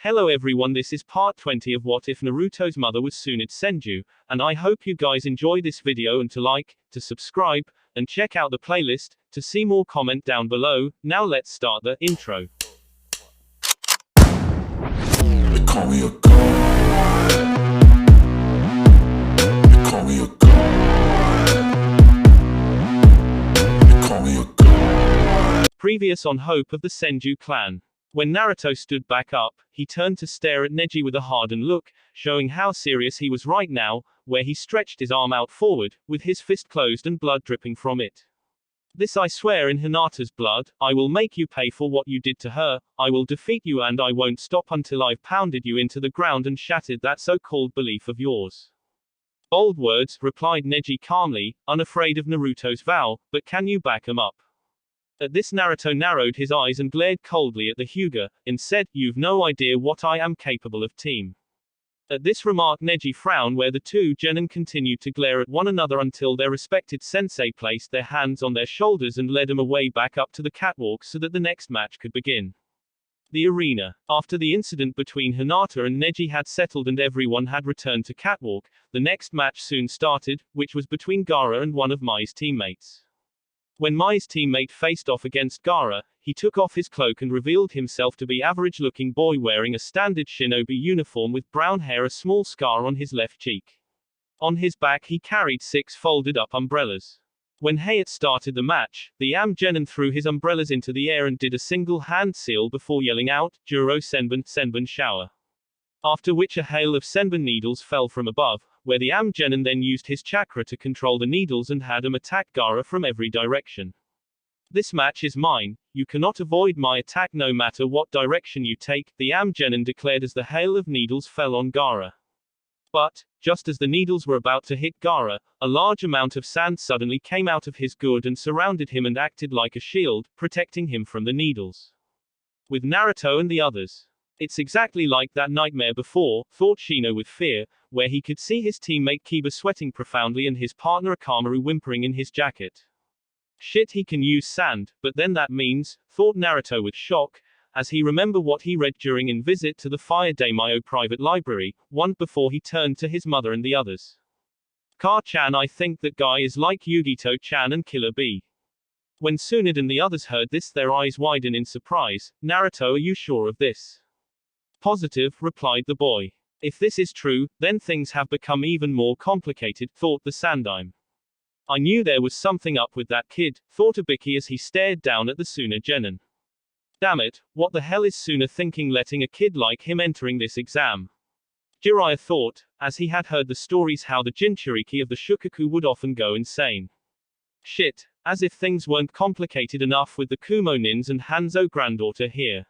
Hello everyone, this is part 20 of What If Naruto's Mother Was Tsunade Senju, and I hope you guys enjoy this video and to like, to subscribe, and check out the playlist, to see more comment down below. Now let's start the intro. They call me a god. They call me a god. They call me a god. Previous on Hope of the Senju clan. When Naruto stood back up, he turned to stare at Neji with a hardened look, showing how serious he was right now, where he stretched his arm out forward, with his fist closed and blood dripping from it. This I swear in Hinata's blood, I will make you pay for what you did to her, I will defeat you and I won't stop until I've pounded you into the ground and shattered that so-called belief of yours. Bold words, replied Neji calmly, unafraid of Naruto's vow, but can you back 'em up? At this Naruto narrowed his eyes and glared coldly at the Hyuga, and said, "You've no idea what I am capable of, team." At this remark Neji frowned, where the two genin continued to glare at one another until their respected sensei placed their hands on their shoulders and led them away back up to the catwalk so that the next match could begin. The arena. After the incident between Hinata and Neji had settled and everyone had returned to catwalk, the next match soon started, which was between Gaara and one of Mai's teammates. When Mai's teammate faced off against Gaara, he took off his cloak and revealed himself to be average-looking boy wearing a standard shinobi uniform with brown hair, a small scar on his left cheek. On his back he carried 6 folded-up umbrellas. When Hayat started the match, the Genin threw his umbrellas into the air and did a single hand seal before yelling out, "Juro Senbon, Senbon shower." After which a hail of Senbon needles fell from above, where the Genin then used his chakra to control the needles and had him attack Gaara from every direction. "This match is mine, you cannot avoid my attack no matter what direction you take," the Genin declared as the hail of needles fell on Gaara. But, just as the needles were about to hit Gaara, a large amount of sand suddenly came out of his gourd and surrounded him and acted like a shield, protecting him from the needles. With Naruto and the others. It's exactly like that nightmare before, thought Shino with fear, where he could see his teammate Kiba sweating profoundly and his partner Akamaru whimpering in his jacket. Shit, he can use sand, but then that means, thought Naruto with shock, as he remembered what he read during in visit to the Fire Daimyo private library, one before he turned to his mother and the others. "Ka-chan, I think that guy is like Yugito-chan and Killer Bee." When Tsunade and the others heard this, their eyes widened in surprise. "Naruto, are you sure of this?" "Positive," replied the boy. "If this is true, then things have become even more complicated," thought the Sandaime. "I knew there was something up with that kid," thought Ibiki as he stared down at the Tsunade genin. "Damn it, what the hell is Tsunade thinking letting a kid like him entering this exam?" Jiraiya thought, as he had heard the stories how the Jinchuriki of the Shukaku would often go insane. Shit, as if things weren't complicated enough with the Kumo nins and Hanzo granddaughter here.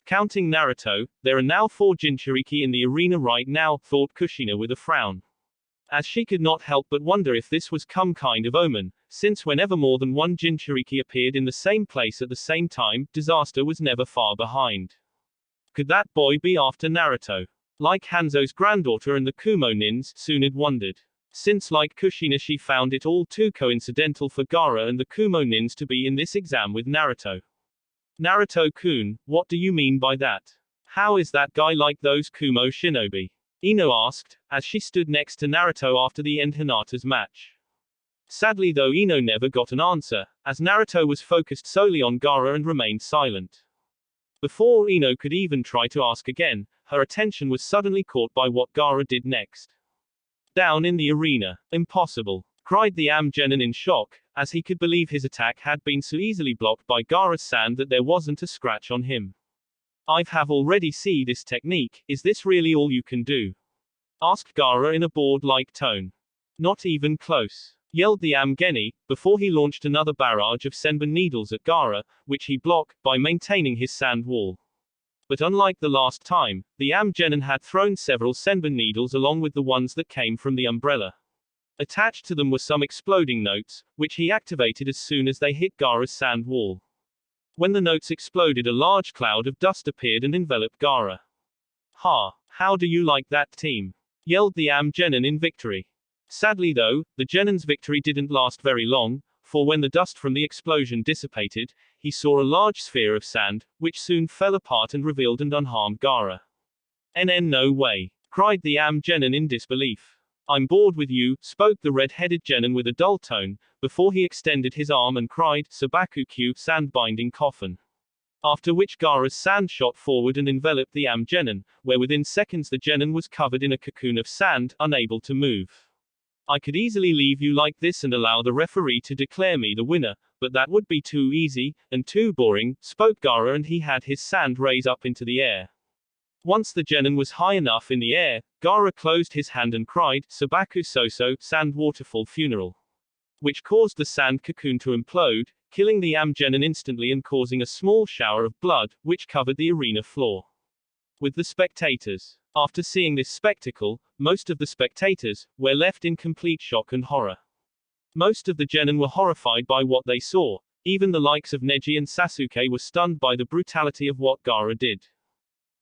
Counting Naruto, there are now 4 Jinchuriki in the arena right now, thought Kushina with a frown. As she could not help but wonder if this was some kind of omen, since whenever more than one Jinchuriki appeared in the same place at the same time, disaster was never far behind. Could that boy be after Naruto? Like Hanzo's granddaughter and the Kumo nins, Tsunade wondered. Since like Kushina she found it all too coincidental for Gaara and the Kumo nins to be in this exam with Naruto. "Naruto-kun, what do you mean by that? How is that guy like those Kumo shinobi?" Ino asked, as she stood next to Naruto after the end Hinata's match. Sadly though, Ino never got an answer, as Naruto was focused solely on Gaara and remained silent. Before Ino could even try to ask again, her attention was suddenly caught by what Gaara did next. Down in the arena. "Impossible!" cried the Genin in shock, as he could believe his attack had been so easily blocked by Gaara's sand that there wasn't a scratch on him. "I've already seen this technique, is this really all you can do?" asked Gaara in a bored-like tone. "Not even close," yelled the Geni, before he launched another barrage of Senbon needles at Gaara, which he blocked, by maintaining his sand wall. But unlike the last time, the Genin had thrown several Senbon needles along with the ones that came from the umbrella. Attached to them were some exploding notes, which he activated as soon as they hit Gaara's sand wall. When the notes exploded, a large cloud of dust appeared and enveloped Gaara. "Ha! How do you like that, team?" yelled the Genin in victory. Sadly though, the Genin's victory didn't last very long, for when the dust from the explosion dissipated, he saw a large sphere of sand, which soon fell apart and revealed an unharmed Gaara. NN no way, cried the Genin in disbelief. I'm bored with you, spoke the red-headed Genin with a dull tone, before he extended his arm and cried, Sabaku Q sand binding coffin. After which Gaara's sand shot forward and enveloped the Genin, where within seconds the Genin was covered in a cocoon of sand, unable to move. I could easily leave you like this and allow the referee to declare me the winner, but that would be too easy, and too boring, spoke Gaara, and he had his sand raise up into the air. Once the Genin was high enough in the air, Gaara closed his hand and cried, Sabaku Soso, sand waterfall funeral. Which caused the sand cocoon to implode, killing the Genin instantly and causing a small shower of blood, which covered the arena floor. With the spectators. After seeing this spectacle, most of the spectators were left in complete shock and horror. Most of the Genin were horrified by what they saw. Even the likes of Neji and Sasuke were stunned by the brutality of what Gaara did.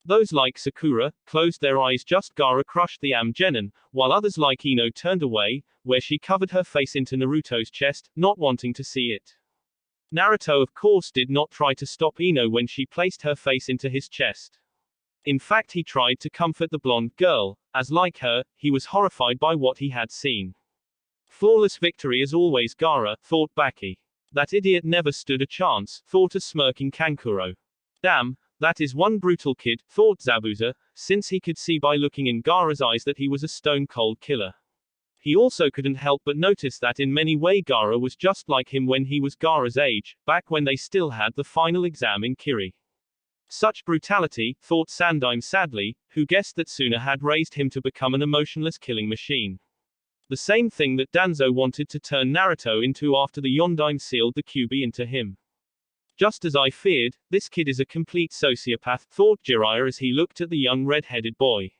Those like Sakura closed their eyes, just Gaara crushed the Genin, while others like Ino turned away, where she covered her face into Naruto's chest, not wanting to see it. Naruto of course did not try to stop Ino when she placed her face into his chest. In fact, he tried to comfort the blonde girl, as like her, he was horrified by what he had seen. Flawless victory as always, Gaara, thought Baki. That idiot never stood a chance, thought a smirking Kankuro. Damn, that is one brutal kid, thought Zabuza, since he could see by looking in Gaara's eyes that he was a stone-cold killer. He also couldn't help but notice that in many ways Gaara was just like him when he was Gaara's age, back when they still had the final exam in Kiri. Such brutality, thought Sandaime sadly, who guessed that Suna had raised him to become an emotionless killing machine. The same thing that Danzo wanted to turn Naruto into after the Yondaime sealed the Kyuubi into him. Just as I feared, this kid is a complete sociopath, thought Jiraiya as he looked at the young red-headed boy.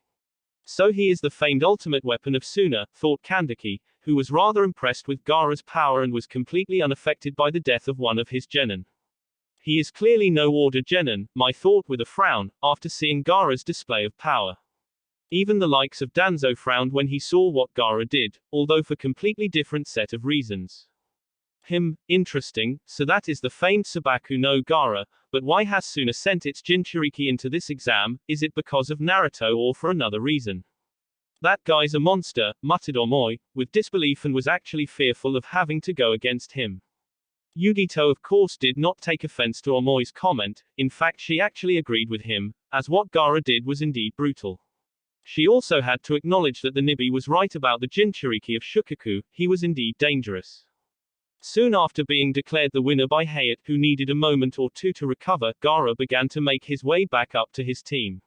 So he is the feigned ultimate weapon of Suna, thought Kandaki, who was rather impressed with Gaara's power and was completely unaffected by the death of one of his genin. He is clearly no order genin, my thought with a frown, after seeing Gaara's display of power. Even the likes of Danzo frowned when he saw what Gaara did, although for completely different set of reasons. Interesting, so that is the famed Sabaku no Gaara, but why has Suna sent its Jinchuriki into this exam? Is it because of Naruto or for another reason? That guy's a monster, muttered Omoi, with disbelief, and was actually fearful of having to go against him. Yugito of course did not take offense to Omoi's comment, in fact she actually agreed with him, as what Gaara did was indeed brutal. She also had to acknowledge that the Nibi was right about the Jinchuriki of Shukaku, he was indeed dangerous. Soon after being declared the winner by Hayate, who needed a moment or two to recover, Gaara began to make his way back up to his team.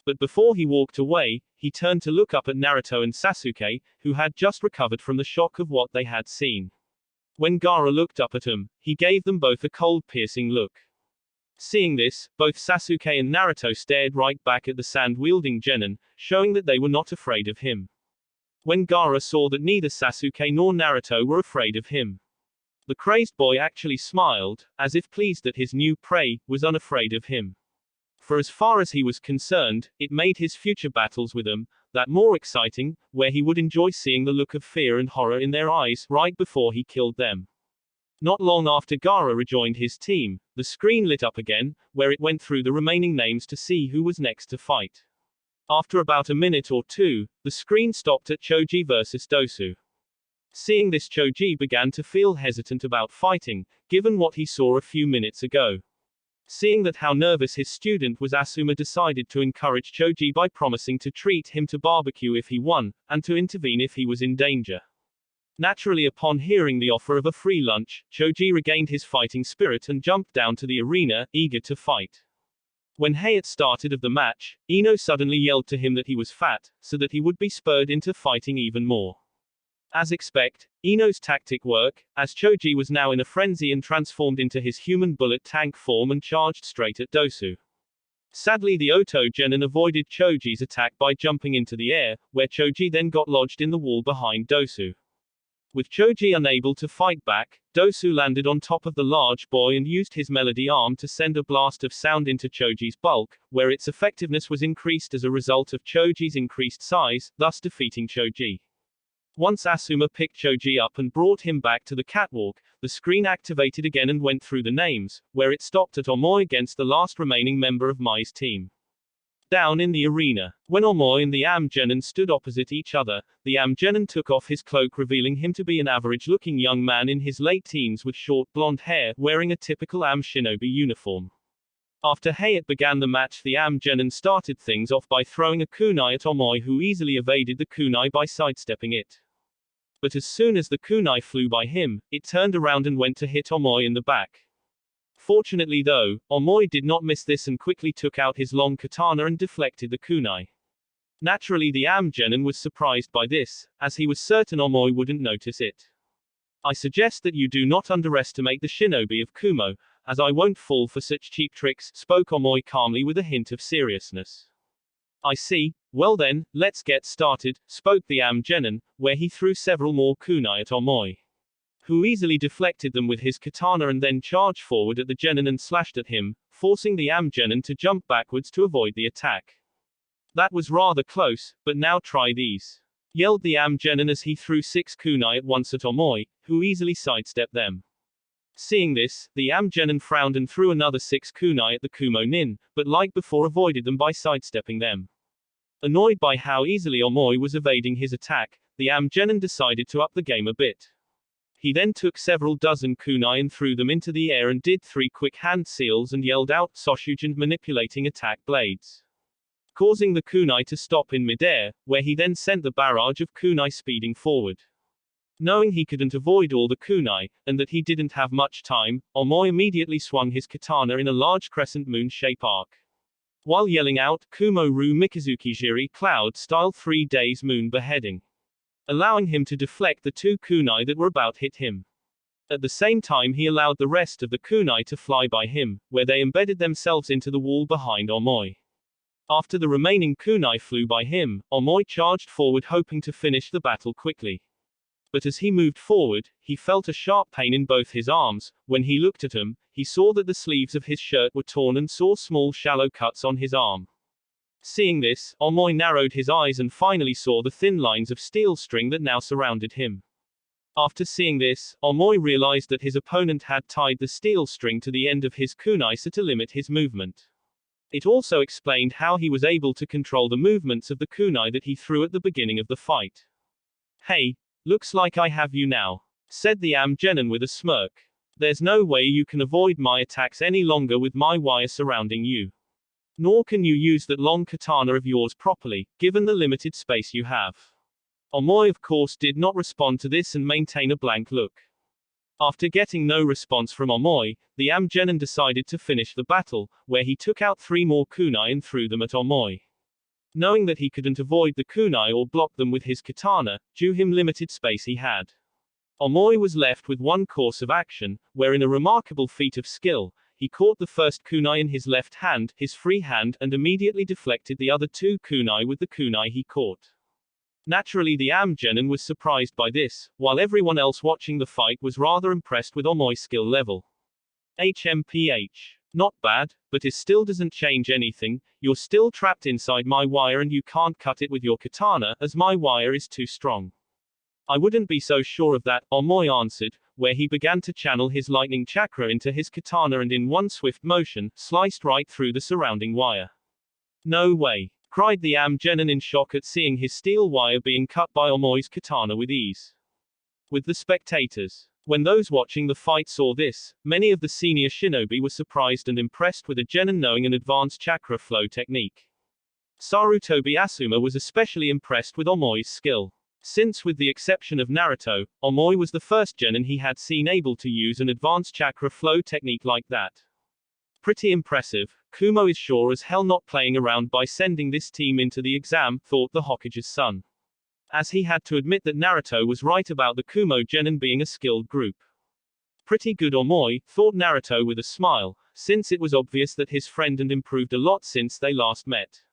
But before he walked away, he turned to look up at Naruto and Sasuke, who had just recovered from the shock of what they had seen. When Gaara looked up at him, he gave them both a cold, piercing look. Seeing this, both Sasuke and Naruto stared right back at the sand-wielding genin, showing that they were not afraid of him. When Gaara saw that neither Sasuke nor Naruto were afraid of him, the crazed boy actually smiled, as if pleased that his new prey was unafraid of him. For as far as he was concerned, it made his future battles with them that more exciting, where he would enjoy seeing the look of fear and horror in their eyes right before he killed them. Not long after Gaara rejoined his team, the screen lit up again, where it went through the remaining names to see who was next to fight. After about a minute or two, the screen stopped at Choji versus Dosu. Seeing this, Choji began to feel hesitant about fighting, given what he saw a few minutes ago. Seeing that how nervous his student was, Asuma decided to encourage Choji by promising to treat him to barbecue if he won, and to intervene if he was in danger. Naturally, upon hearing the offer of a free lunch, Choji regained his fighting spirit and jumped down to the arena, eager to fight. When Hayate started of the match, Ino suddenly yelled to him that he was fat, so that he would be spurred into fighting even more. As expected, Ino's tactic worked, as Choji was now in a frenzy and transformed into his human bullet tank form and charged straight at Dosu. Sadly, the Oto genin avoided Choji's attack by jumping into the air, where Choji then got lodged in the wall behind Dosu. With Choji unable to fight back, Dosu landed on top of the large boy and used his melody arm to send a blast of sound into Choji's bulk, where its effectiveness was increased as a result of Choji's increased size, thus defeating Choji. Once Asuma picked Choji up and brought him back to the catwalk, the screen activated again and went through the names, where it stopped at Omoi against the last remaining member of Mai's team. Down in the arena, when Omoi and the Amgenin stood opposite each other, the Amgenin took off his cloak, revealing him to be an average-looking young man in his late teens with short blonde hair, wearing a typical Am shinobi uniform. After Hayat began the match, the Amgenin started things off by throwing a kunai at Omoi, who easily evaded the kunai by sidestepping it. But as soon as the kunai flew by him, it turned around and went to hit Omoi in the back. Fortunately though, Omoi did not miss this and quickly took out his long katana and deflected the kunai. Naturally, the Amgenin was surprised by this, as he was certain Omoi wouldn't notice it. I suggest that you do not underestimate the shinobi of Kumo, as I won't fall for such cheap tricks, spoke Omoi calmly with a hint of seriousness. I see, well then, let's get started, spoke the Amgenin, where he threw several more kunai at Omoi, who easily deflected them with his katana and then charged forward at the genin and slashed at him, forcing the Amgenin to jump backwards to avoid the attack. That was rather close, but now try these, yelled the Amgenin as he threw 6 kunai at once at Omoi, who easily sidestepped them. Seeing this, the Amgenin frowned and threw another 6 kunai at the Kumo nin, but like before avoided them by sidestepping them. Annoyed by how easily Omoi was evading his attack, the Amgenin decided to up the game a bit. He then took several dozen kunai and threw them into the air and did 3 quick hand seals and yelled out Soshujin, manipulating attack blades, causing the kunai to stop in midair, where he then sent the barrage of kunai speeding forward. Knowing he couldn't avoid all the kunai, and that he didn't have much time, Omoi immediately swung his katana in a large crescent moon-shape arc, while yelling out Kumo Ru Mikazuki Jiri Cloud Style 3 Days Moon Beheading, allowing him to deflect the 2 kunai that were about to hit him. At the same time, he allowed the rest of the kunai to fly by him, where they embedded themselves into the wall behind Omoi. After the remaining kunai flew by him, Omoi charged forward hoping to finish the battle quickly. But as he moved forward, he felt a sharp pain in both his arms. When he looked at him, he saw that the sleeves of his shirt were torn and saw small shallow cuts on his arm. Seeing this, Omoi narrowed his eyes and finally saw the thin lines of steel string that now surrounded him. After seeing this, Omoi realized that his opponent had tied the steel string to the end of his kunai so to limit his movement. It also explained how he was able to control the movements of the kunai that he threw at the beginning of the fight. Hey, looks like I have you now, said the Amgenin with a smirk. There's no way you can avoid my attacks any longer with my wire surrounding you. Nor can you use that long katana of yours properly, given the limited space you have. Omoi of course did not respond to this and maintain a blank look. After getting no response from Omoi, the Amgenin decided to finish the battle, where he took out 3 more kunai and threw them at Omoi. Knowing that he couldn't avoid the kunai or block them with his katana, due him limited space he had, Omoi was left with one course of action, where in a remarkable feat of skill, he caught the first kunai in his left hand, his free hand, and immediately deflected the other 2 kunai with the kunai he caught. Naturally, the Amgenin was surprised by this, while everyone else watching the fight was rather impressed with Omoi's skill level. HMPH. Not bad, but it still doesn't change anything. You're still trapped inside my wire and you can't cut it with your katana, as my wire is too strong. I wouldn't be so sure of that, Omoi answered, where he began to channel his lightning chakra into his katana and in one swift motion, sliced right through the surrounding wire. No way, cried the Amgenin in shock at seeing his steel wire being cut by Omoi's katana with ease. With the spectators. When those watching the fight saw this, many of the senior shinobi were surprised and impressed with a genin knowing an advanced chakra flow technique. Sarutobi Asuma was especially impressed with Omoi's skill, since with the exception of Naruto, Omoi was the first genin he had seen able to use an advanced chakra flow technique like that. Pretty impressive. Kumo is sure as hell not playing around by sending this team into the exam, thought the Hokage's son, as he had to admit that Naruto was right about the Kumo genin being a skilled group. Pretty good Omoi, thought Naruto with a smile, since it was obvious that his friend had improved a lot since they last met.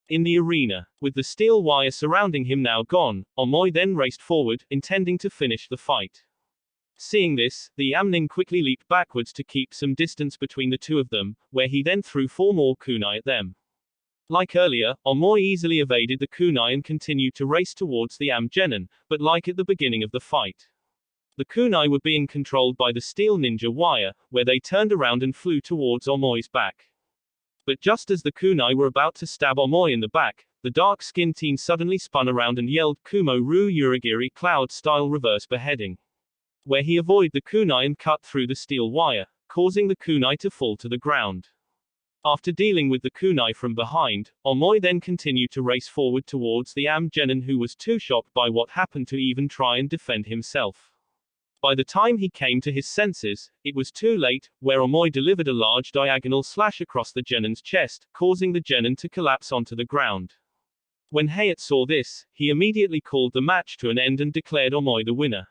In the arena, with the steel wire surrounding him now gone, Omoi then raced forward, intending to finish the fight. Seeing this, the Amnin quickly leaped backwards to keep some distance between the two of them, where he then threw 4 more kunai at them. Like earlier, Omoi easily evaded the kunai and continued to race towards the Amgenin, but like at the beginning of the fight, the kunai were being controlled by the steel ninja wire, where they turned around and flew towards Omoi's back. But just as the kunai were about to stab Omoi in the back, the dark-skinned teen suddenly spun around and yelled Kumo Ru Uragiri cloud-style reverse beheading, where he avoided the kunai and cut through the steel wire, causing the kunai to fall to the ground. After dealing with the kunai from behind, Omoi then continued to race forward towards the Genin, who was too shocked by what happened to even try and defend himself. By the time he came to his senses, it was too late, where Omoi delivered a large diagonal slash across the Genin's chest, causing the Genin to collapse onto the ground. When Hayate saw this, he immediately called the match to an end and declared Omoi the winner.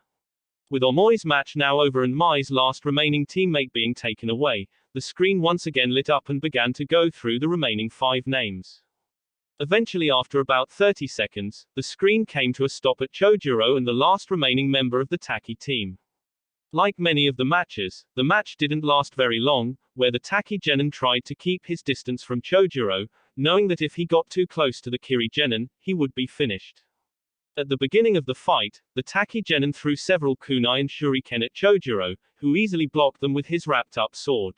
With Omoi's match now over and Mai's last remaining teammate being taken away, the screen once again lit up and began to go through the remaining 5 names. Eventually, after about 30 seconds, the screen came to a stop at Chojuro and the last remaining member of the Taki team. Like many of the matches, the match didn't last very long, where the Taki Genin tried to keep his distance from Chojuro, knowing that if he got too close to the Kiri Genin, he would be finished. At the beginning of the fight, the Taki Genin threw several kunai and shuriken at Chojuro, who easily blocked them with his wrapped-up sword.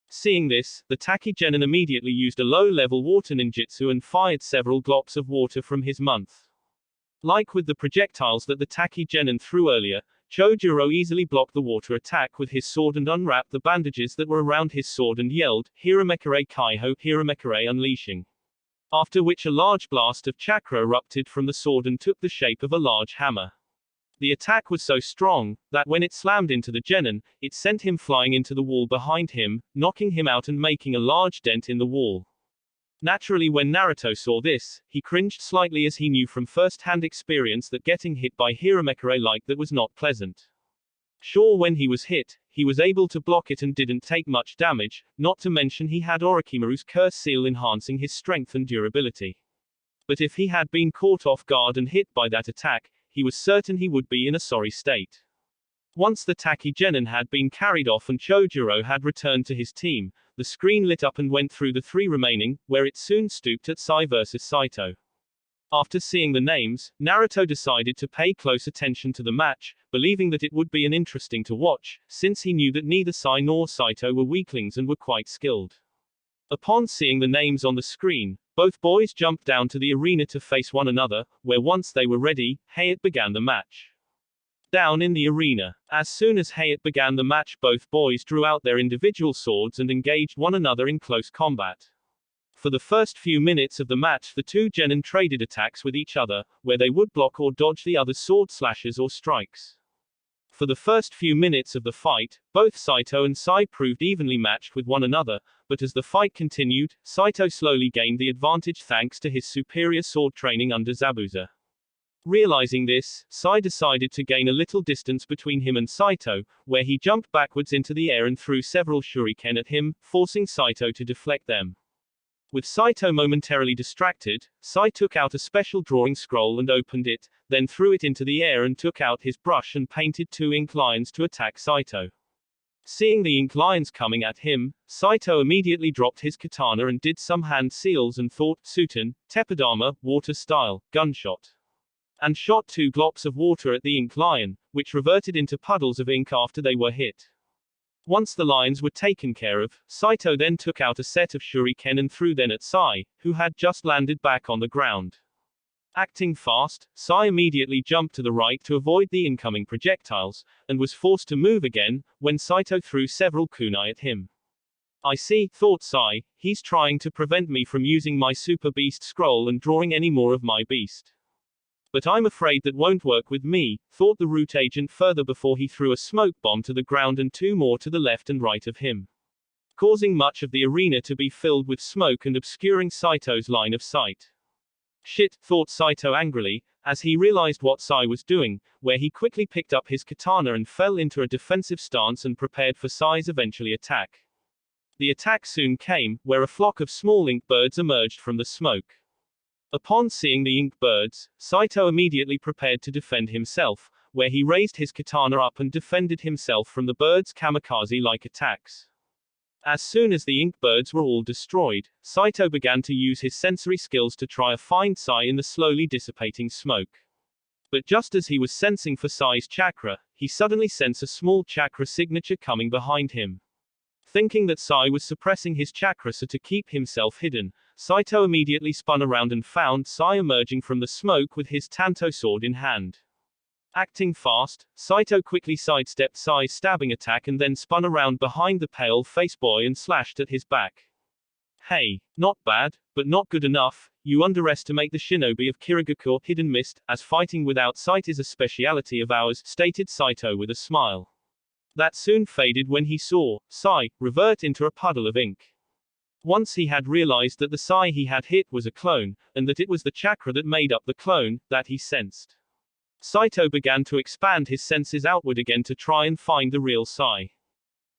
Seeing this, the Taki Genin immediately used a low-level water ninjutsu and fired several glops of water from his mouth. Like with the projectiles that the Taki Genin threw earlier, Chojuro easily blocked the water attack with his sword and unwrapped the bandages that were around his sword and yelled, Hiramekure Kaiho, Hiramekure unleashing. After which a large blast of chakra erupted from the sword and took the shape of a large hammer. The attack was so strong, that when it slammed into the Genin, it sent him flying into the wall behind him, knocking him out and making a large dent in the wall. Naturally, when Naruto saw this, he cringed slightly as he knew from first-hand experience that getting hit by Hiramekure like that was not pleasant. Sure, when he was hit, he was able to block it and didn't take much damage, not to mention he had Orochimaru's curse seal enhancing his strength and durability. But if he had been caught off guard and hit by that attack, he was certain he would be in a sorry state. Once the Taki Genin had been carried off and Chojuro had returned to his team, the screen lit up and went through the 3 remaining, where it soon stooped at Sai vs Saito. After seeing the names, Naruto decided to pay close attention to the match, believing that it would be an interesting to watch, since he knew that neither Sai nor Saito were weaklings and were quite skilled. Upon seeing the names on the screen, both boys jumped down to the arena to face one another, where once they were ready, Hayate began the match. Down in the arena. As soon as Hayate began the match, both boys drew out their individual swords and engaged one another in close combat. For the first few minutes of the match, the 2 Genin traded attacks with each other, where they would block or dodge the other's sword slashes or strikes. For the first few minutes of the fight, both Saito and Sai proved evenly matched with one another, but as the fight continued, Saito slowly gained the advantage thanks to his superior sword training under Zabuza. Realizing this, Sai decided to gain a little distance between him and Saito, where he jumped backwards into the air and threw several shuriken at him, forcing Saito to deflect them. With Saito momentarily distracted, Sai took out a special drawing scroll and opened it, then threw it into the air and took out his brush and painted 2 ink lines to attack Saito. Seeing the ink lines coming at him, Saito immediately dropped his katana and did some hand seals and thought, Suten, Teppadama, water style, gunshot. And shot 2 glops of water at the ink lion, which reverted into puddles of ink after they were hit. Once the lines were taken care of, Saito then took out a set of shuriken and threw them at Sai, who had just landed back on the ground. Acting fast, Sai immediately jumped to the right to avoid the incoming projectiles, and was forced to move again, when Saito threw several kunai at him. I see, thought Sai, he's trying to prevent me from using my Super Beast scroll and drawing any more of my beast. But I'm afraid that won't work with me, thought the root agent further before he threw a smoke bomb to the ground and 2 more to the left and right of him, causing much of the arena to be filled with smoke and obscuring Saito's line of sight. Shit, thought Saito angrily, as he realized what Sai was doing, where he quickly picked up his katana and fell into a defensive stance and prepared for Sai's eventually attack. The attack soon came, where a flock of small ink birds emerged from the smoke. Upon seeing the ink birds, Saito immediately prepared to defend himself, where he raised his katana up and defended himself from the birds' kamikaze-like attacks. As soon as the ink birds were all destroyed, Saito began to use his sensory skills to try to find Sai in the slowly dissipating smoke. But just as he was sensing for Sai's chakra, he suddenly sensed a small chakra signature coming behind him. Thinking that Sai was suppressing his chakra so to keep himself hidden, Saito immediately spun around and found Sai emerging from the smoke with his Tanto sword in hand. Acting fast, Saito quickly sidestepped Sai's stabbing attack and then spun around behind the pale-faced boy and slashed at his back. Hey, not bad, but not good enough. You underestimate the shinobi of Kirigakure, Hidden Mist, as fighting without sight is a speciality of ours, stated Saito with a smile. That soon faded when he saw Sai revert into a puddle of ink. Once he had realized that the Sai he had hit was a clone, and that it was the chakra that made up the clone, that he sensed. Saito began to expand his senses outward again to try and find the real Sai.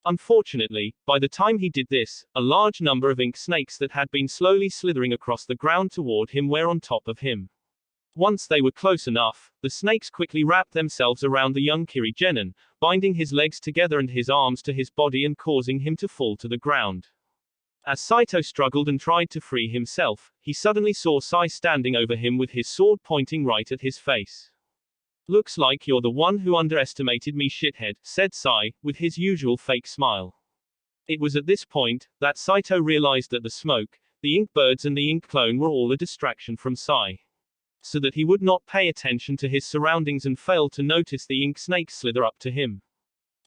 Unfortunately, by the time he did this, a large number of ink snakes that had been slowly slithering across the ground toward him were on top of him. Once they were close enough, the snakes quickly wrapped themselves around the young Kiri Genin, binding his legs together and his arms to his body and causing him to fall to the ground. As Saito struggled and tried to free himself, he suddenly saw Sai standing over him with his sword pointing right at his face. Looks like you're the one who underestimated me, shithead, said Sai, with his usual fake smile. It was at this point that Saito realized that the smoke, the ink birds and the ink clone were all a distraction from Sai. So that he would not pay attention to his surroundings and fail to notice the ink snakes slither up to him,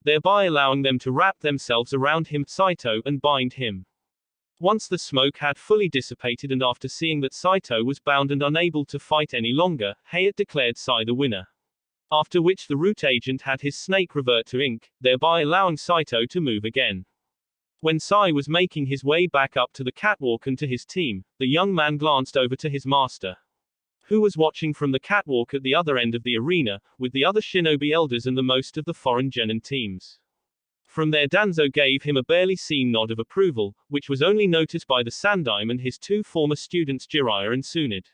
thereby allowing them to wrap themselves around him, Saito, and bind him. Once the smoke had fully dissipated and after seeing that Saito was bound and unable to fight any longer, Hayat declared Sai the winner. After which the root agent had his snake revert to ink, thereby allowing Saito to move again. When Sai was making his way back up to the catwalk and to his team, the young man glanced over to his master, who was watching from the catwalk at the other end of the arena, with the other shinobi elders and the most of the foreign genin teams. From there Danzo gave him a barely seen nod of approval, which was only noticed by the Sandaime and his two former students Jiraiya and Tsunade.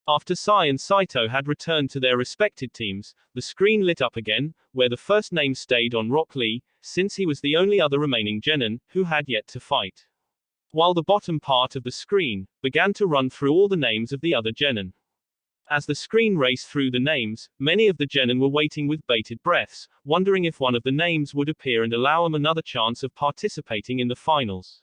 After Sai and Saito had returned to their respected teams, the screen lit up again, where the first name stayed on Rock Lee, since he was the only other remaining genin, who had yet to fight. While the bottom part of the screen began to run through all the names of the other genin. As the screen raced through the names, many of the genin were waiting with bated breaths, wondering if one of the names would appear and allow them another chance of participating in the finals.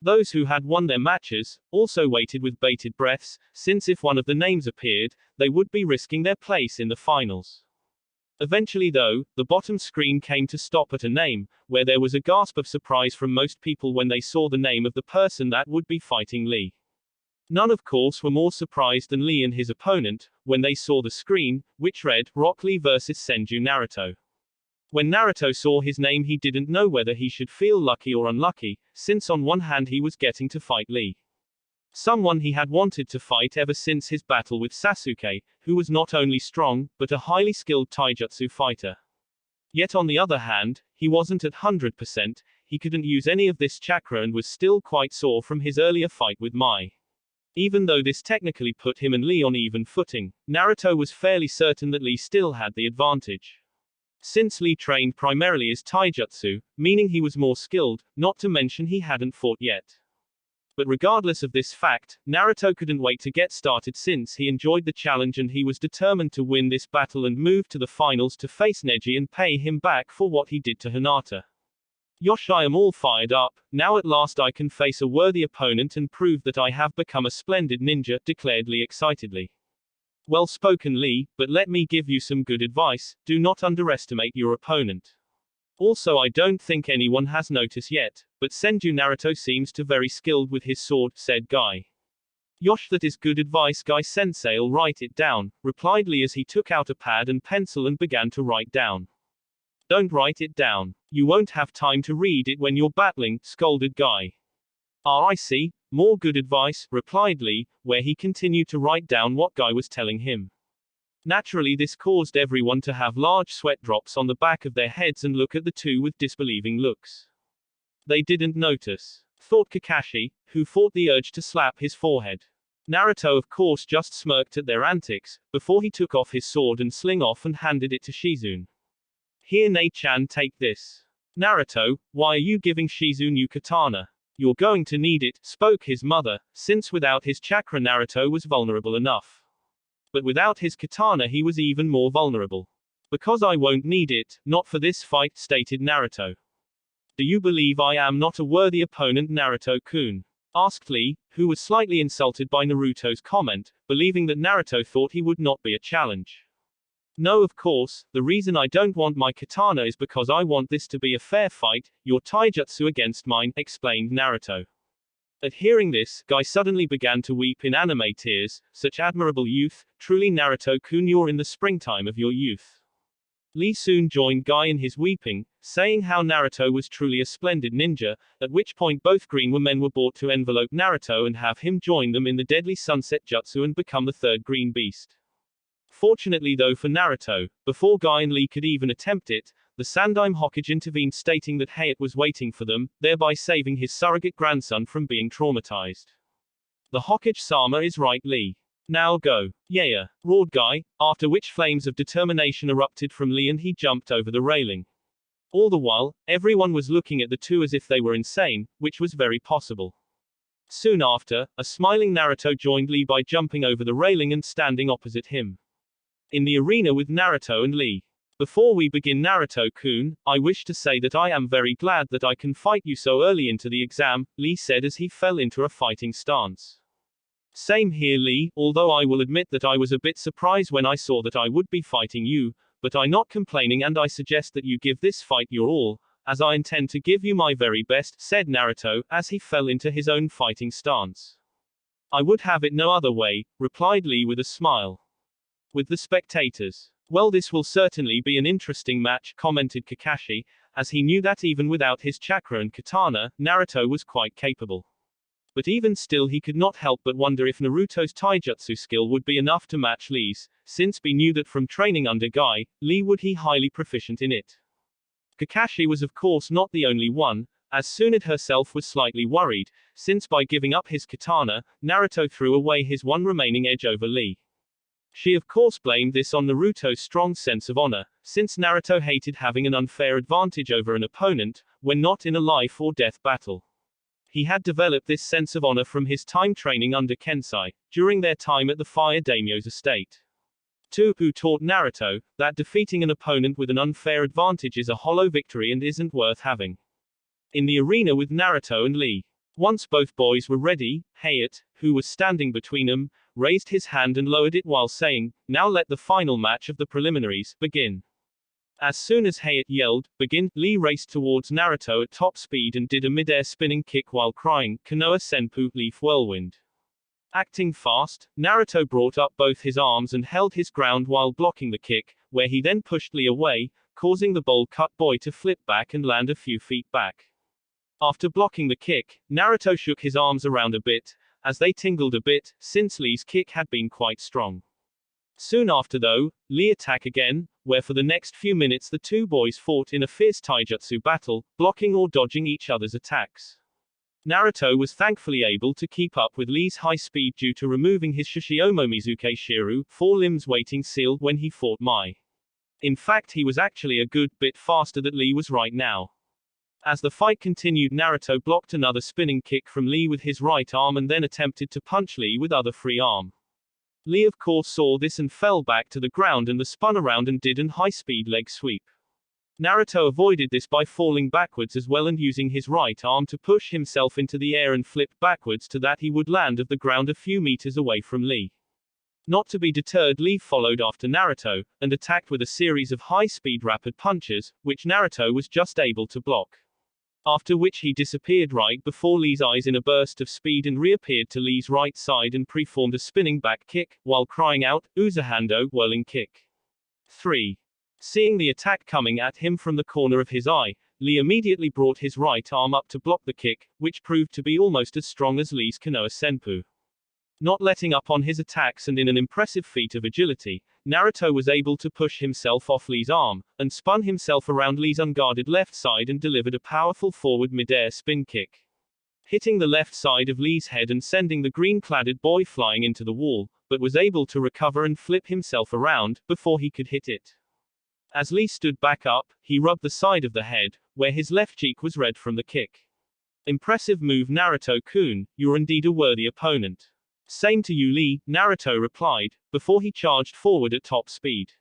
Those who had won their matches also waited with bated breaths, since if one of the names appeared, they would be risking their place in the finals. Eventually though, the bottom screen came to stop at a name, where there was a gasp of surprise from most people when they saw the name of the person that would be fighting Lee. None of course were more surprised than Lee and his opponent, when they saw the screen, which read, Rock Lee vs Senju Naruto. When Naruto saw his name he didn't know whether he should feel lucky or unlucky, since on one hand he was getting to fight Lee, someone he had wanted to fight ever since his battle with Sasuke, who was not only strong, but a highly skilled taijutsu fighter. Yet on the other hand, he wasn't at 100%, he couldn't use any of this chakra and was still quite sore from his earlier fight with Mai. Even though this technically put him and Lee on even footing, Naruto was fairly certain that Lee still had the advantage. Since Lee trained primarily as taijutsu, meaning he was more skilled, not to mention he hadn't fought yet. But regardless of this fact, Naruto couldn't wait to get started since he enjoyed the challenge and he was determined to win this battle and move to the finals to face Neji and pay him back for what he did to Hinata. Yosh, I am all fired up, now at last I can face a worthy opponent and prove that I have become a splendid ninja, declared Lee excitedly. Well spoken Lee, but let me give you some good advice, do not underestimate your opponent. Also I don't think anyone has noticed yet, but Senju Naruto seems to very skilled with his sword, said Guy. Yosh, that is good advice Guy sensei, I'll write it down, replied Lee as he took out a pad and pencil and began to write down. Don't write it down. You won't have time to read it when you're battling, scolded Guy. Ah, I see. More good advice, replied Lee, where he continued to write down what Guy was telling him. Naturally this caused everyone to have large sweat drops on the back of their heads and look at the two with disbelieving looks. They didn't notice, thought Kakashi, who fought the urge to slap his forehead. Naruto of course just smirked at their antics, before he took off his sword and sling off and handed it to Shizune. Here Ne-chan, take this. Naruto, why are you giving Shizune your katana? You're going to need it, spoke his mother, since without his chakra Naruto was vulnerable enough. But without his katana he was even more vulnerable. Because I won't need it, not for this fight, stated Naruto. Do you believe I am not a worthy opponent, Naruto-kun? Asked Lee, who was slightly insulted by Naruto's comment, believing that Naruto thought he would not be a challenge. No, of course, the reason I don't want my katana is because I want this to be a fair fight, your taijutsu against mine, explained Naruto. At hearing this, Guy suddenly began to weep in anime tears. Such admirable youth, truly Naruto-kun, you're in the springtime of your youth. Lee soon joined Guy in his weeping, saying how Naruto was truly a splendid ninja, at which point both green men were brought to envelope Naruto and have him join them in the deadly sunset jutsu and become the third green beast. Fortunately though for Naruto, before Guy and Lee could even attempt it, the Sandaime Hokage intervened, stating that Hayate was waiting for them, thereby saving his surrogate grandson from being traumatized. The Hokage-sama is right, Lee. Now go. Yeah, roared Guy, after which flames of determination erupted from Lee and he jumped over the railing. All the while, everyone was looking at the two as if they were insane, which was very possible. Soon after, a smiling Naruto joined Lee by jumping over the railing and standing opposite him. In the arena with Naruto and Lee. Before we begin, Naruto-kun, I wish to say that I am very glad that I can fight you so early into the exam, Lee said as he fell into a fighting stance. Same here, Lee, although I will admit that I was a bit surprised when I saw that I would be fighting you, but I'm not complaining and I suggest that you give this fight your all, as I intend to give you my very best, said Naruto, as he fell into his own fighting stance. I would have it no other way, replied Lee with a smile. With the spectators. Well, this will certainly be an interesting match, commented Kakashi, as he knew that even without his chakra and katana, Naruto was quite capable. But even still he could not help but wonder if Naruto's taijutsu skill would be enough to match Lee's, since he knew that from training under Guy, Lee would be highly proficient in it. Kakashi was of course not the only one, as Tsunade herself was slightly worried, since by giving up his katana, Naruto threw away his one remaining edge over Lee. She of course blamed this on Naruto's strong sense of honor, since Naruto hated having an unfair advantage over an opponent, when not in a life or death battle. He had developed this sense of honor from his time training under Kensei, during their time at the Fire Daimyo's estate. Toppo taught Naruto that defeating an opponent with an unfair advantage is a hollow victory and isn't worth having. In the arena with Naruto and Lee. Once both boys were ready, Hayate, who was standing between them, raised his hand and lowered it while saying, "Now let the final match of the preliminaries begin." As soon as Hayate yelled, "Begin," Lee raced towards Naruto at top speed and did a mid-air spinning kick while crying, "Konoha Senpu, Leaf Whirlwind." Acting fast, Naruto brought up both his arms and held his ground while blocking the kick, where he then pushed Lee away, causing the bowl-cut boy to flip back and land a few feet back. After blocking the kick, Naruto shook his arms around a bit, as they tingled a bit, since Lee's kick had been quite strong. Soon after though, Lee attacked again, where for the next few minutes the two boys fought in a fierce taijutsu battle, blocking or dodging each other's attacks. Naruto was thankfully able to keep up with Lee's high speed due to removing his Shishiomomizuke Shiru, 4 limbs waiting seal, when he fought Mai. In fact, he was actually a good bit faster than Lee was right now. As the fight continued, Naruto blocked another spinning kick from Lee with his right arm and then attempted to punch Lee with other free arm. Lee of course saw this and fell back to the ground and spun around and did an high-speed leg sweep. Naruto avoided this by falling backwards as well and using his right arm to push himself into the air and flip backwards to that he would land of the ground a few meters away from Lee. Not to be deterred, Lee followed after Naruto, and attacked with a series of high-speed rapid punches, which Naruto was just able to block. After which he disappeared right before Lee's eyes in a burst of speed and reappeared to Lee's right side and preformed a spinning back kick, while crying out, "Uzahando, whirling kick." 3. Seeing the attack coming at him from the corner of his eye, Lee immediately brought his right arm up to block the kick, which proved to be almost as strong as Lee's Konoha Senpu. Not letting up on his attacks and in an impressive feat of agility, Naruto was able to push himself off Lee's arm, and spun himself around Lee's unguarded left side and delivered a powerful forward mid-air spin kick. Hitting the left side of Lee's head and sending the green-cladded boy flying into the wall, but was able to recover and flip himself around, before he could hit it. As Lee stood back up, he rubbed the side of the head, where his left cheek was red from the kick. "Impressive move, Naruto-kun, you're indeed a worthy opponent." "Same to you, Lee," Naruto replied, before he charged forward at top speed.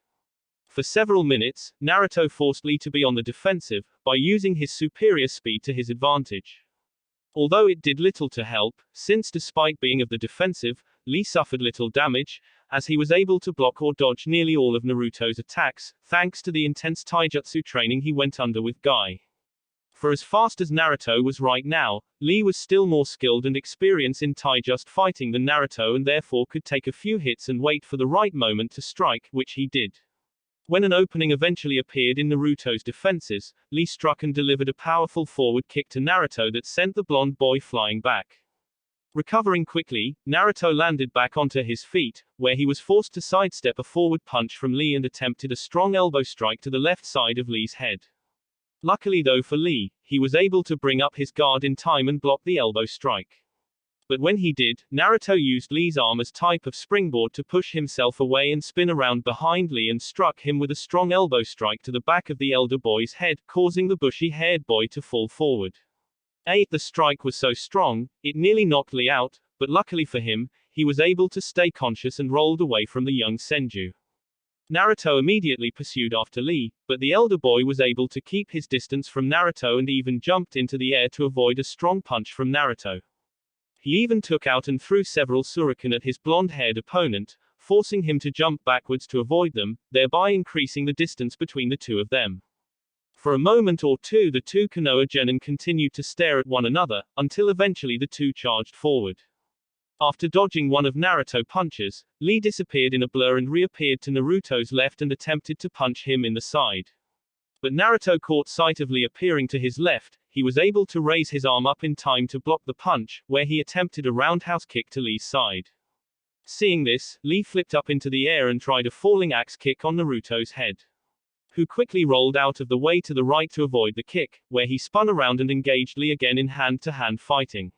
For several minutes, Naruto forced Lee to be on the defensive, by using his superior speed to his advantage. Although it did little to help, since despite being of the defensive, Lee suffered little damage, as he was able to block or dodge nearly all of Naruto's attacks, thanks to the intense taijutsu training he went under with Guy. For as fast as Naruto was right now, Lee was still more skilled and experienced in taijutsu fighting than Naruto and therefore could take a few hits and wait for the right moment to strike, which he did. When an opening eventually appeared in Naruto's defenses, Lee struck and delivered a powerful forward kick to Naruto that sent the blonde boy flying back. Recovering quickly, Naruto landed back onto his feet, where he was forced to sidestep a forward punch from Lee and attempted a strong elbow strike to the left side of Lee's head. Luckily though for Lee, he was able to bring up his guard in time and block the elbow strike. But when he did, Naruto used Lee's arm as type of springboard to push himself away and spin around behind Lee and struck him with a strong elbow strike to the back of the elder boy's head, causing the bushy-haired boy to fall forward. The strike was so strong, it nearly knocked Lee out, but luckily for him, he was able to stay conscious and rolled away from the young Senju. Naruto immediately pursued after Lee, but the elder boy was able to keep his distance from Naruto and even jumped into the air to avoid a strong punch from Naruto. He even took out and threw several shuriken at his blonde-haired opponent, forcing him to jump backwards to avoid them, thereby increasing the distance between the two of them. For a moment or two the two Konoha genin continued to stare at one another, until eventually the two charged forward. After dodging one of Naruto's punches, Lee disappeared in a blur and reappeared to Naruto's left and attempted to punch him in the side. But Naruto caught sight of Lee appearing to his left. He was able to raise his arm up in time to block the punch, where he attempted a roundhouse kick to Lee's side. Seeing this, Lee flipped up into the air and tried a falling axe kick on Naruto's head, who quickly rolled out of the way to the right to avoid the kick, where he spun around and engaged Lee again in hand-to-hand fighting.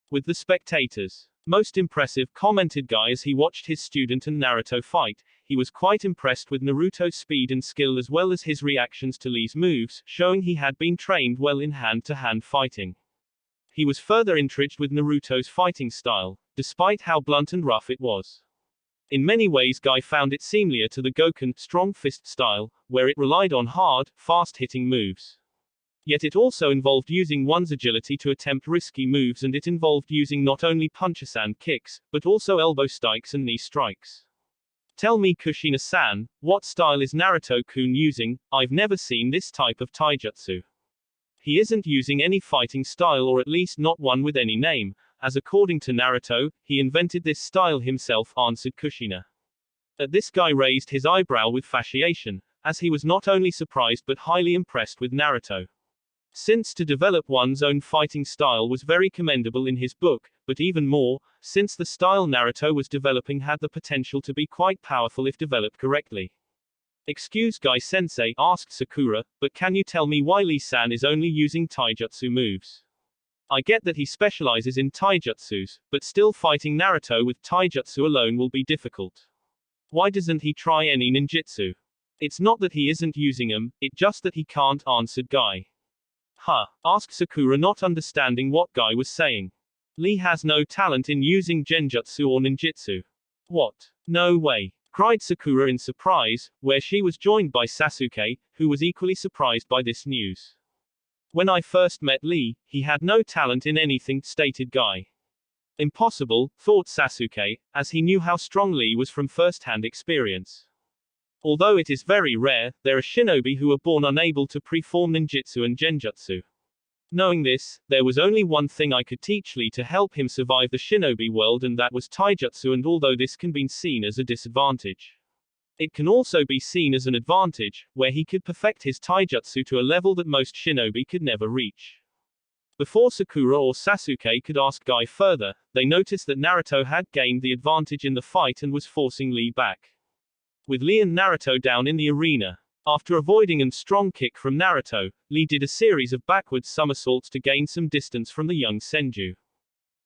With the spectators most impressive, commented Guy as he watched his student and Naruto fight. He was quite impressed with Naruto's speed and skill as well as his reactions to Lee's moves, showing he had been trained well in hand-to-hand fighting. He was further intrigued with Naruto's fighting style, despite how blunt and rough it was. In many ways Guy found it similar to the Goken strong fist style, where it relied on hard, fast-hitting moves. Yet it also involved using one's agility to attempt risky moves, and it involved using not only punches and kicks, but also elbow strikes and knee strikes. Tell me Kushina-san, what style is Naruto-kun using? I've never seen this type of taijutsu. He isn't using any fighting style, or at least not one with any name, as according to Naruto, he invented this style himself, answered Kushina. At this Guy raised his eyebrow with fascination, as he was not only surprised but highly impressed with Naruto. Since to develop one's own fighting style was very commendable in his book, but even more, since the style Naruto was developing had the potential to be quite powerful if developed correctly. Excuse Guy-sensei, asked Sakura, but can you tell me why Lee-san is only using taijutsu moves? I get that he specializes in taijutsus, but still fighting Naruto with taijutsu alone will be difficult. Why doesn't he try any ninjutsu? It's not that he isn't using them, it's just that he can't, answered Guy. Huh? Asked Sakura, not understanding what Guy was saying. Lee has no talent in using genjutsu or ninjutsu. What? No way, cried Sakura in surprise, where she was joined by Sasuke, who was equally surprised by this news. When I first met Lee, he had no talent in anything, stated Guy. Impossible, thought Sasuke, as he knew how strong Lee was from first-hand experience. Although it is very rare, there are shinobi who are born unable to perform ninjutsu and genjutsu. Knowing this, there was only one thing I could teach Lee to help him survive the shinobi world, and that was taijutsu, and although this can be seen as a disadvantage, it can also be seen as an advantage, where he could perfect his taijutsu to a level that most shinobi could never reach. Before Sakura or Sasuke could ask Guy further, they noticed that Naruto had gained the advantage in the fight and was forcing Lee back. With Lee and Naruto down in the arena, after avoiding a strong kick from Naruto, Lee did a series of backwards somersaults to gain some distance from the young Senju.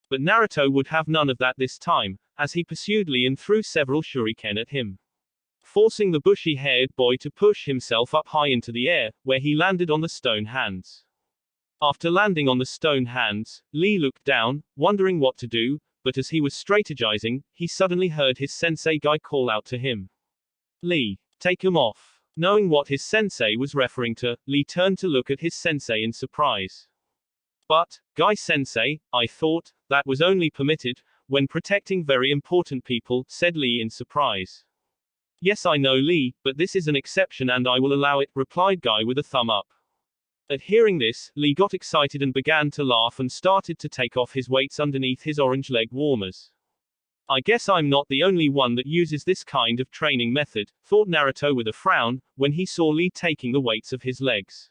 But Naruto would have none of that this time, as he pursued Lee and threw several shuriken at him, forcing the bushy-haired boy to push himself up high into the air, where he landed on the stone hands. After landing on the stone hands, Lee looked down, wondering what to do, but as he was strategizing, he suddenly heard his sensei Guy call out to him. Lee, take him off. Knowing what his sensei was referring to, Lee turned to look at his sensei in surprise. But, Guy-sensei, I thought, that was only permitted when protecting very important people, said Lee in surprise. Yes, I know, Lee, but this is an exception and I will allow it, replied Guy with a thumb up. At hearing this, Lee got excited and began to laugh and started to take off his weights underneath his orange leg warmers. I guess I'm not the only one that uses this kind of training method, thought Naruto with a frown, when he saw Lee taking the weights of his legs.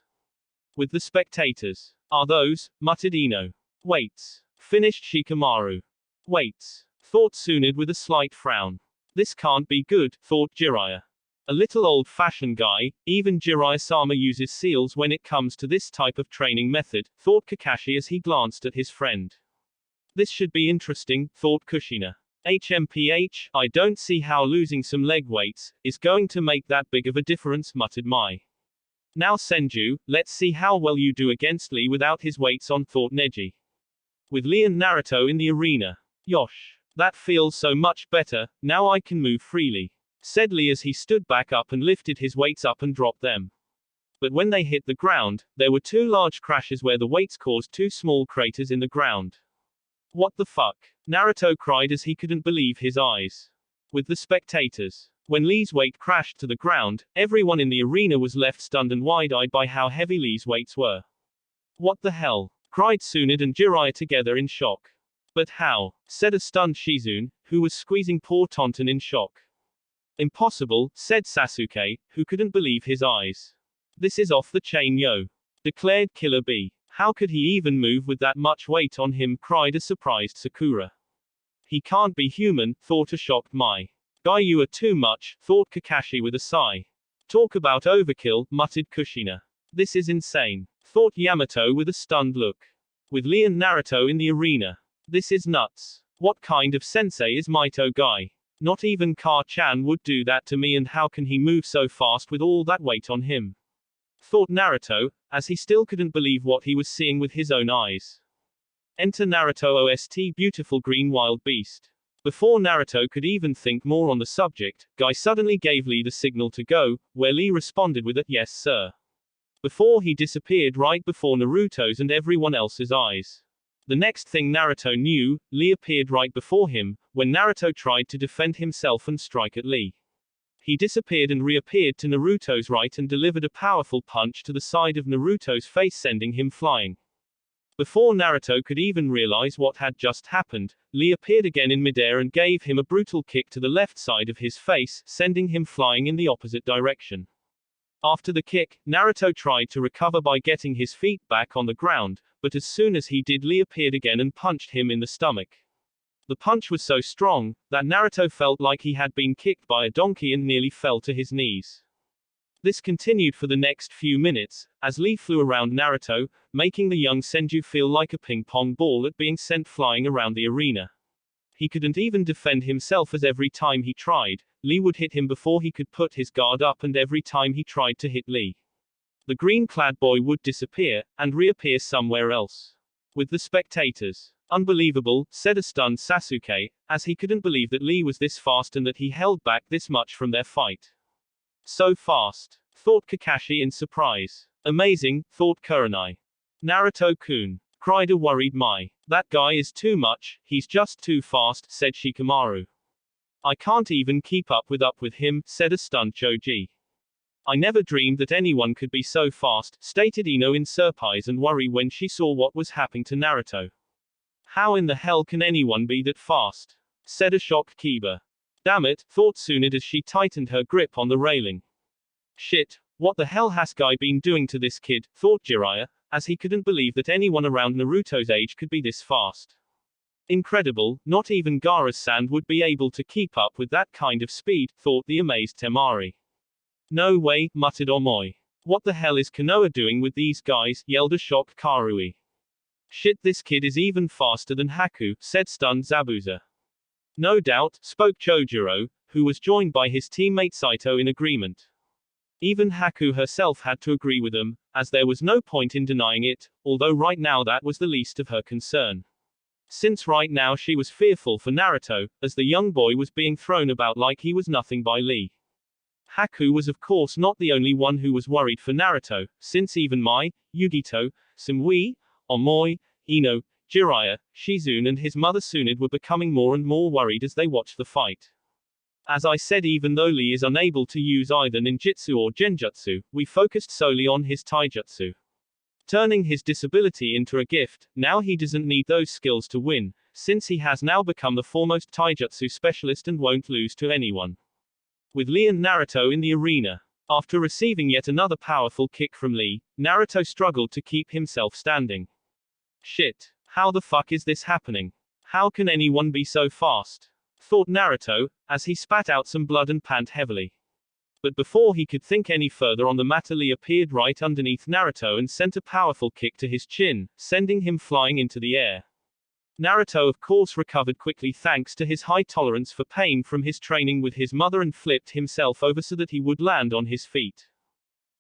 With the spectators. Are those, muttered Ino. Weights. Finished Shikamaru. Weights. Thought Tsunade with a slight frown. This can't be good, thought Jiraiya. A little old-fashioned guy, even Jiraiya-sama uses seals when it comes to this type of training method, thought Kakashi as he glanced at his friend. This should be interesting, thought Kushina. HMPH, I don't see how losing some leg weights is going to make that big of a difference, muttered Mai. Now Senju, let's see how well you do against Lee without his weights on, thought Neji. With Lee and Naruto in the arena. Yosh. That feels so much better, now I can move freely, said Lee as he stood back up and lifted his weights up and dropped them. But when they hit the ground, there were two large crashes where the weights caused two small craters in the ground. What the fuck? Naruto cried as he couldn't believe his eyes. With the spectators. When Lee's weight crashed to the ground, everyone in the arena was left stunned and wide-eyed by how heavy Lee's weights were. What the hell? Cried Tsunade and Jiraiya together in shock. But how? Said a stunned Shizune, who was squeezing poor Tonton in shock. Impossible, said Sasuke, who couldn't believe his eyes. This is off the chain, yo. Declared Killer Bee. How could he even move with that much weight on him, cried a surprised Sakura. He can't be human, thought a shocked Mai. Guy, you are too much, thought Kakashi with a sigh. Talk about overkill, muttered Kushina. This is insane, thought Yamato with a stunned look. With Lee and Naruto in the arena. This is nuts. What kind of sensei is Maito Guy? Not even Car-chan would do that to me, and how can he move so fast with all that weight on him? Thought Naruto, as he still couldn't believe what he was seeing with his own eyes. Enter Naruto OST Beautiful Green Wild Beast. Before Naruto could even think more on the subject, Guy suddenly gave Lee the signal to go, where Lee responded with a yes sir. Before he disappeared right before Naruto's and everyone else's eyes. The next thing Naruto knew, Lee appeared right before him, when Naruto tried to defend himself and strike at Lee. He disappeared and reappeared to Naruto's right and delivered a powerful punch to the side of Naruto's face, sending him flying. Before Naruto could even realize what had just happened, Lee appeared again in midair and gave him a brutal kick to the left side of his face, sending him flying in the opposite direction. After the kick, Naruto tried to recover by getting his feet back on the ground, but as soon as he did, Lee appeared again and punched him in the stomach. The punch was so strong that Naruto felt like he had been kicked by a donkey and nearly fell to his knees. This continued for the next few minutes, as Lee flew around Naruto, making the young Senju feel like a ping-pong ball at being sent flying around the arena. He couldn't even defend himself, as every time he tried, Lee would hit him before he could put his guard up, and every time he tried to hit Lee, the green-clad boy would disappear, and reappear somewhere else. With the spectators. Unbelievable, said a stunned Sasuke, as he couldn't believe that Lee was this fast and that he held back this much from their fight. So fast, thought Kakashi in surprise. Amazing, thought Kurenai. Naruto-kun, cried a worried Mai. That guy is too much, he's just too fast, said Shikamaru. I can't even keep up with him, said a stunned Choji. I never dreamed that anyone could be so fast, stated Ino in surprise and worry when she saw what was happening to Naruto. How in the hell can anyone be that fast? Said a shocked Kiba. Damn it, thought Tsunade as she tightened her grip on the railing. Shit, what the hell has Guy been doing to this kid, thought Jiraiya, as he couldn't believe that anyone around Naruto's age could be this fast. Incredible, not even Gaara-san would be able to keep up with that kind of speed, thought the amazed Temari. No way, muttered Omoi. What the hell is Konoha doing with these guys, yelled a shocked Karui. Shit, this kid is even faster than Haku, said stunned Zabuza. No doubt, spoke Chojuro, who was joined by his teammate Saito in agreement. Even Haku herself had to agree with them, as there was no point in denying it, although right now that was the least of her concern. Since right now she was fearful for Naruto, as the young boy was being thrown about like he was nothing by Lee. Haku was of course not the only one who was worried for Naruto, since even Mai, Yugito, Sumui, Omoi, Ino, Jiraiya, Shizune and his mother Tsunade were becoming more and more worried as they watched the fight. As I said, even though Lee is unable to use either ninjutsu or genjutsu, we focused solely on his taijutsu. Turning his disability into a gift, now he doesn't need those skills to win, since he has now become the foremost taijutsu specialist and won't lose to anyone. With Lee and Naruto in the arena. After receiving yet another powerful kick from Lee, Naruto struggled to keep himself standing. Shit. How the fuck is this happening? How can anyone be so fast? Thought Naruto, as he spat out some blood and pant heavily. But before he could think any further on the matter, Lee appeared right underneath Naruto and sent a powerful kick to his chin, sending him flying into the air. Naruto of course recovered quickly thanks to his high tolerance for pain from his training with his mother and flipped himself over so that he would land on his feet.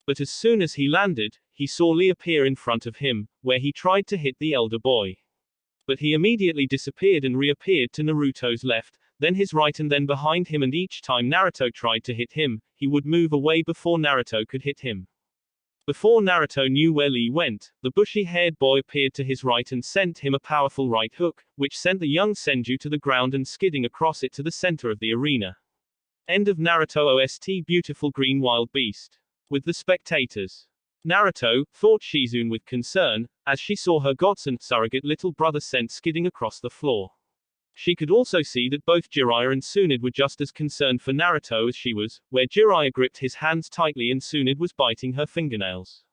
But as soon as he landed, he saw Lee appear in front of him, where he tried to hit the elder boy. But he immediately disappeared and reappeared to Naruto's left, then his right and then behind him, and each time Naruto tried to hit him, he would move away before Naruto could hit him. Before Naruto knew where Lee went, the bushy-haired boy appeared to his right and sent him a powerful right hook, which sent the young Senju to the ground and skidding across it to the center of the arena. End of Naruto OST. Beautiful green wild beast. With the spectators. Naruto, thought Shizune with concern, as she saw her godson, surrogate little brother sent skidding across the floor. She could also see that both Jiraiya and Tsunade were just as concerned for Naruto as she was, where Jiraiya gripped his hands tightly and Tsunade was biting her fingernails.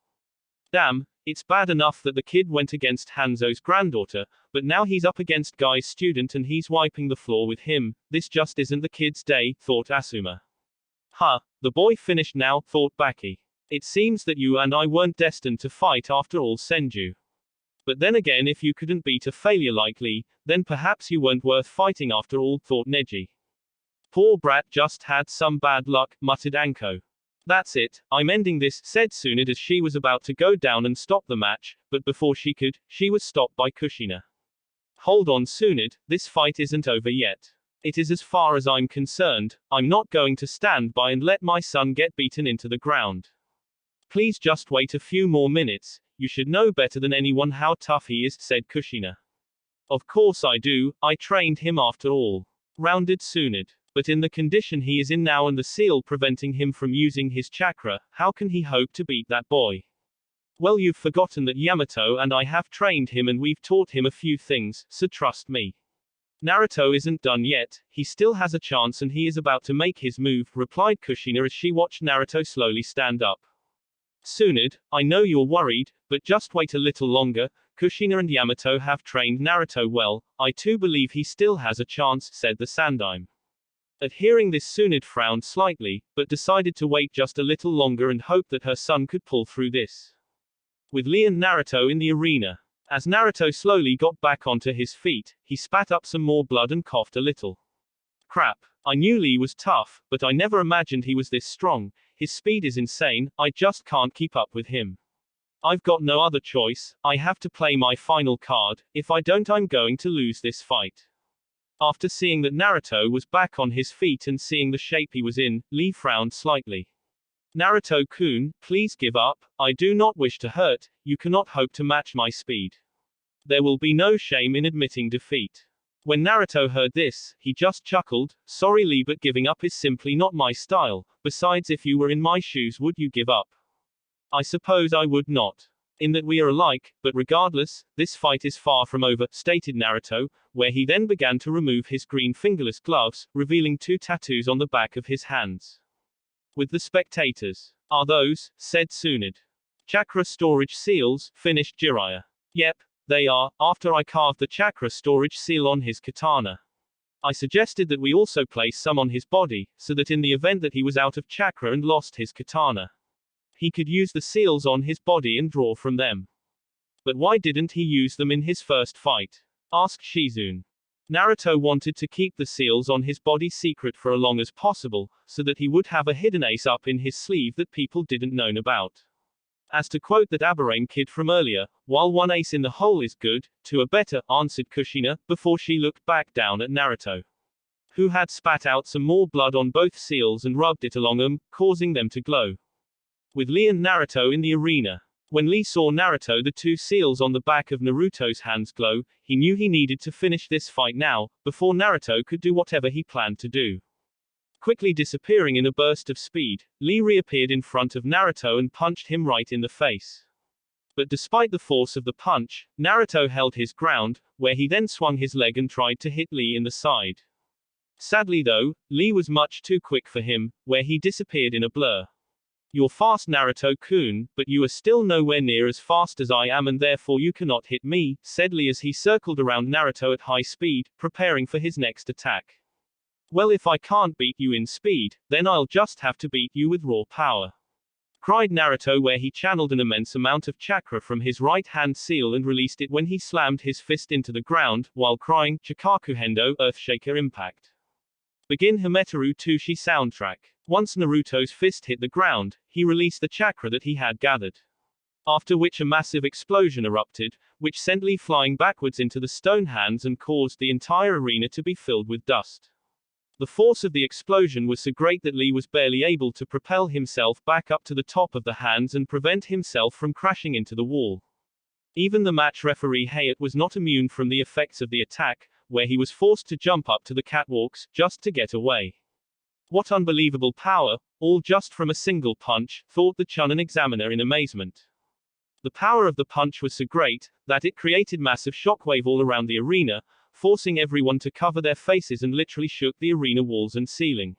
Damn, it's bad enough that the kid went against Hanzo's granddaughter, but now he's up against Guy's student and he's wiping the floor with him. This just isn't the kid's day, thought Asuma. Huh, the boy finished now, thought Baki. It seems that you and I weren't destined to fight after all, Senju. But then again, if you couldn't beat a failure like Lee, then perhaps you weren't worth fighting after all, thought Neji. Poor brat just had some bad luck, muttered Anko. That's it, I'm ending this, said Tsunade as she was about to go down and stop the match, but before she could, she was stopped by Kushina. Hold on, Tsunade, this fight isn't over yet. It is as far as I'm concerned. I'm not going to stand by and let my son get beaten into the ground. Please just wait a few more minutes. You should know better than anyone how tough he is, said Kushina. Of course I do, I trained him after all. Rounded Tsunade. But in the condition he is in now and the seal preventing him from using his chakra, how can he hope to beat that boy? Well, you've forgotten that Yamato and I have trained him and we've taught him a few things, so trust me. Naruto isn't done yet, he still has a chance and he is about to make his move, replied Kushina as she watched Naruto slowly stand up. Tsunade, I know you're worried, but just wait a little longer. Kushina and Yamato have trained Naruto well, I too believe he still has a chance, said the Sandaime. At hearing this, Tsunade frowned slightly, but decided to wait just a little longer and hope that her son could pull through this. With Lee and Naruto in the arena. As Naruto slowly got back onto his feet, he spat up some more blood and coughed a little. Crap, I knew Lee was tough, but I never imagined he was this strong. His speed is insane, I just can't keep up with him. I've got no other choice, I have to play my final card, if I don't I'm going to lose this fight. After seeing that Naruto was back on his feet and seeing the shape he was in, Lee frowned slightly. Naruto-kun, please give up, I do not wish to hurt, you cannot hope to match my speed. There will be no shame in admitting defeat. When Naruto heard this, he just chuckled, sorry Lee, but giving up is simply not my style, besides if you were in my shoes would you give up? I suppose I would not. In that we are alike, but regardless, this fight is far from over, stated Naruto, where he then began to remove his green fingerless gloves, revealing 2 tattoos on the back of his hands. With the spectators. Are those, said Tsunade. Chakra storage seals, finished Jiraiya. Yep, they are, after I carved the chakra storage seal on his katana. I suggested that we also place some on his body, so that in the event that he was out of chakra and lost his katana, he could use the seals on his body and draw from them. But why didn't he use them in his first fight? Asked Shizune. Naruto wanted to keep the seals on his body secret for as long as possible, so that he would have a hidden ace up in his sleeve that people didn't know about. As to quote that Aberrame kid from earlier, while one ace in the hole is good, two are better, answered Kushina, before she looked back down at Naruto. who had spat out some more blood on both seals and rubbed it along them, causing them to glow. With Lee and Naruto in the arena. When Lee saw Naruto the two seals on the back of Naruto's hands glow, he knew he needed to finish this fight now, before Naruto could do whatever he planned to do. Quickly disappearing in a burst of speed, Lee reappeared in front of Naruto and punched him right in the face. But despite the force of the punch, Naruto held his ground, where he then swung his leg and tried to hit Lee in the side. Sadly though, Lee was much too quick for him, where he disappeared in a blur. "You're fast, Naruto-kun, but you are still nowhere near as fast as I am and therefore you cannot hit me," said Lee as he circled around Naruto at high speed, preparing for his next attack. "Well, if I can't beat you in speed, then I'll just have to beat you with raw power," cried Naruto, where he channeled an immense amount of chakra from his right-hand seal and released it when he slammed his fist into the ground, while crying, "Chikakuhendo, Earthshaker Impact. Begin Himeteru Tushi soundtrack." Once Naruto's fist hit the ground, he released the chakra that he had gathered. After which a massive explosion erupted, which sent Lee flying backwards into the stone hands and caused the entire arena to be filled with dust. The force of the explosion was so great that Lee was barely able to propel himself back up to the top of the hands and prevent himself from crashing into the wall. Even the match referee Hayat was not immune from the effects of the attack, where he was forced to jump up to the catwalks, just to get away. What unbelievable power, all just from a single punch, thought the Chunin examiner in amazement. The power of the punch was so great, that it created massive shockwave all around the arena, forcing everyone to cover their faces and literally shook the arena walls and ceiling.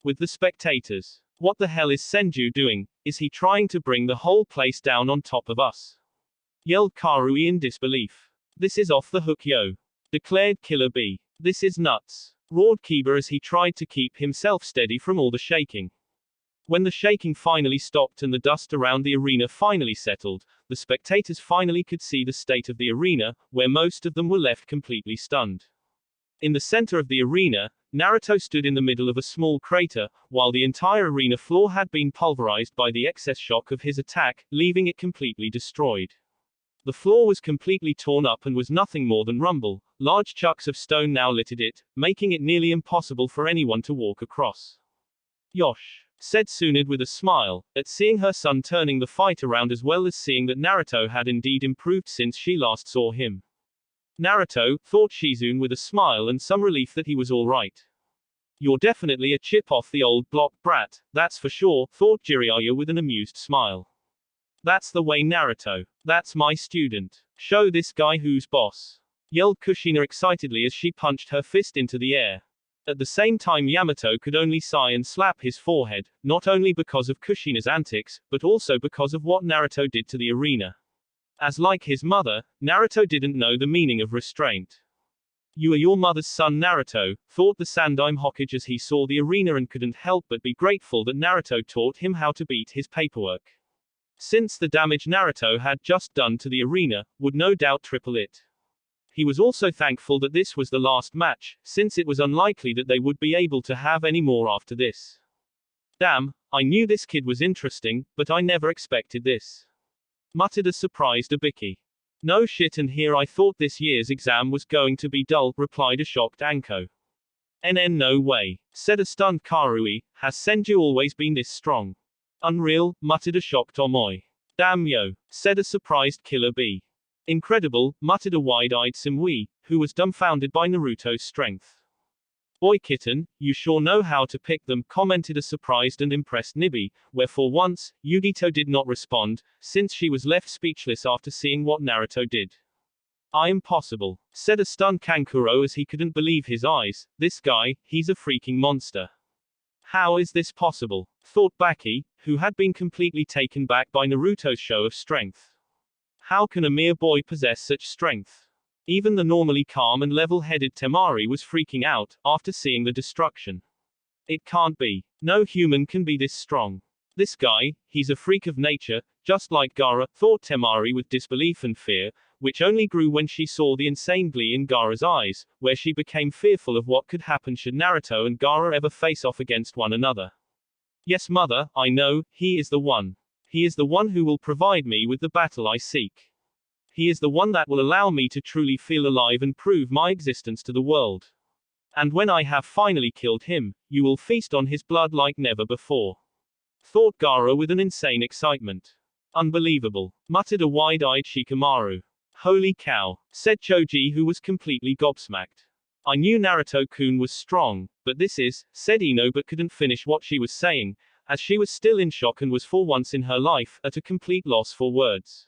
With the spectators. "What the hell is Senju doing? Is he trying to bring the whole place down on top of us?" yelled Karui in disbelief. "This is off the hook, yo," declared Killer B. "This is nuts," roared Kiba as he tried to keep himself steady from all the shaking. When the shaking finally stopped and the dust around the arena finally settled, the spectators finally could see the state of the arena, where most of them were left completely stunned. In the center of the arena, Naruto stood in the middle of a small crater, while the entire arena floor had been pulverized by the excess shock of his attack, leaving it completely destroyed. The floor was completely torn up and was nothing more than rumble. Large chunks of stone now littered it, making it nearly impossible for anyone to walk across. "Yosh," said Tsunade with a smile, at seeing her son turning the fight around as well as seeing that Naruto had indeed improved since she last saw him. "Naruto," thought Shizune with a smile and some relief that he was alright. "You're definitely a chip off the old block, brat, that's for sure," thought Jiraiya with an amused smile. "That's the way, Naruto. That's my student. Show this guy who's boss," yelled Kushina excitedly as she punched her fist into the air. At the same time Yamato could only sigh and slap his forehead, not only because of Kushina's antics, but also because of what Naruto did to the arena. As like his mother, Naruto didn't know the meaning of restraint. "You are your mother's son, Naruto," thought the Sandaime Hokage as he saw the arena and couldn't help but be grateful that Naruto taught him how to beat his paperwork. Since the damage Naruto had just done to the arena would no doubt triple it. He was also thankful that this was the last match, since it was unlikely that they would be able to have any more after this. "Damn, I knew this kid was interesting, but I never expected this," muttered a surprised Ibiki. "No shit, and here I thought this year's exam was going to be dull," replied a shocked Anko. No way," said a stunned Karui. "Has Senju always been this strong?" "Unreal," muttered a shocked Omoi. "Damn yo," said a surprised Killer B. "Incredible," muttered a wide-eyed Simui, who was dumbfounded by Naruto's strength. "Boy kitten, you sure know how to pick them," commented a surprised and impressed Nibi, where for once, Yugito did not respond, since she was left speechless after seeing what Naruto did. "Impossible," said a stunned Kankuro as he couldn't believe his eyes. "This guy, he's a freaking monster. How is this possible?" thought Baki, who had been completely taken back by Naruto's show of strength. How can a mere boy possess such strength? Even the normally calm and level-headed Temari was freaking out, after seeing the destruction. "It can't be. No human can be this strong. This guy, he's a freak of nature, just like Gaara," thought Temari with disbelief and fear, which only grew when she saw the insane glee in Gaara's eyes, where she became fearful of what could happen should Naruto and Gaara ever face off against one another. "Yes, mother, I know, he is the one. He is the one who will provide me with the battle I seek. He is the one that will allow me to truly feel alive and prove my existence to the world." And when I have finally killed him, you will feast on his blood like never before. Thought Gaara with an insane excitement. Unbelievable, muttered a wide-eyed Shikamaru. Holy cow, said Choji, who was completely gobsmacked. I knew Naruto-kun was strong, but this is, said Ino, but couldn't finish what she was saying, as she was still in shock and was for once in her life, at a complete loss for words.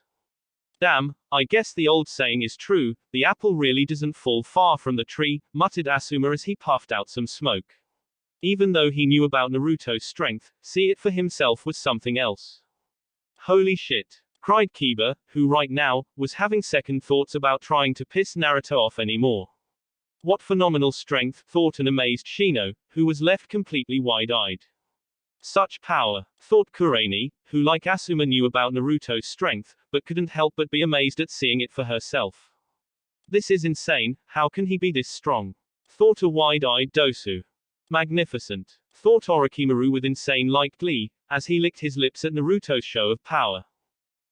Damn, I guess the old saying is true, the apple really doesn't fall far from the tree, muttered Asuma as he puffed out some smoke. Even though he knew about Naruto's strength, see it for himself was something else. Holy shit, cried Kiba, who right now, was having second thoughts about trying to piss Naruto off anymore. What phenomenal strength, thought an amazed Shino, who was left completely wide-eyed. Such power, thought Kureni, who like Asuma knew about Naruto's strength, but couldn't help but be amazed at seeing it for herself. This is insane, how can he be this strong? Thought a wide-eyed Dosu. Magnificent, thought Orochimaru with insane-like glee, as he licked his lips at Naruto's show of power.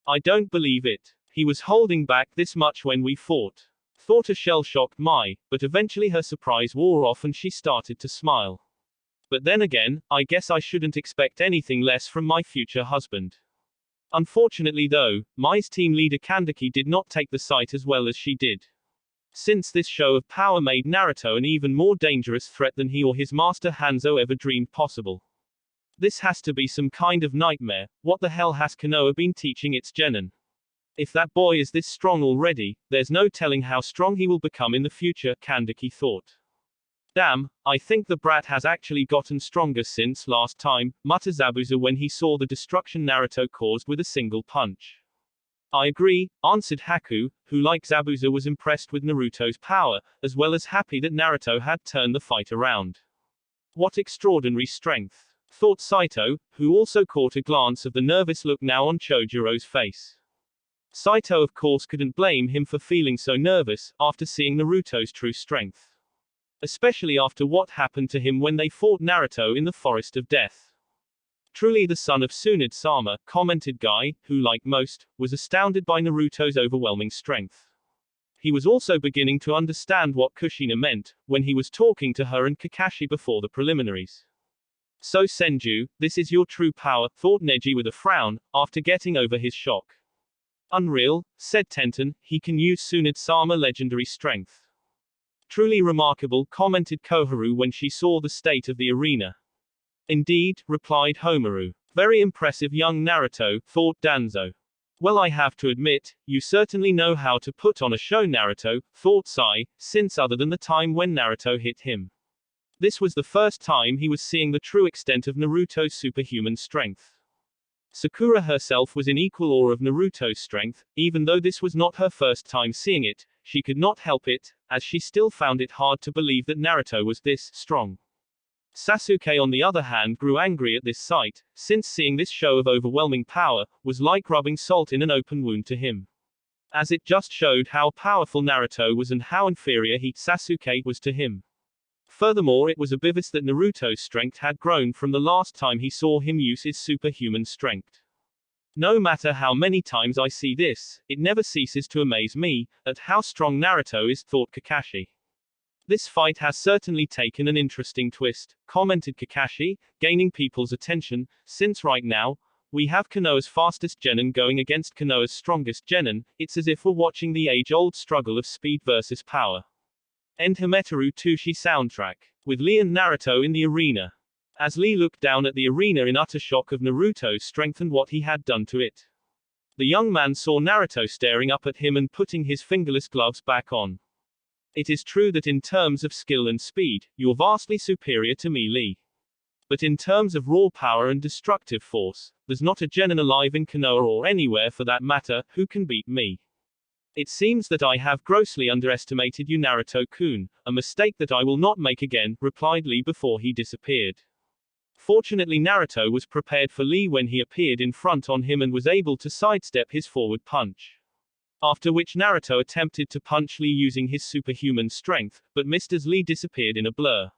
I don't believe it. He was holding back this much when we fought. Thought a shell-shocked Mai, but eventually her surprise wore off and she started to smile. But then again, I guess I shouldn't expect anything less from my future husband. Unfortunately though, Mai's team leader Kandaki did not take the sight as well as she did. Since this show of power made Naruto an even more dangerous threat than he or his master Hanzo ever dreamed possible. This has to be some kind of nightmare, what the hell has Konoha been teaching its genin? If that boy is this strong already, there's no telling how strong he will become in the future, Kandaki thought. Damn, I think the brat has actually gotten stronger since last time, muttered Zabuza when he saw the destruction Naruto caused with a single punch. I agree, answered Haku, who like Zabuza was impressed with Naruto's power, as well as happy that Naruto had turned the fight around. What extraordinary strength, thought Saito, who also caught a glance of the nervous look now on Chojiro's face. Saito of course couldn't blame him for feeling so nervous, after seeing Naruto's true strength. Especially after what happened to him when they fought Naruto in the Forest of Death. Truly the son of Tsunade-sama, commented Guy, who like most, was astounded by Naruto's overwhelming strength. He was also beginning to understand what Kushina meant, when he was talking to her and Kakashi before the preliminaries. So Senju, this is your true power, thought Neji with a frown, after getting over his shock. Unreal, said Tenten, he can use Tsunade-sama legendary strength. Truly remarkable, commented Koharu when she saw the state of the arena. Indeed, replied Homaru. Very impressive young Naruto, thought Danzo. Well, I have to admit, you certainly know how to put on a show, Naruto, thought Sai, since other than the time when Naruto hit him. This was the first time he was seeing the true extent of Naruto's superhuman strength. Sakura herself was in equal awe of Naruto's strength, even though this was not her first time seeing it, she could not help it, as she still found it hard to believe that Naruto was this strong. Sasuke on the other hand grew angry at this sight, since seeing this show of overwhelming power, was like rubbing salt in an open wound to him. As it just showed how powerful Naruto was and how inferior Sasuke was to him. Furthermore, it was obvious that Naruto's strength had grown from the last time he saw him use his superhuman strength. No matter how many times I see this, it never ceases to amaze me, at how strong Naruto is, thought Kakashi. This fight has certainly taken an interesting twist, commented Kakashi, gaining people's attention, since right now, we have Konoha's fastest genin going against Konoha's strongest genin, it's as if we're watching the age-old struggle of speed versus power. End Himeteru Tushi soundtrack, with Lee and Naruto in the arena. As Lee looked down at the arena in utter shock of Naruto's strength and what he had done to it. The young man saw Naruto staring up at him and putting his fingerless gloves back on. It is true that in terms of skill and speed, you're vastly superior to me, Lee. But in terms of raw power and destructive force, there's not a genin alive in Konoha or anywhere for that matter, who can beat me. It seems that I have grossly underestimated you, Naruto-kun, a mistake that I will not make again, replied Lee before he disappeared. Fortunately, Naruto was prepared for Lee when he appeared in front on him and was able to sidestep his forward punch. After which Naruto attempted to punch Lee using his superhuman strength, but missed as Lee disappeared in a blur.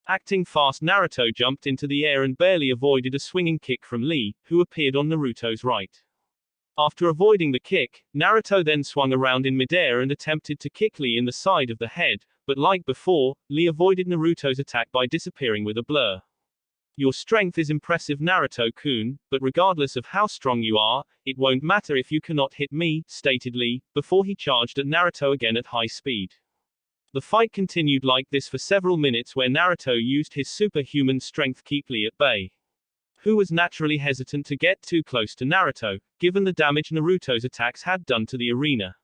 Acting fast, Naruto jumped into the air and barely avoided a swinging kick from Lee, who appeared on Naruto's right. After avoiding the kick, Naruto then swung around in midair and attempted to kick Lee in the side of the head, but like before, Lee avoided Naruto's attack by disappearing with a blur. Your strength is impressive, Naruto-kun, but regardless of how strong you are, it won't matter if you cannot hit me, stated Lee, before he charged at Naruto again at high speed. The fight continued like this for several minutes where Naruto used his superhuman strength to keep Lee at bay. Who was naturally hesitant to get too close to Naruto, given the damage Naruto's attacks had done to the arena.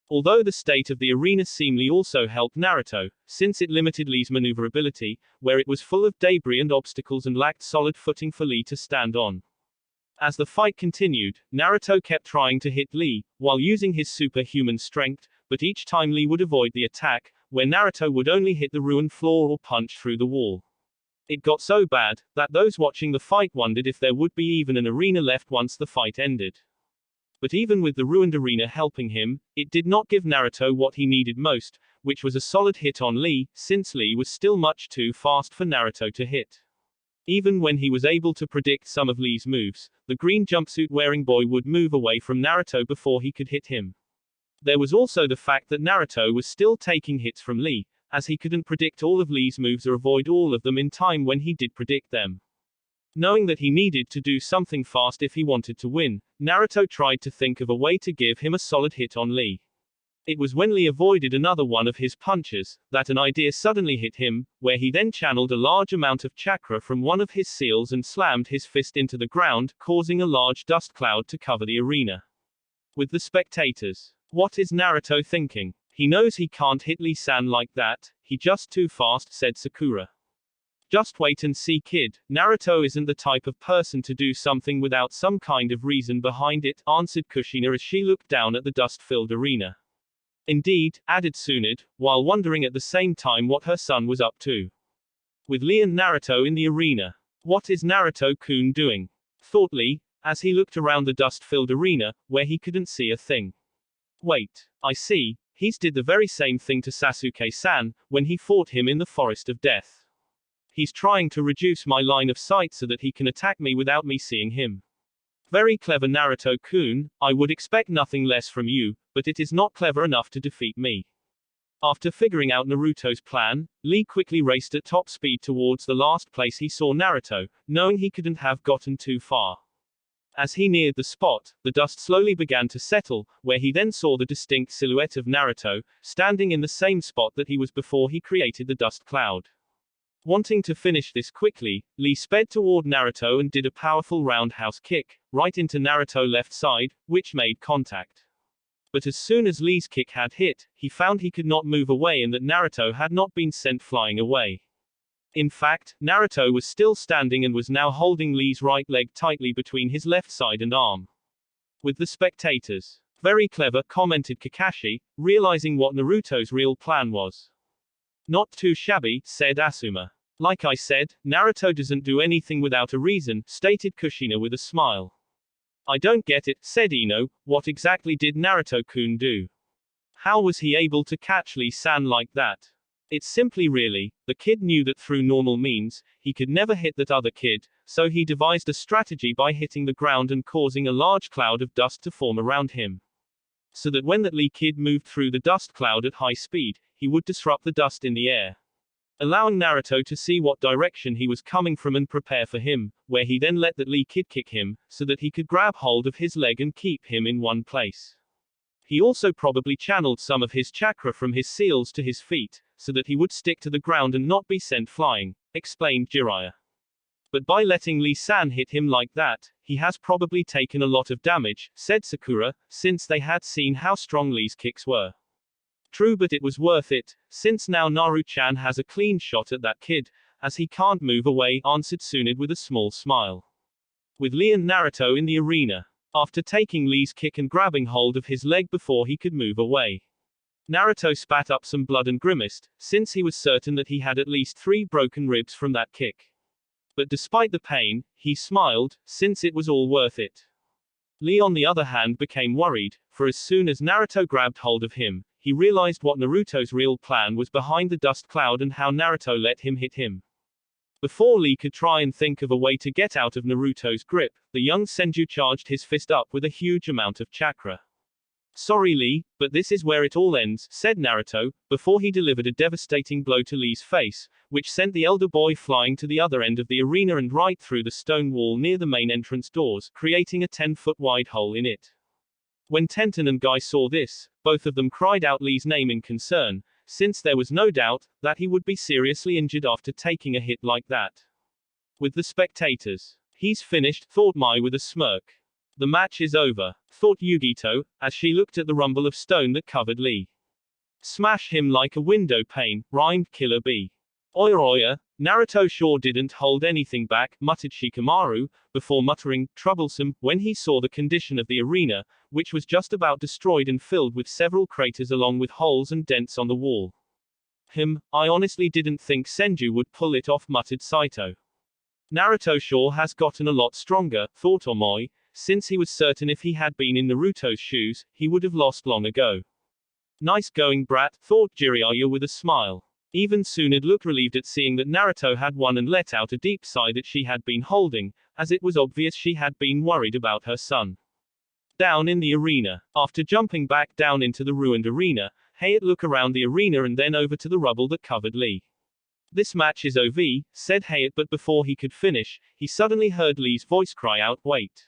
Although the state of the arena seemingly also helped Naruto, since it limited Lee's maneuverability, where it was full of debris and obstacles and lacked solid footing for Lee to stand on. As the fight continued, Naruto kept trying to hit Lee, while using his superhuman strength, but each time Lee would avoid the attack, where Naruto would only hit the ruined floor or punch through the wall. It got so bad, that those watching the fight wondered if there would be even an arena left once the fight ended. But even with the ruined arena helping him, it did not give Naruto what he needed most, which was a solid hit on Lee, since Lee was still much too fast for Naruto to hit. Even when he was able to predict some of Lee's moves, the green jumpsuit-wearing boy would move away from Naruto before he could hit him. There was also the fact that Naruto was still taking hits from Lee, as he couldn't predict all of Lee's moves or avoid all of them in time when he did predict them. Knowing that he needed to do something fast if he wanted to win, Naruto tried to think of a way to give him a solid hit on Lee. It was when Lee avoided another one of his punches, that an idea suddenly hit him, where he then channeled a large amount of chakra from one of his seals and slammed his fist into the ground, causing a large dust cloud to cover the arena. With the spectators. What is Naruto thinking? He knows he can't hit Lee-san like that, he just too fast, said Sakura. Just wait and see, kid, Naruto isn't the type of person to do something without some kind of reason behind it, answered Kushina as she looked down at the dust-filled arena. Indeed, added Tsunade, while wondering at the same time what her son was up to. With Lee and Naruto in the arena. What is Naruto-kun doing? Thought Lee, as he looked around the dust-filled arena, where he couldn't see a thing. Wait, I see, he's did the very same thing to Sasuke-san, when he fought him in the Forest of Death. He's trying to reduce my line of sight so that he can attack me without me seeing him. Very clever, Naruto-kun, I would expect nothing less from you, but it is not clever enough to defeat me. After figuring out Naruto's plan, Lee quickly raced at top speed towards the last place he saw Naruto, knowing he couldn't have gotten too far. As he neared the spot, the dust slowly began to settle, where he then saw the distinct silhouette of Naruto, standing in the same spot that he was before he created the dust cloud. Wanting to finish this quickly, Lee sped toward Naruto and did a powerful roundhouse kick, right into Naruto's left side, which made contact. But as soon as Lee's kick had hit, he found he could not move away and that Naruto had not been sent flying away. In fact, Naruto was still standing and was now holding Lee's right leg tightly between his left side and arm. With the spectators. Very clever, commented Kakashi, realizing what Naruto's real plan was. Not too shabby, said Asuma. Like I said, Naruto doesn't do anything without a reason, stated Kushina with a smile. I don't get it, said Ino, what exactly did Naruto-kun do? How was he able to catch Lee-san like that? It's simply really, the kid knew that through normal means, he could never hit that other kid, so he devised a strategy by hitting the ground and causing a large cloud of dust to form around him. So that when that Lee kid moved through the dust cloud at high speed, he would disrupt the dust in the air, allowing Naruto to see what direction he was coming from and prepare for him, where he then let that Lee kid kick him, so that he could grab hold of his leg and keep him in one place. He also probably channeled some of his chakra from his seals to his feet, so that he would stick to the ground and not be sent flying, explained Jiraiya. But by letting Lee-san hit him like that, he has probably taken a lot of damage, said Sakura, since they had seen how strong Lee's kicks were. True, but it was worth it, since now Naru-chan has a clean shot at that kid, as he can't move away, answered Tsunade with a small smile. With Lee and Naruto in the arena. After taking Lee's kick and grabbing hold of his leg before he could move away, Naruto spat up some blood and grimaced, since he was certain that he had at least 3 broken ribs from that kick. But despite the pain, he smiled, since it was all worth it. Lee on the other hand became worried, for as soon as Naruto grabbed hold of him, he realized what Naruto's real plan was behind the dust cloud and how Naruto let him hit him. Before Lee could try and think of a way to get out of Naruto's grip, the young Senju charged his fist up with a huge amount of chakra. Sorry Lee, but this is where it all ends, said Naruto, before he delivered a devastating blow to Lee's face, which sent the elder boy flying to the other end of the arena and right through the stone wall near the main entrance doors, creating a 10-foot wide hole in it. When Tenten and Guy saw this, both of them cried out Lee's name in concern, since there was no doubt that he would be seriously injured after taking a hit like that. With the spectators, he's finished, thought Mai with a smirk. The match is over, thought Yugito, as she looked at the rumble of stone that covered Lee. Smash him like a window pane, rhymed Killer Bee. Oya, Naruto sure didn't hold anything back, muttered Shikamaru, before muttering, troublesome, when he saw the condition of the arena, which was just about destroyed and filled with several craters along with holes and dents on the wall. I honestly didn't think Senju would pull it off, muttered Saito. Naruto sure has gotten a lot stronger, thought Omoi, since he was certain if he had been in Naruto's shoes, he would have lost long ago. Nice going brat, thought Jiraiya with a smile. Even Tsunade looked relieved at seeing that Naruto had won and let out a deep sigh that she had been holding, as it was obvious she had been worried about her son. Down in the arena. After jumping back down into the ruined arena, Hayate looked around the arena and then over to the rubble that covered Lee. This match is OV, said Hayate, but before he could finish, he suddenly heard Lee's voice cry out, wait.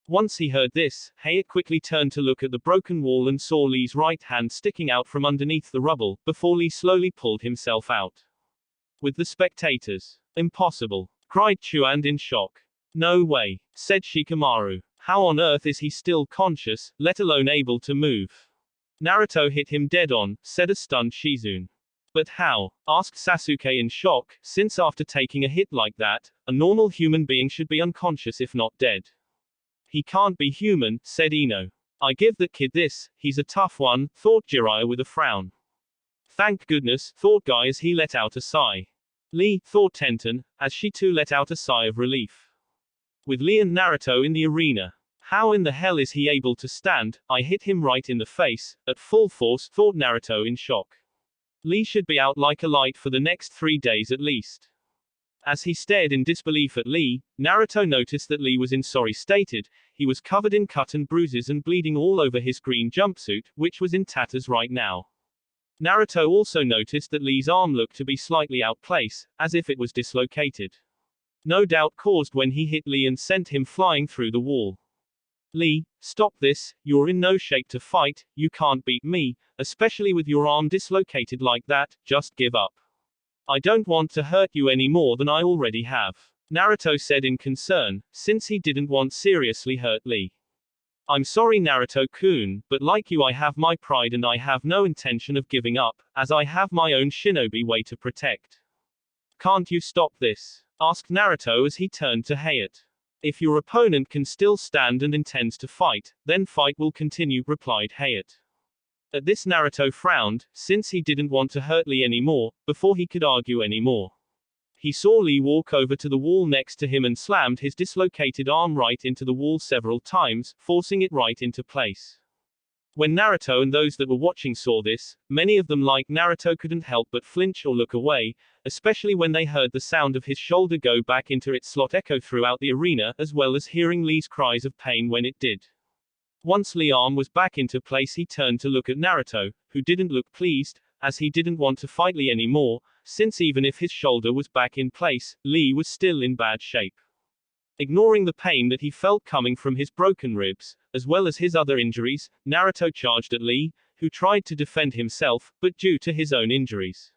Once he heard this, Hayate quickly turned to look at the broken wall and saw Lee's right hand sticking out from underneath the rubble, before Lee slowly pulled himself out. With the spectators. Impossible, cried Chuan in shock. No way, said Shikamaru. How on earth is he still conscious, let alone able to move? Naruto hit him dead on, said a stunned Shizune. But how? Asked Sasuke in shock, since after taking a hit like that, a normal human being should be unconscious if not dead. He can't be human, said Ino. I give that kid this, he's a tough one, thought Jiraiya with a frown. Thank goodness, thought Guy as he let out a sigh. Lee, thought Tenten, as she too let out a sigh of relief. With Lee and Naruto in the arena. How in the hell is he able to stand? I hit him right in the face, at full force, thought Naruto in shock. Lee should be out like a light for the next 3 days at least. As he stared in disbelief at Lee, Naruto noticed that Lee was in sorry stated, he was covered in cut and bruises and bleeding all over his green jumpsuit, which was in tatters right now. Naruto also noticed that Lee's arm looked to be slightly out place, as if it was dislocated. No doubt caused when he hit Lee and sent him flying through the wall. Lee, stop this, you're in no shape to fight, you can't beat me, especially with your arm dislocated like that, just give up. I don't want to hurt you any more than I already have, Naruto said in concern, since he didn't want seriously hurt Lee. I'm sorry Naruto-kun, but like you I have my pride and I have no intention of giving up, as I have my own shinobi way to protect. Can't you stop this? Asked Naruto as he turned to Hayate. If your opponent can still stand and intends to fight, then fight will continue, replied Hayate. At this Naruto frowned, since he didn't want to hurt Lee anymore, before he could argue anymore. He saw Lee walk over to the wall next to him and slammed his dislocated arm right into the wall several times, forcing it right into place. When Naruto and those that were watching saw this, many of them like Naruto couldn't help but flinch or look away, especially when they heard the sound of his shoulder go back into its slot echo throughout the arena, as well as hearing Lee's cries of pain when it did. Once Lee's arm was back into place he turned to look at Naruto, who didn't look pleased, as he didn't want to fight Lee anymore, since even if his shoulder was back in place, Lee was still in bad shape. Ignoring the pain that he felt coming from his broken ribs, as well as his other injuries, Naruto charged at Lee, who tried to defend himself, but due to his own injuries,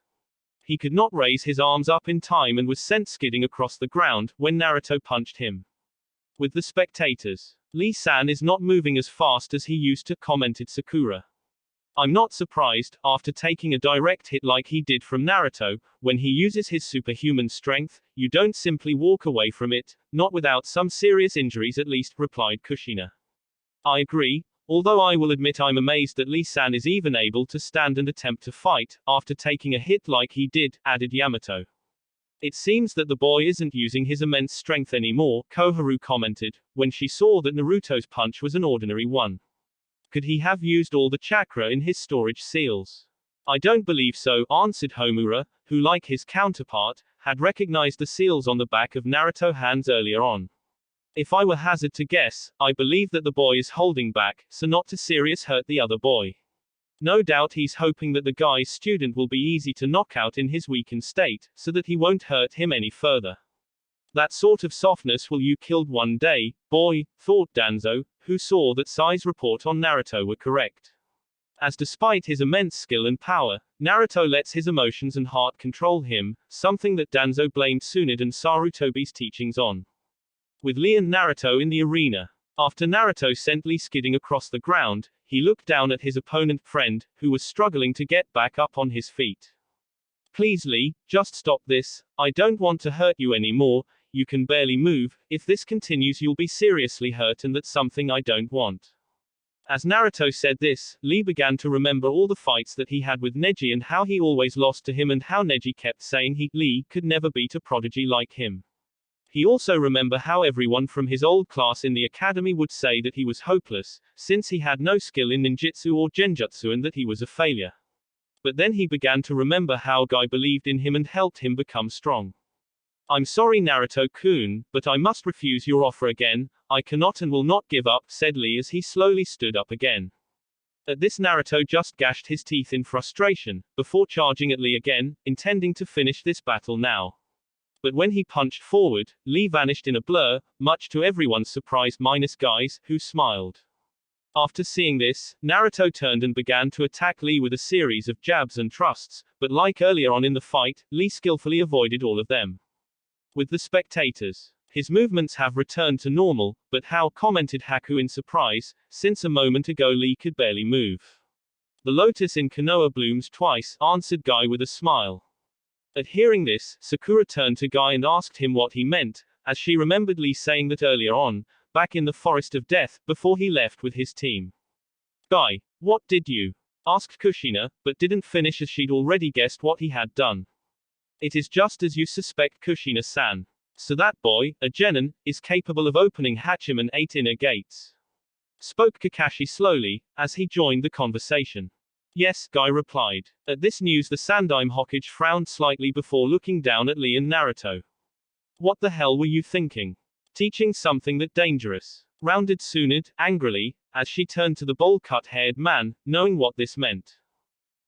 he could not raise his arms up in time and was sent skidding across the ground, when Naruto punched him. With the spectators. Lee-san is not moving as fast as he used to, commented Sakura. I'm not surprised, after taking a direct hit like he did from Naruto, when he uses his superhuman strength, you don't simply walk away from it, not without some serious injuries at least, replied Kushina. I agree, although I will admit I'm amazed that Lee-san is even able to stand and attempt to fight, after taking a hit like he did, added Yamato. It seems that the boy isn't using his immense strength anymore, Koharu commented, when she saw that Naruto's punch was an ordinary one. Could he have used all the chakra in his storage seals? I don't believe so, answered Homura, who like his counterpart, had recognized the seals on the back of Naruto's hands earlier on. If I were hazard to guess, I believe that the boy is holding back, so not to serious hurt the other boy. No doubt he's hoping that the guy's student will be easy to knock out in his weakened state, so that he won't hurt him any further. That sort of softness will you killed one day, boy, thought Danzo, who saw that Sai's report on Naruto were correct. As despite his immense skill and power, Naruto lets his emotions and heart control him, something that Danzo blamed Tsunade and Sarutobi's teachings on. With Lee and Naruto in the arena. After Naruto sent Lee skidding across the ground, he looked down at his opponent friend, who was struggling to get back up on his feet. Please Lee, just stop this, I don't want to hurt you anymore, you can barely move, if this continues you'll be seriously hurt and that's something I don't want. As Naruto said this, Lee began to remember all the fights that he had with Neji and how he always lost to him and how Neji kept saying Lee could never beat a prodigy like him. He also remembered how everyone from his old class in the academy would say that he was hopeless, since he had no skill in ninjutsu or genjutsu and that he was a failure. But then he began to remember how Guy believed in him and helped him become strong. I'm sorry Naruto-kun, but I must refuse your offer again, I cannot and will not give up, said Lee as he slowly stood up again. At this Naruto just gashed his teeth in frustration, before charging at Lee again, intending to finish this battle now. But when he punched forward, Lee vanished in a blur, much to everyone's surprise minus Guy's, who smiled. After seeing this, Naruto turned and began to attack Lee with a series of jabs and thrusts, but like earlier on in the fight, Lee skillfully avoided all of them. With the spectators, his movements have returned to normal, but how, commented Haku in surprise, since a moment ago Lee could barely move. The lotus in Konoha blooms twice, answered Guy with a smile. At hearing this, Sakura turned to Guy and asked him what he meant, as she remembered Lee saying that earlier on, back in the Forest of Death, before he left with his team. Guy, what did you? Asked Kushina, but didn't finish as she'd already guessed what he had done. It is just as you suspect, Kushina-san. So that boy, a genin, is capable of opening Hachiman 8 inner gates. Spoke Kakashi slowly, as he joined the conversation. Yes, Guy replied. At this news the Sandaime Hokage frowned slightly before looking down at Lee and Naruto. What the hell were you thinking? Teaching something that dangerous? Rounded Tsunade, angrily, as she turned to the bowl-cut-haired man, knowing what this meant.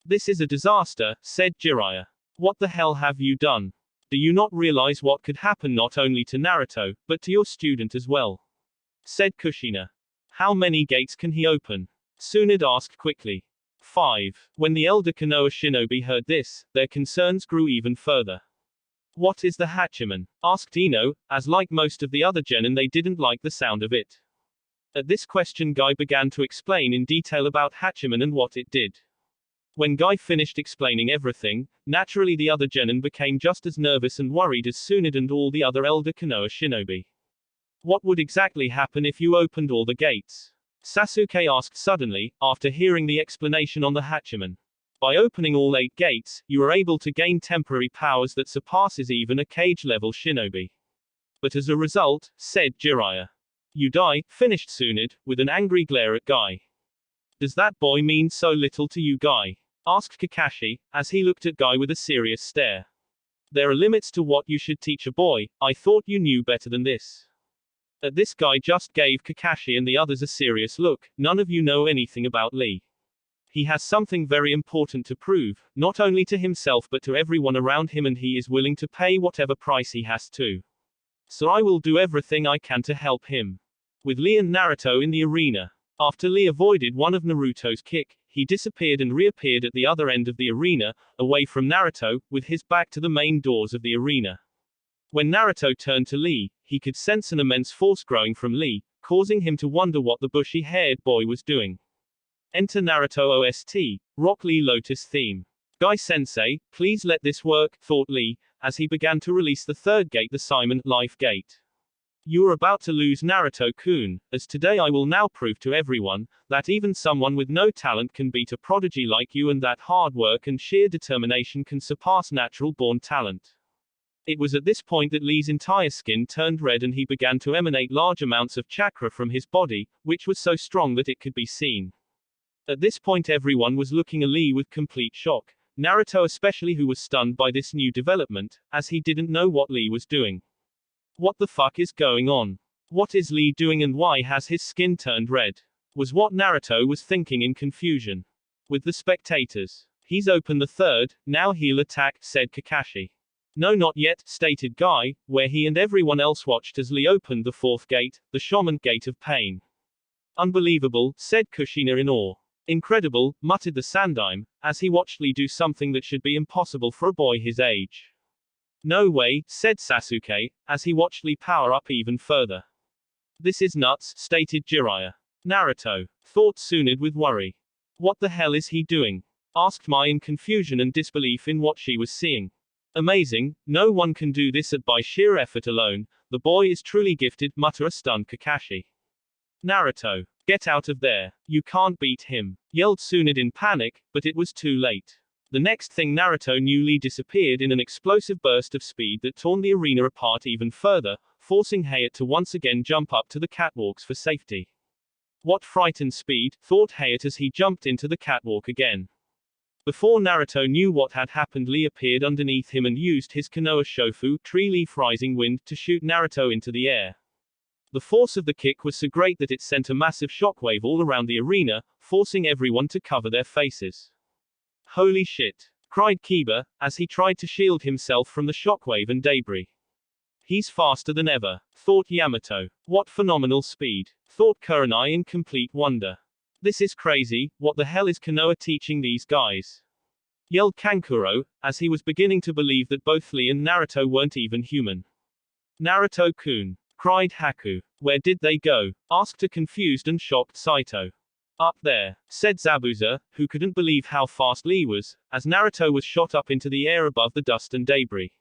This is a disaster, said Jiraiya. What the hell have you done? Do you not realize what could happen not only to Naruto, but to your student as well? Said Kushina. How many gates can he open? Tsunade asked quickly. 5. When the elder Konoha shinobi heard this, their concerns grew even further. What is the Hachiman? Asked Ino, as like most of the other genin they didn't like the sound of it. At this question Guy began to explain in detail about Hachiman and what it did. When Guy finished explaining everything, naturally the other genin became just as nervous and worried as Tsunade and all the other elder Konoha shinobi. What would exactly happen if you opened all the gates? Sasuke asked suddenly, after hearing the explanation on the Hachiman. By opening all 8 gates, you are able to gain temporary powers that surpasses even a cage-level shinobi. But as a result, said Jiraiya. You die, finished Tsunade, with an angry glare at Guy. Does that boy mean so little to you, Guy? Asked Kakashi, as he looked at Guy with a serious stare. There are limits to what you should teach a boy, I thought you knew better than this. At this Guy just gave Kakashi and the others a serious look, none of you know anything about Lee. He has something very important to prove, not only to himself but to everyone around him and he is willing to pay whatever price he has to. So I will do everything I can to help him. With Lee and Naruto in the arena. After Lee avoided one of Naruto's kick, he disappeared and reappeared at the other end of the arena, away from Naruto, with his back to the main doors of the arena. When Naruto turned to Lee, he could sense an immense force growing from Lee, causing him to wonder what the bushy-haired boy was doing. Enter Naruto OST, Rock Lee Lotus theme. Guy-sensei, please let this work, thought Lee, as he began to release the third gate, the Simon Life Gate. You are about to lose Naruto-kun, as today I will now prove to everyone, that even someone with no talent can beat a prodigy like you and that hard work and sheer determination can surpass natural-born talent. It was at this point that Lee's entire skin turned red and he began to emanate large amounts of chakra from his body, which was so strong that it could be seen. At this point everyone was looking at Lee with complete shock, Naruto especially, who was stunned by this new development, as he didn't know what Lee was doing. What the fuck is going on? What is Lee doing and why has his skin turned red? Was what Naruto was thinking in confusion. With the spectators. He's opened the third, now he'll attack, said Kakashi. No, not yet, stated Guy, where he and everyone else watched as Lee opened the fourth gate, the Shaman Gate of Pain. Unbelievable, said Kushina in awe. Incredible, muttered the Sandaime, as he watched Lee do something that should be impossible for a boy his age. No way, said Sasuke, as he watched Lee power up even further. This is nuts, stated Jiraiya. Naruto, thought Tsunade with worry. What the hell is he doing? Asked Mai in confusion and disbelief in what she was seeing. Amazing, no one can do this by sheer effort alone, the boy is truly gifted, muttered a stunned Kakashi. Naruto, get out of there, you can't beat him, yelled Tsunade in panic, but it was too late. The next thing Naruto knew, Lee disappeared in an explosive burst of speed that torn the arena apart even further, forcing Hayate to once again jump up to the catwalks for safety. What frightened speed, thought Hayate as he jumped into the catwalk again. Before Naruto knew what had happened, Lee appeared underneath him and used his Konoha Shofu, tree leaf rising wind, to shoot Naruto into the air. The force of the kick was so great that it sent a massive shockwave all around the arena, forcing everyone to cover their faces. Holy shit! Cried Kiba, as he tried to shield himself from the shockwave and debris. He's faster than ever, thought Yamato. What phenomenal speed, thought Kurenai in complete wonder. This is crazy, what the hell is Konoha teaching these guys? Yelled Kankuro, as he was beginning to believe that both Lee and Naruto weren't even human. Naruto-kun, cried Haku. Where did they go? Asked a confused and shocked Saito. Up there, said Zabuza, who couldn't believe how fast Lee was, as Naruto was shot up into the air above the dust and debris.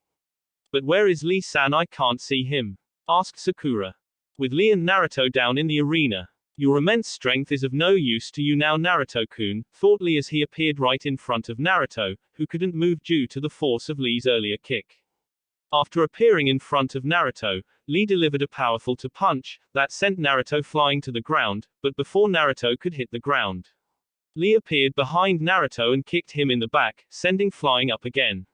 But where is Lee-san? I can't see him, asked Sakura. With Lee and Naruto down in the arena. Your immense strength is of no use to you now, Naruto-kun, thought Lee as he appeared right in front of Naruto, who couldn't move due to the force of Lee's earlier kick. After appearing in front of Naruto, Lee delivered a powerful punch that sent Naruto flying to the ground, but before Naruto could hit the ground, Lee appeared behind Naruto and kicked him in the back, sending flying up again.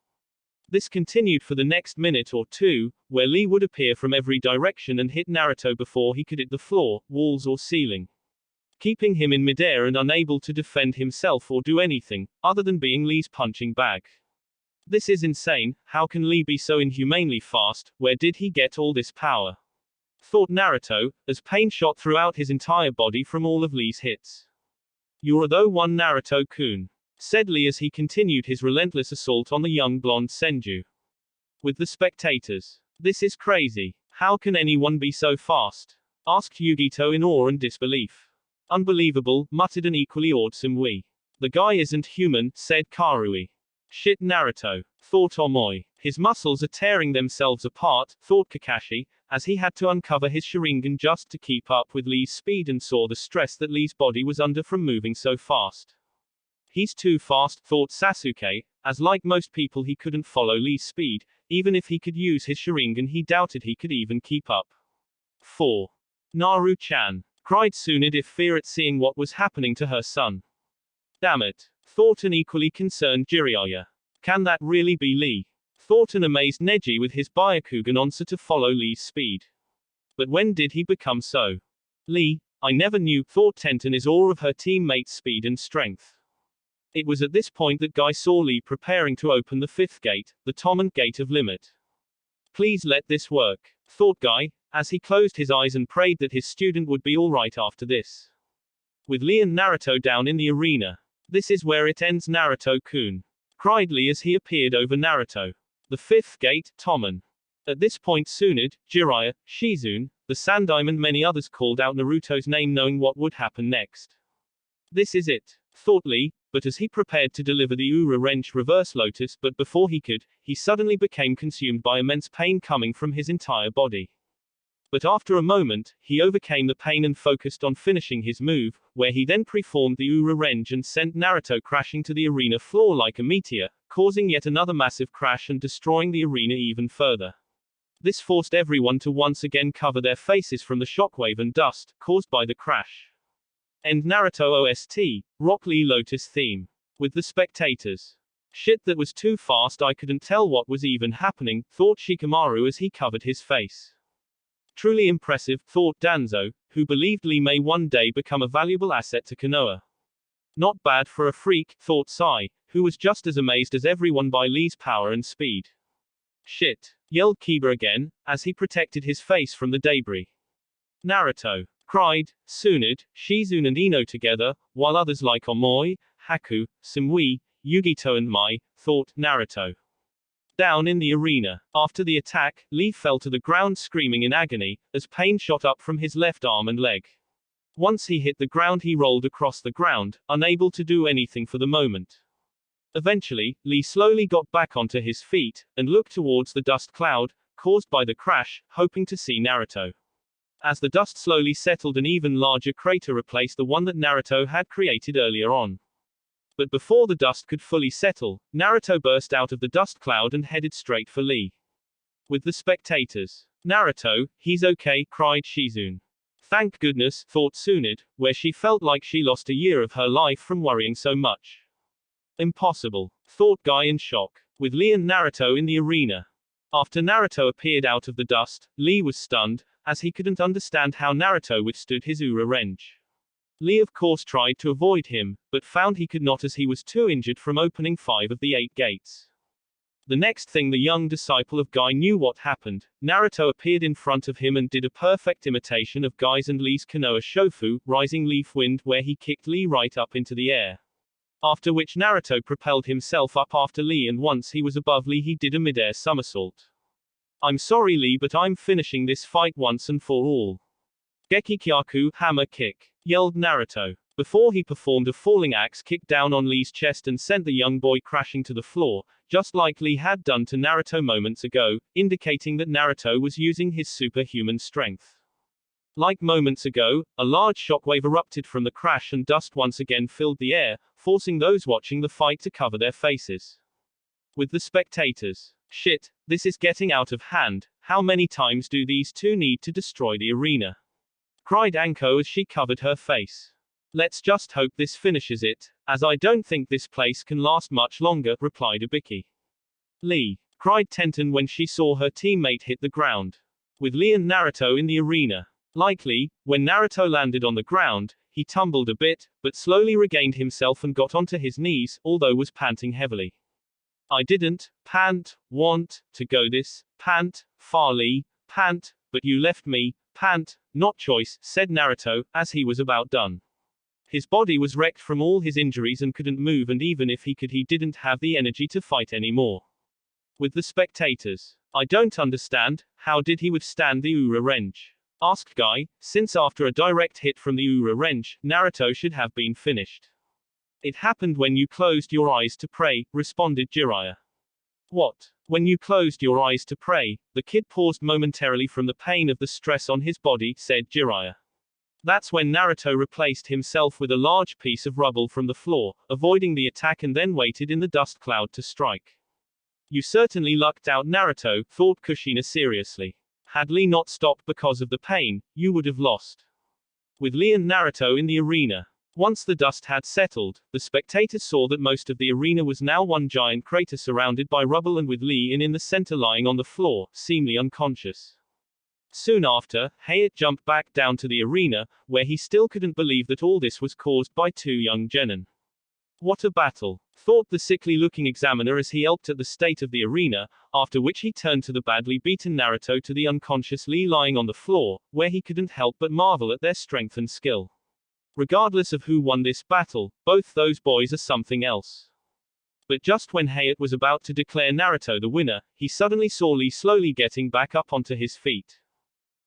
This continued for the next minute or two, where Lee would appear from every direction and hit Naruto before he could hit the floor, walls or ceiling, keeping him in midair and unable to defend himself or do anything, other than being Lee's punching bag. This is insane, how can Lee be so inhumanely fast, where did he get all this power? Thought Naruto, as pain shot throughout his entire body from all of Lee's hits. You're the one, Naruto-kun, said Lee as he continued his relentless assault on the young blonde Senju. With the spectators. This is crazy. How can anyone be so fast? Asked Yugito in awe and disbelief. Unbelievable, muttered an equally awed Samui. The guy isn't human, said Karui. Shit, Naruto, thought Omoi. His muscles are tearing themselves apart, thought Kakashi, as he had to uncover his Sharingan just to keep up with Lee's speed and saw the stress that Lee's body was under from moving so fast. He's too fast, thought Sasuke, as like most people he couldn't follow Lee's speed, even if he could use his Sharingan he doubted he could even keep up. 4. Naru-chan, cried Tsunade in fear at seeing what was happening to her son. Damn it, thought an equally concerned Jiraiya. Can that really be Lee? Thought an amazed Neji with his Byakugan onset to follow Lee's speed. But when did he become so? Lee, I never knew, thought Tenten is awe of her teammate's speed and strength. It was at this point that Guy saw Lee preparing to open the fifth gate, the Toman Gate of Limit. Please let this work, thought Guy, as he closed his eyes and prayed that his student would be alright after this. With Lee and Naruto down in the arena. This is where it ends, Naruto-kun, cried Lee as he appeared over Naruto. The fifth gate, Toman. At this point Tsunade, Jiraiya, Shizune, the Sandaime and many others called out Naruto's name knowing what would happen next. This is it, thought Lee, but as he prepared to deliver the Ura wrench reverse lotus, but before he could, he suddenly became consumed by immense pain coming from his entire body. But after a moment, he overcame the pain and focused on finishing his move, where he then preformed the Ura wrench and sent Naruto crashing to the arena floor like a meteor, causing yet another massive crash and destroying the arena even further. This forced everyone to once again cover their faces from the shockwave and dust caused by the crash. End Naruto OST, Rock Lee Lotus theme. With the spectators. Shit, that was too fast, I couldn't tell what was even happening, thought Shikamaru as he covered his face. Truly impressive, thought Danzo, who believed Lee may one day become a valuable asset to Konoha. Not bad for a freak, thought Sai, who was just as amazed as everyone by Lee's power and speed. Shit, yelled Kiba again, as he protected his face from the debris. Naruto, cried Tsunade, Shizune and Ino together, while others like Omoi, Haku, Samui, Yugito and Mai, thought Naruto. Down in the arena. After the attack, Lee fell to the ground screaming in agony, as pain shot up from his left arm and leg. Once he hit the ground he rolled across the ground, unable to do anything for the moment. Eventually, Lee slowly got back onto his feet, and looked towards the dust cloud, caused by the crash, hoping to see Naruto. As the dust slowly settled, an even larger crater replaced the one that Naruto had created earlier on. But before the dust could fully settle, Naruto burst out of the dust cloud and headed straight for Lee. With the spectators. Naruto, he's okay, cried Shizune. Thank goodness, thought Tsunade, where she felt like she lost a year of her life from worrying so much. Impossible, thought Guy in shock, with Lee and Naruto in the arena. After Naruto appeared out of the dust, Lee was stunned, as he couldn't understand how Naruto withstood his Ura wrench. Lee of course tried to avoid him, but found he could not as he was too injured from opening 5 of the 8 gates. The next thing the young disciple of Guy knew what happened, Naruto appeared in front of him and did a perfect imitation of Guy's and Lee's Konoha Shofu, Rising Leaf Wind, where he kicked Lee right up into the air. After which Naruto propelled himself up after Lee, and once he was above Lee he did a mid-air somersault. I'm sorry Lee, but I'm finishing this fight once and for all. Gekikyaku, hammer kick, yelled Naruto, before he performed a falling axe kick down on Lee's chest and sent the young boy crashing to the floor, just like Lee had done to Naruto moments ago, indicating that Naruto was using his superhuman strength. Like moments ago, a large shockwave erupted from the crash and dust once again filled the air, forcing those watching the fight to cover their faces. With the spectators. Shit, this is getting out of hand, how many times do these two need to destroy the arena? Cried Anko as she covered her face. Let's just hope this finishes it, as I don't think this place can last much longer, replied Ibiki. Lee, cried Tenten when she saw her teammate hit the ground. With Lee and Naruto in the arena. Likely, when Naruto landed on the ground, he tumbled a bit, but slowly regained himself and got onto his knees, although was panting heavily. I didn't want to go this far Lee, but you left me, not choice, said Naruto, as he was about done. His body was wrecked from all his injuries and couldn't move, and even if he could he didn't have the energy to fight anymore. With the spectators. I don't understand, how did he withstand the Ura wrench? Asked Guy, since after a direct hit from the Ura wrench, Naruto should have been finished. It happened when you closed your eyes to pray, responded Jiraiya. What? When you closed your eyes to pray? The kid paused momentarily from the pain of the stress on his body, said Jiraiya. That's when Naruto replaced himself with a large piece of rubble from the floor, avoiding the attack, and then waited in the dust cloud to strike. You certainly lucked out, Naruto, thought Kushina seriously. Had Lee not stopped because of the pain, you would have lost. With Lee and Naruto in the arena. Once the dust had settled, the spectators saw that most of the arena was now one giant crater surrounded by rubble, and with Lee in the center lying on the floor, seemingly unconscious. Soon after, Hayate jumped back down to the arena, where he still couldn't believe that all this was caused by two young genin. What a battle, thought the sickly-looking examiner as he yelped at the state of the arena, after which he turned to the badly beaten Naruto to the unconscious Lee lying on the floor, where he couldn't help but marvel at their strength and skill. Regardless of who won this battle, both those boys are something else. But just when Hayate was about to declare Naruto the winner, he suddenly saw Lee slowly getting back up onto his feet.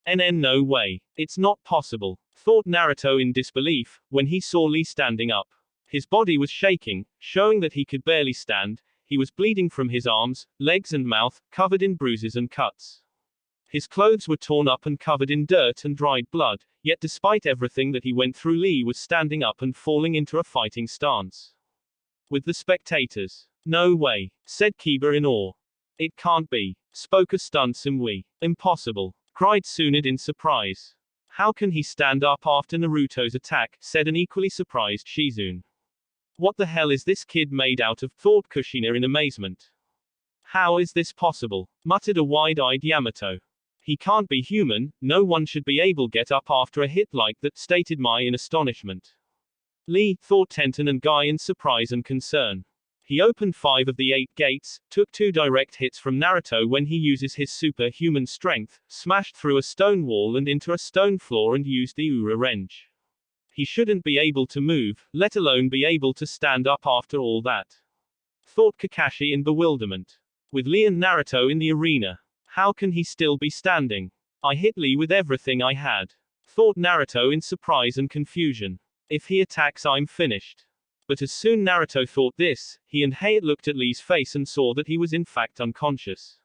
No way. It's not possible, thought Naruto in disbelief, when he saw Lee standing up. His body was shaking, showing that he could barely stand. He was bleeding from his arms, legs and mouth, covered in bruises and cuts. His clothes were torn up and covered in dirt and dried blood, yet despite everything that he went through, Lee was standing up and falling into a fighting stance. With the spectators. No way, said Kiba in awe. It can't be, spoke a stunned Samui. Impossible, cried Tsunade in surprise. How can he stand up after Naruto's attack, said an equally surprised Shizune. What the hell is this kid made out of, thought Kushina in amazement. How is this possible, muttered a wide-eyed Yamato. He can't be human, no one should be able to get up after a hit like that, stated Mai in astonishment. Lee, thought Tenten and Guy in surprise and concern. He opened 5 of the 8 gates, took 2 direct hits from Naruto when he uses his superhuman strength, smashed through a stone wall and into a stone floor and used the Ura wrench. He shouldn't be able to move, let alone be able to stand up after all that. Thought Kakashi in bewilderment. With Lee and Naruto in the arena. How can he still be standing? I hit Lee with everything I had. Thought Naruto in surprise and confusion. If he attacks, I'm finished. But as soon Naruto thought this, he and Hayate looked at Lee's face and saw that he was in fact unconscious.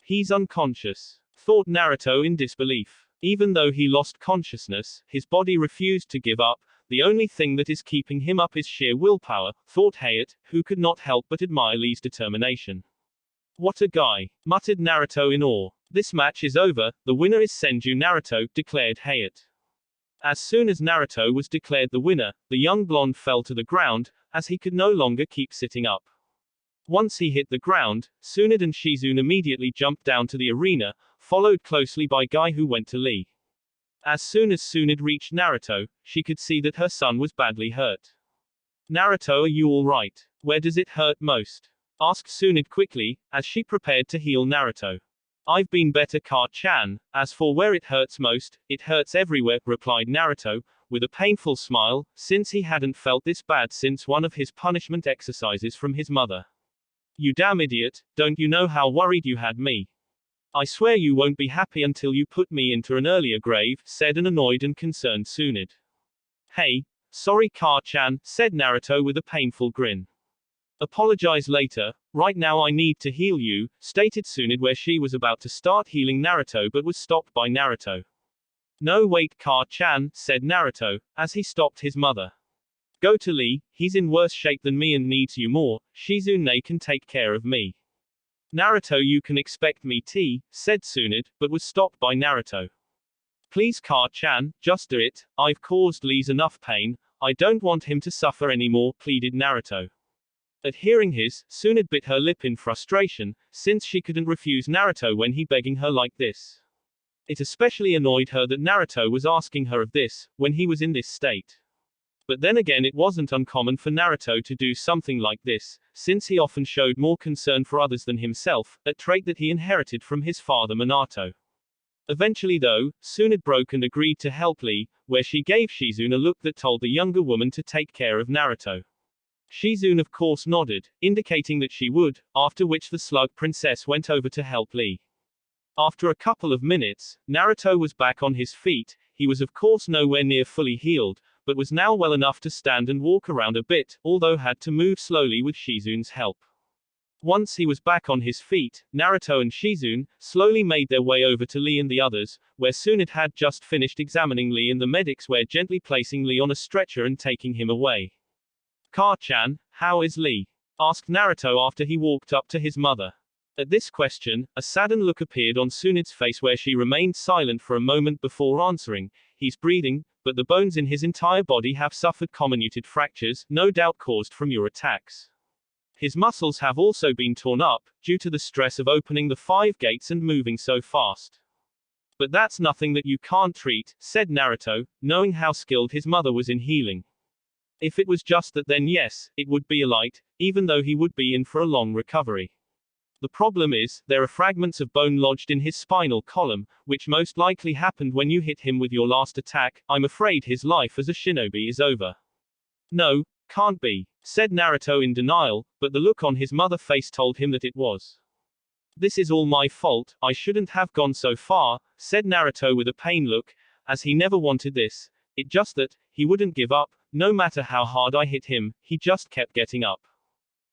He's unconscious. Thought Naruto in disbelief. Even though he lost consciousness, his body refused to give up. The only thing that is keeping him up is sheer willpower, thought Hayate, who could not help but admire Lee's determination. What a guy, muttered Naruto in awe. This match is over, the winner is Senju Naruto, declared Hayate. As soon as Naruto was declared the winner, the young blonde fell to the ground, as he could no longer keep sitting up. Once he hit the ground, Tsunade and Shizune immediately jumped down to the arena, followed closely by Guy, who went to Lee. As soon as Tsunade reached Naruto, she could see that her son was badly hurt. Naruto, are you alright? Where does it hurt most? Asked Tsunade quickly, as she prepared to heal Naruto. I've been better, Ka-chan. As for where it hurts most, it hurts everywhere, replied Naruto, with a painful smile, since he hadn't felt this bad since one of his punishment exercises from his mother. You damn idiot, don't you know how worried you had me? I swear you won't be happy until you put me into an earlier grave, said an annoyed and concerned Tsunade. Hey, sorry Ka-chan, said Naruto with a painful grin. Apologize later, right now I need to heal you, stated Tsunade, where she was about to start healing Naruto but was stopped by Naruto. No wait Ka-chan, said Naruto, as he stopped his mother. Go to Lee, he's in worse shape than me and needs you more, Shizune can take care of me. Naruto, you can expect me to, said Tsunade, but was stopped by Naruto. Please Ka-chan, just do it, I've caused Lee enough pain, I don't want him to suffer anymore, pleaded Naruto. At hearing his, Tsunade bit her lip in frustration, since she couldn't refuse Naruto when he begging her like this. It especially annoyed her that Naruto was asking her of this, when he was in this state. But then again, it wasn't uncommon for Naruto to do something like this, since he often showed more concern for others than himself, a trait that he inherited from his father Minato. Eventually though, Tsunade broke and agreed to help Lee, where she gave Shizune a look that told the younger woman to take care of Naruto. Shizune of course nodded, indicating that she would, after which the Slug Princess went over to help Lee. After a couple of minutes, Naruto was back on his feet. He was of course nowhere near fully healed, but was now well enough to stand and walk around a bit, although had to move slowly with Shizune's help. Once he was back on his feet, Naruto and Shizune slowly made their way over to Lee and the others, where Tsunade had just finished examining Lee, and the medics were gently placing Lee on a stretcher and taking him away. Ka-chan, how is Lee? Asked Naruto after he walked up to his mother. At this question, a saddened look appeared on Tsunade's face, where she remained silent for a moment before answering. He's breathing, but the bones in his entire body have suffered comminuted fractures, no doubt caused from your attacks. His muscles have also been torn up, due to the stress of opening the 5 gates and moving so fast. But that's nothing that you can't treat, said Naruto, knowing how skilled his mother was in healing. If it was just that, then yes, it would be a light, even though he would be in for a long recovery. The problem is, there are fragments of bone lodged in his spinal column, which most likely happened when you hit him with your last attack. I'm afraid his life as a shinobi is over. No, can't be, said Naruto in denial, but the look on his mother's face told him that it was. This is all my fault, I shouldn't have gone so far, said Naruto with a pained look, as he never wanted this. It just that, he wouldn't give up, no matter how hard I hit him, he just kept getting up.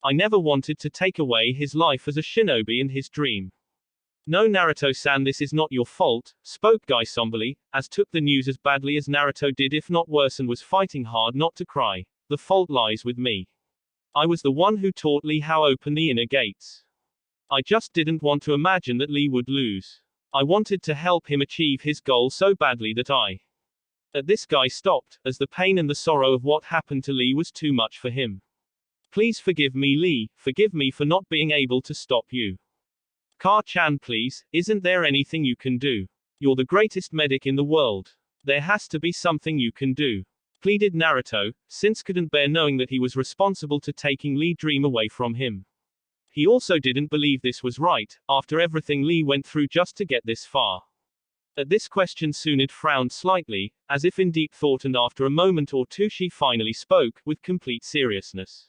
I never wanted to take away his life as a shinobi and his dream. No Naruto-san, this is not your fault, spoke Guy somberly, as took the news as badly as Naruto did, if not worse, and was fighting hard not to cry. The fault lies with me. I was the one who taught Lee how open the inner gates. I just didn't want to imagine that Lee would lose. I wanted to help him achieve his goal so badly that I. At this, Guy stopped, as the pain and the sorrow of what happened to Lee was too much for him. Please forgive me, Lee, forgive me for not being able to stop you. Car-chan please, isn't there anything you can do? You're the greatest medic in the world. There has to be something you can do. Pleaded Naruto, since couldn't bear knowing that he was responsible to taking Lee Dream away from him. He also didn't believe this was right, after everything Lee went through just to get this far. At this question Tsunade frowned slightly, as if in deep thought, and after a moment or two she finally spoke, with complete seriousness.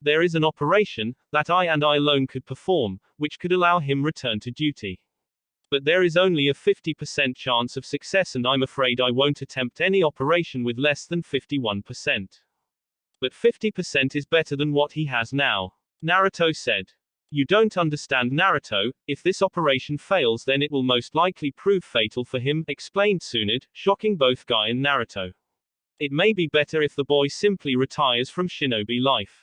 There is an operation, that I alone could perform, which could allow him return to duty. But there is only a 50% chance of success, and I'm afraid I won't attempt any operation with less than 51%. But 50% is better than what he has now. Naruto said. You don't understand, Naruto. If this operation fails, then it will most likely prove fatal for him, explained Tsunade, shocking both Guy and Naruto. It may be better if the boy simply retires from shinobi life.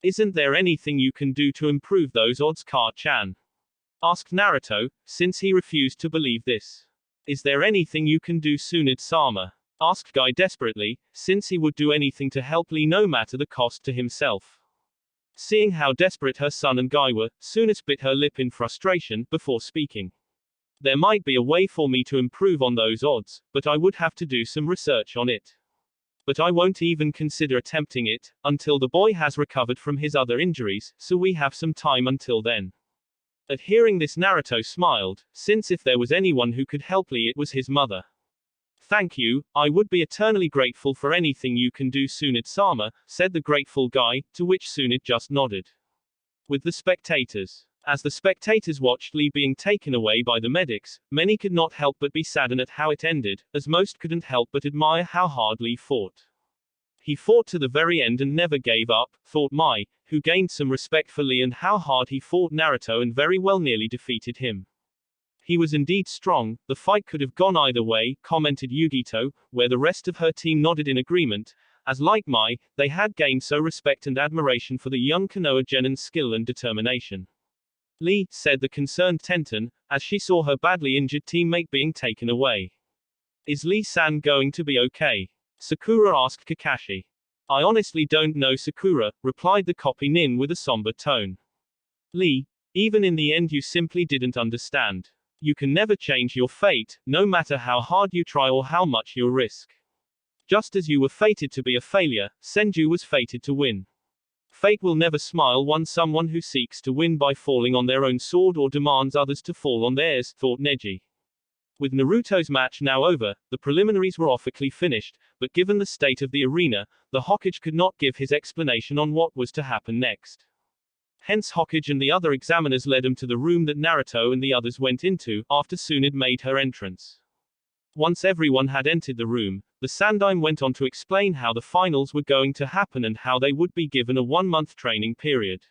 Isn't there anything you can do to improve those odds, Car-chan? Asked Naruto, since he refused to believe this. Is there anything you can do, Tsunade-sama? Asked Guy desperately, since he would do anything to help Lee no matter the cost to himself. Seeing how desperate her son and Guy were, Tsunade bit her lip in frustration, before speaking. There might be a way for me to improve on those odds, but I would have to do some research on it. But I won't even consider attempting it, until the boy has recovered from his other injuries, so we have some time until then. At hearing this Naruto smiled, since if there was anyone who could help Lee it was his mother. Thank you, I would be eternally grateful for anything you can do, Tsunade-sama, said the grateful Guy, to which Tsunade just nodded. With the spectators. As the spectators watched Lee being taken away by the medics, many could not help but be saddened at how it ended, as most couldn't help but admire how hard Lee fought. He fought to the very end and never gave up, thought Mai, who gained some respect for Lee and how hard he fought Naruto and very well nearly defeated him. He was indeed strong, the fight could have gone either way, commented Yugito, where the rest of her team nodded in agreement, as like Mai, they had gained so respect and admiration for the young Konoha Gennin's skill and determination. Lee, said the concerned Tenten, as she saw her badly injured teammate being taken away. Is Lee-san going to be okay? Sakura asked Kakashi. I honestly don't know, Sakura, replied the copy nin with a somber tone. Lee, even in the end you simply didn't understand. You can never change your fate, no matter how hard you try or how much you risk. Just as you were fated to be a failure, Senju was fated to win. Fate will never smile on someone who seeks to win by falling on their own sword or demands others to fall on theirs, thought Neji. With Naruto's match now over, the preliminaries were officially finished, but given the state of the arena, the Hokage could not give his explanation on what was to happen next. Hence Hokage and the other examiners led him to the room that Naruto and the others went into, after Tsunade made her entrance. Once everyone had entered the room, the Sandaime went on to explain how the finals were going to happen and how they would be given a 1-month training period.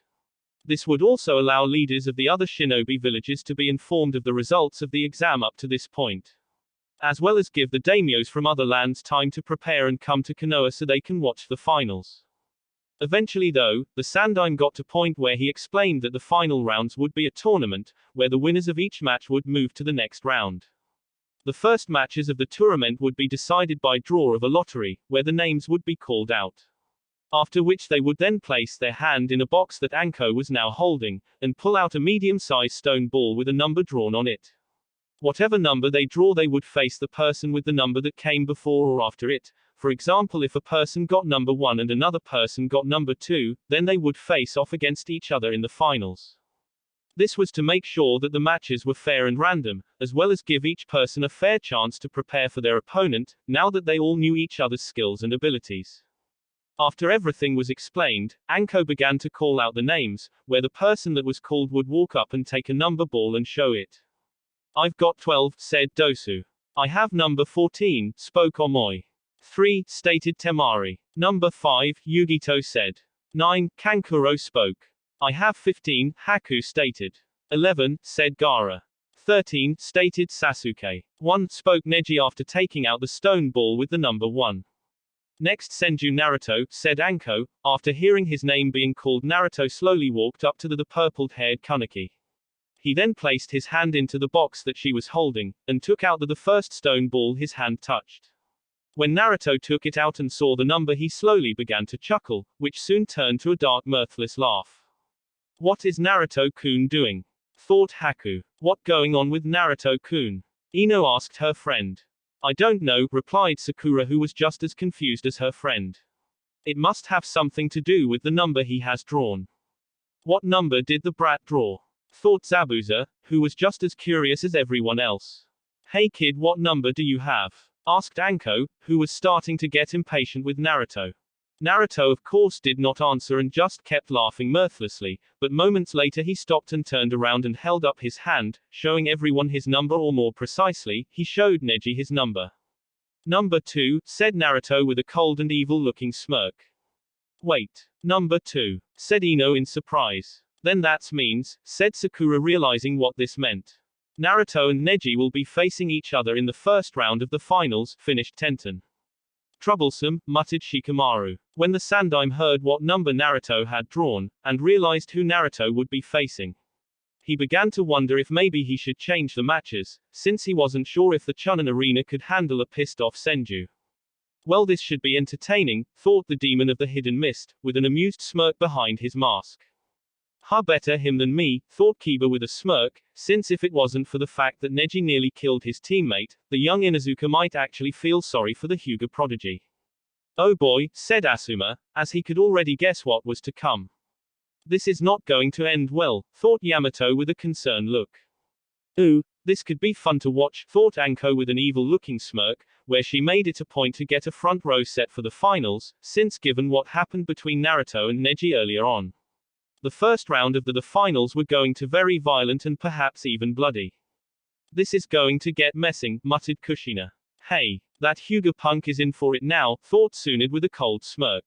This would also allow leaders of the other shinobi villages to be informed of the results of the exam up to this point. As well as give the daimyos from other lands time to prepare and come to Konoha so they can watch the finals. Eventually though, the Sandaime got to point where he explained that the final rounds would be a tournament, where the winners of each match would move to the next round. The first matches of the tournament would be decided by draw of a lottery, where the names would be called out. After which they would then place their hand in a box that Anko was now holding, and pull out a medium-sized stone ball with a number drawn on it. Whatever number they draw they would face the person with the number that came before or after it. For example, if a person got number 1 and another person got number 2, then they would face off against each other in the finals. This was to make sure that the matches were fair and random, as well as give each person a fair chance to prepare for their opponent, now that they all knew each other's skills and abilities. After everything was explained, Anko began to call out the names, where the person that was called would walk up and take a number ball and show it. I've got 12, said Dosu. I have number 14, spoke Omoi. 3, stated Temari. Number 5, Yugito said. 9, Kankuro spoke. I have 15, Haku stated. 11, said Gaara. 13, stated Sasuke. 1, spoke Neji after taking out the stone ball with the number 1. Next Senju Naruto, said Anko, after hearing his name being called. Naruto slowly walked up to the purple-haired Kaneki. He then placed his hand into the box that she was holding, and took out the first stone ball his hand touched. When Naruto took it out and saw the number he slowly began to chuckle, which soon turned to a dark mirthless laugh. What is Naruto-kun doing? thought Haku. What going on with Naruto-kun? Ino asked her friend. I don't know, replied Sakura, who was just as confused as her friend. It must have something to do with the number he has drawn. What number did the brat draw? Thought Zabuza, who was just as curious as everyone else. Hey kid, what number do you have? Asked Anko, who was starting to get impatient with Naruto. Naruto of course did not answer and just kept laughing mirthlessly, but moments later he stopped and turned around and held up his hand, showing everyone his number, or more precisely, he showed Neji his number. Number 2, said Naruto with a cold and evil-looking smirk. Wait. Number 2, said Ino in surprise. Then that means, said Sakura, realizing what this meant. Naruto and Neji will be facing each other in the first round of the finals, finished Tenten. Troublesome, muttered Shikamaru. When the Sandaime heard what number Naruto had drawn, and realized who Naruto would be facing, he began to wonder if maybe he should change the matches, since he wasn't sure if the Chunin arena could handle a pissed-off Senju. Well, this should be entertaining, thought the demon of the hidden mist, with an amused smirk behind his mask. Ha, better him than me, thought Kiba with a smirk, since if it wasn't for the fact that Neji nearly killed his teammate, the young Inuzuka might actually feel sorry for the Hyuga prodigy. Oh boy, said Asuma, as he could already guess what was to come. This is not going to end well, thought Yamato with a concerned look. Ooh, this could be fun to watch, thought Anko with an evil-looking smirk, where she made it a point to get a front row set for the finals, since given what happened between Naruto and Neji earlier on. The first round of the finals were going to very violent and perhaps even bloody. This is going to get messing, muttered Kushina. Hey, that Hyuga punk is in for it now, thought Tsunade with a cold smirk.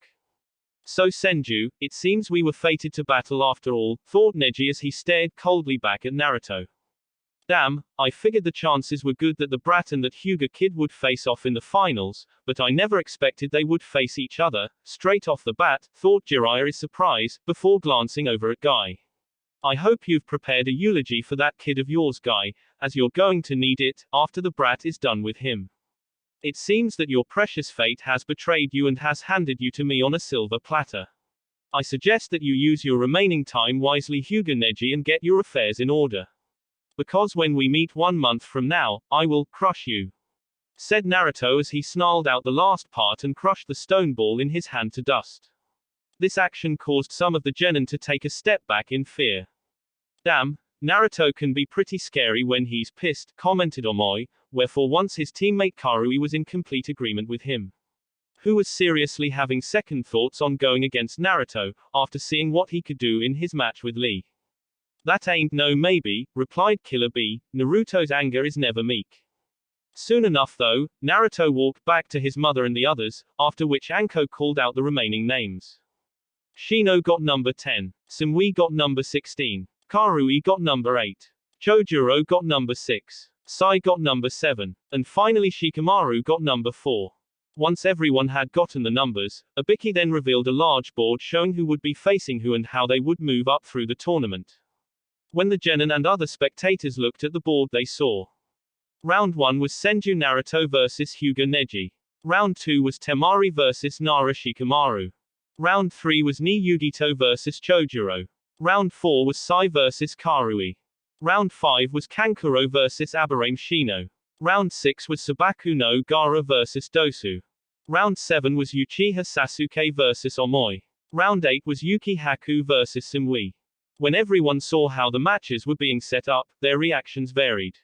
So Senju, it seems we were fated to battle after all, thought Neji as he stared coldly back at Naruto. Damn, I figured the chances were good that the brat and that Hyuga kid would face off in the finals, but I never expected they would face each other, straight off the bat, thought Jiraiya in surprise, before glancing over at Guy. I hope you've prepared a eulogy for that kid of yours, Guy, as you're going to need it, after the brat is done with him. It seems that your precious fate has betrayed you and has handed you to me on a silver platter. I suggest that you use your remaining time wisely, Hyuga Neji, and get your affairs in order. Because when we meet 1 month from now, I will crush you, said Naruto as he snarled out the last part and crushed the stone ball in his hand to dust. This action caused some of the genin to take a step back in fear. Damn, Naruto can be pretty scary when he's pissed, commented Omoi, wherefore once his teammate Karui was in complete agreement with him, who was seriously having second thoughts on going against Naruto, after seeing what he could do in his match with Lee. That ain't no maybe, replied Killer B, Naruto's anger is never meek. Soon enough though, Naruto walked back to his mother and the others, after which Anko called out the remaining names. Shino got number 10, Sumui got number 16, Karui got number 8, Chojuro got number 6, Sai got number 7, and finally Shikamaru got number 4. Once everyone had gotten the numbers, Ibiki then revealed a large board showing who would be facing who and how they would move up through the tournament. When the genin and other spectators looked at the board, they saw. Round 1 was Senju Naruto vs Hyuga Neji. Round 2 was Temari vs Nara Shikamaru. Round 3 was Ni Yugito vs Chojuro. Round 4 was Sai vs Karui. Round 5 was Kankuro vs Aburame Shino. Round 6 was Sabaku no Gaara vs Dosu. Round 7 was Uchiha Sasuke vs Omoi. Round 8 was Yuki Haku vs Sumui. When everyone saw how the matches were being set up, their reactions varied.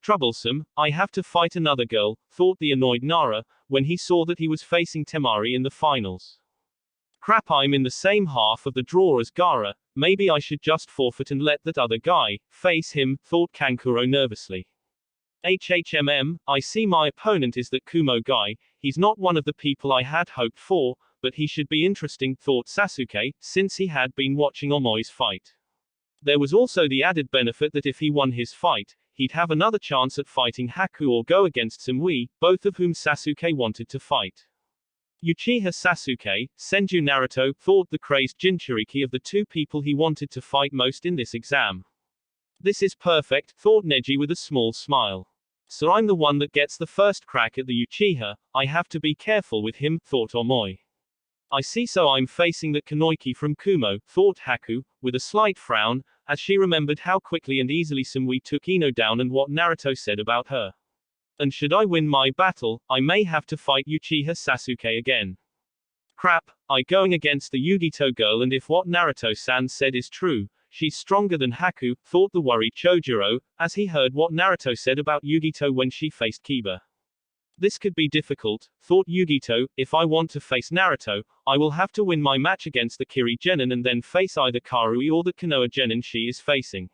Troublesome, I have to fight another girl, thought the annoyed Nara, when he saw that he was facing Temari in the finals. Crap, I'm in the same half of the draw as Gaara, maybe I should just forfeit and let that other guy face him, thought Kankuro nervously. I see my opponent is that Kumo guy, he's not one of the people I had hoped for, but he should be interesting, thought Sasuke, since he had been watching Omoi's fight. There was also the added benefit that if he won his fight, he'd have another chance at fighting Haku or go against Sumui, both of whom Sasuke wanted to fight. Uchiha Sasuke, Senju Naruto, thought the crazed Jinchuriki of the two people he wanted to fight most in this exam. This is perfect, thought Neji with a small smile. So I'm the one that gets the first crack at the Uchiha, I have to be careful with him, thought Omoi. I see, so I'm facing that Kanoiki from Kumo, thought Haku, with a slight frown, as she remembered how quickly and easily Sumui took Ino down and what Naruto said about her. And should I win my battle, I may have to fight Uchiha Sasuke again. Crap, I going against the Yugito girl, and if what Naruto-san said is true, she's stronger than Haku, thought the worried Chojuro, as he heard what Naruto said about Yugito when she faced Kiba. This could be difficult, thought Yugito. If I want to face Naruto, I will have to win my match against the Kiri Genin and then face either Karui or the Konoha Genin she is facing.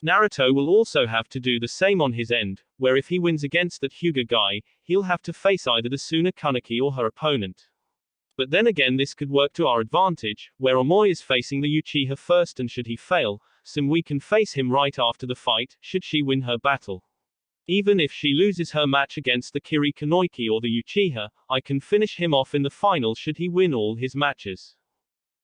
Naruto will also have to do the same on his end, where if he wins against that Hyuga guy, he'll have to face either the Suna Kaneki or her opponent. But then again, this could work to our advantage, where Omoi is facing the Uchiha first, and should he fail, Sumui can face him right after the fight, should she win her battle. Even if she loses her match against the Kiri Konoiki or the Uchiha, I can finish him off in the final should he win all his matches.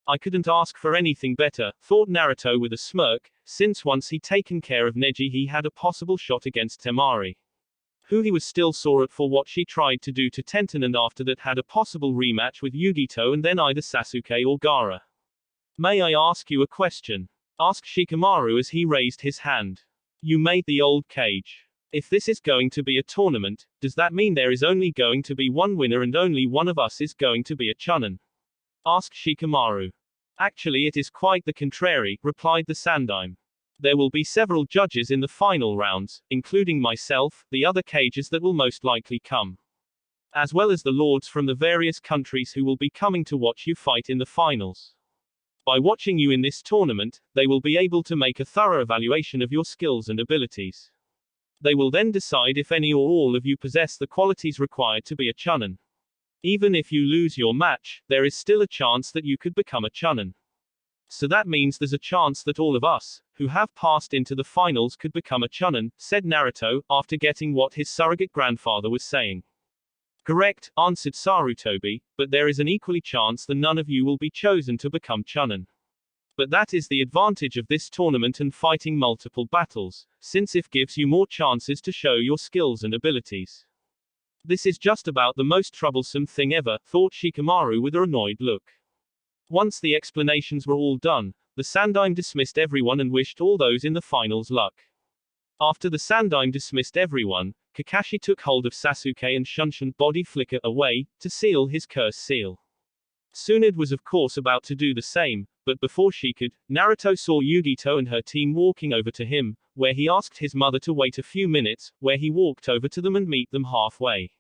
I couldn't ask for anything better, thought Naruto with a smirk, since once he'd taken care of Neji he had a possible shot against Temari, who he was still sore at for what she tried to do to Tenten, and after that had a possible rematch with Yugito and then either Sasuke or Gaara. May I ask you a question? Asked Shikamaru as he raised his hand. You made the old cage. If this is going to be a tournament, does that mean there is only going to be one winner and only one of us is going to be a Chunin? Asked Shikamaru. Actually, it is quite the contrary, replied the Sandaime. There will be several judges in the final rounds, including myself, the other cages that will most likely come, as well as the lords from the various countries who will be coming to watch you fight in the finals. By watching you in this tournament, they will be able to make a thorough evaluation of your skills and abilities. They will then decide if any or all of you possess the qualities required to be a Chunin. Even if you lose your match, there is still a chance that you could become a Chunin. So that means there's a chance that all of us, who have passed into the finals, could become a Chunin, said Naruto, after getting what his surrogate grandfather was saying. Correct, answered Sarutobi, but there is an equally chance that none of you will be chosen to become Chunin. But that is the advantage of this tournament and fighting multiple battles, since it gives you more chances to show your skills and abilities. This is just about the most troublesome thing ever, thought Shikamaru with an annoyed look. Once the explanations were all done, the Sandaime dismissed everyone and wished all those in the finals luck. After the Sandaime dismissed everyone, Kakashi took hold of Sasuke and Shunshin's body flicker away, to seal his curse seal. Tsunade was of course about to do the same, but before she could, Naruto saw Yugito and her team walking over to him, where he asked his mother to wait a few minutes, where he walked over to them and meet them halfway.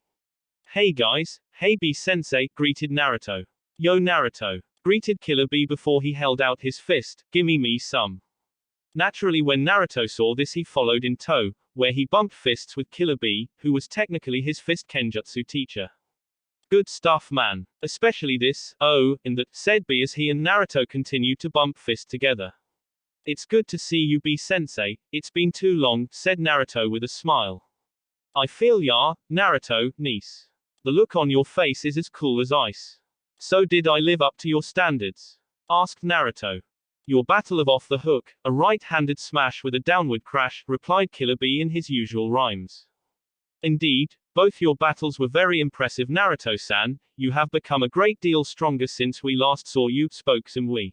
Hey guys, hey B-sensei, greeted Naruto. Yo Naruto, greeted Killer B before he held out his fist, gimme me some. Naturally when Naruto saw this he followed in tow, where he bumped fists with Killer B, who was technically his fist kenjutsu teacher. Good stuff man. Especially this, oh, and that, said B as he and Naruto continued to bump fists together. It's good to see you B-sensei, it's been too long, said Naruto with a smile. I feel ya, Naruto, niece. The look on your face is as cool as ice. So did I live up to your standards? Asked Naruto. Your battle of off the hook, a right-handed smash with a downward crash, replied Killer B in his usual rhymes. Indeed, both your battles were very impressive Naruto-san, you have become a great deal stronger since we last saw you, spoke Sumui.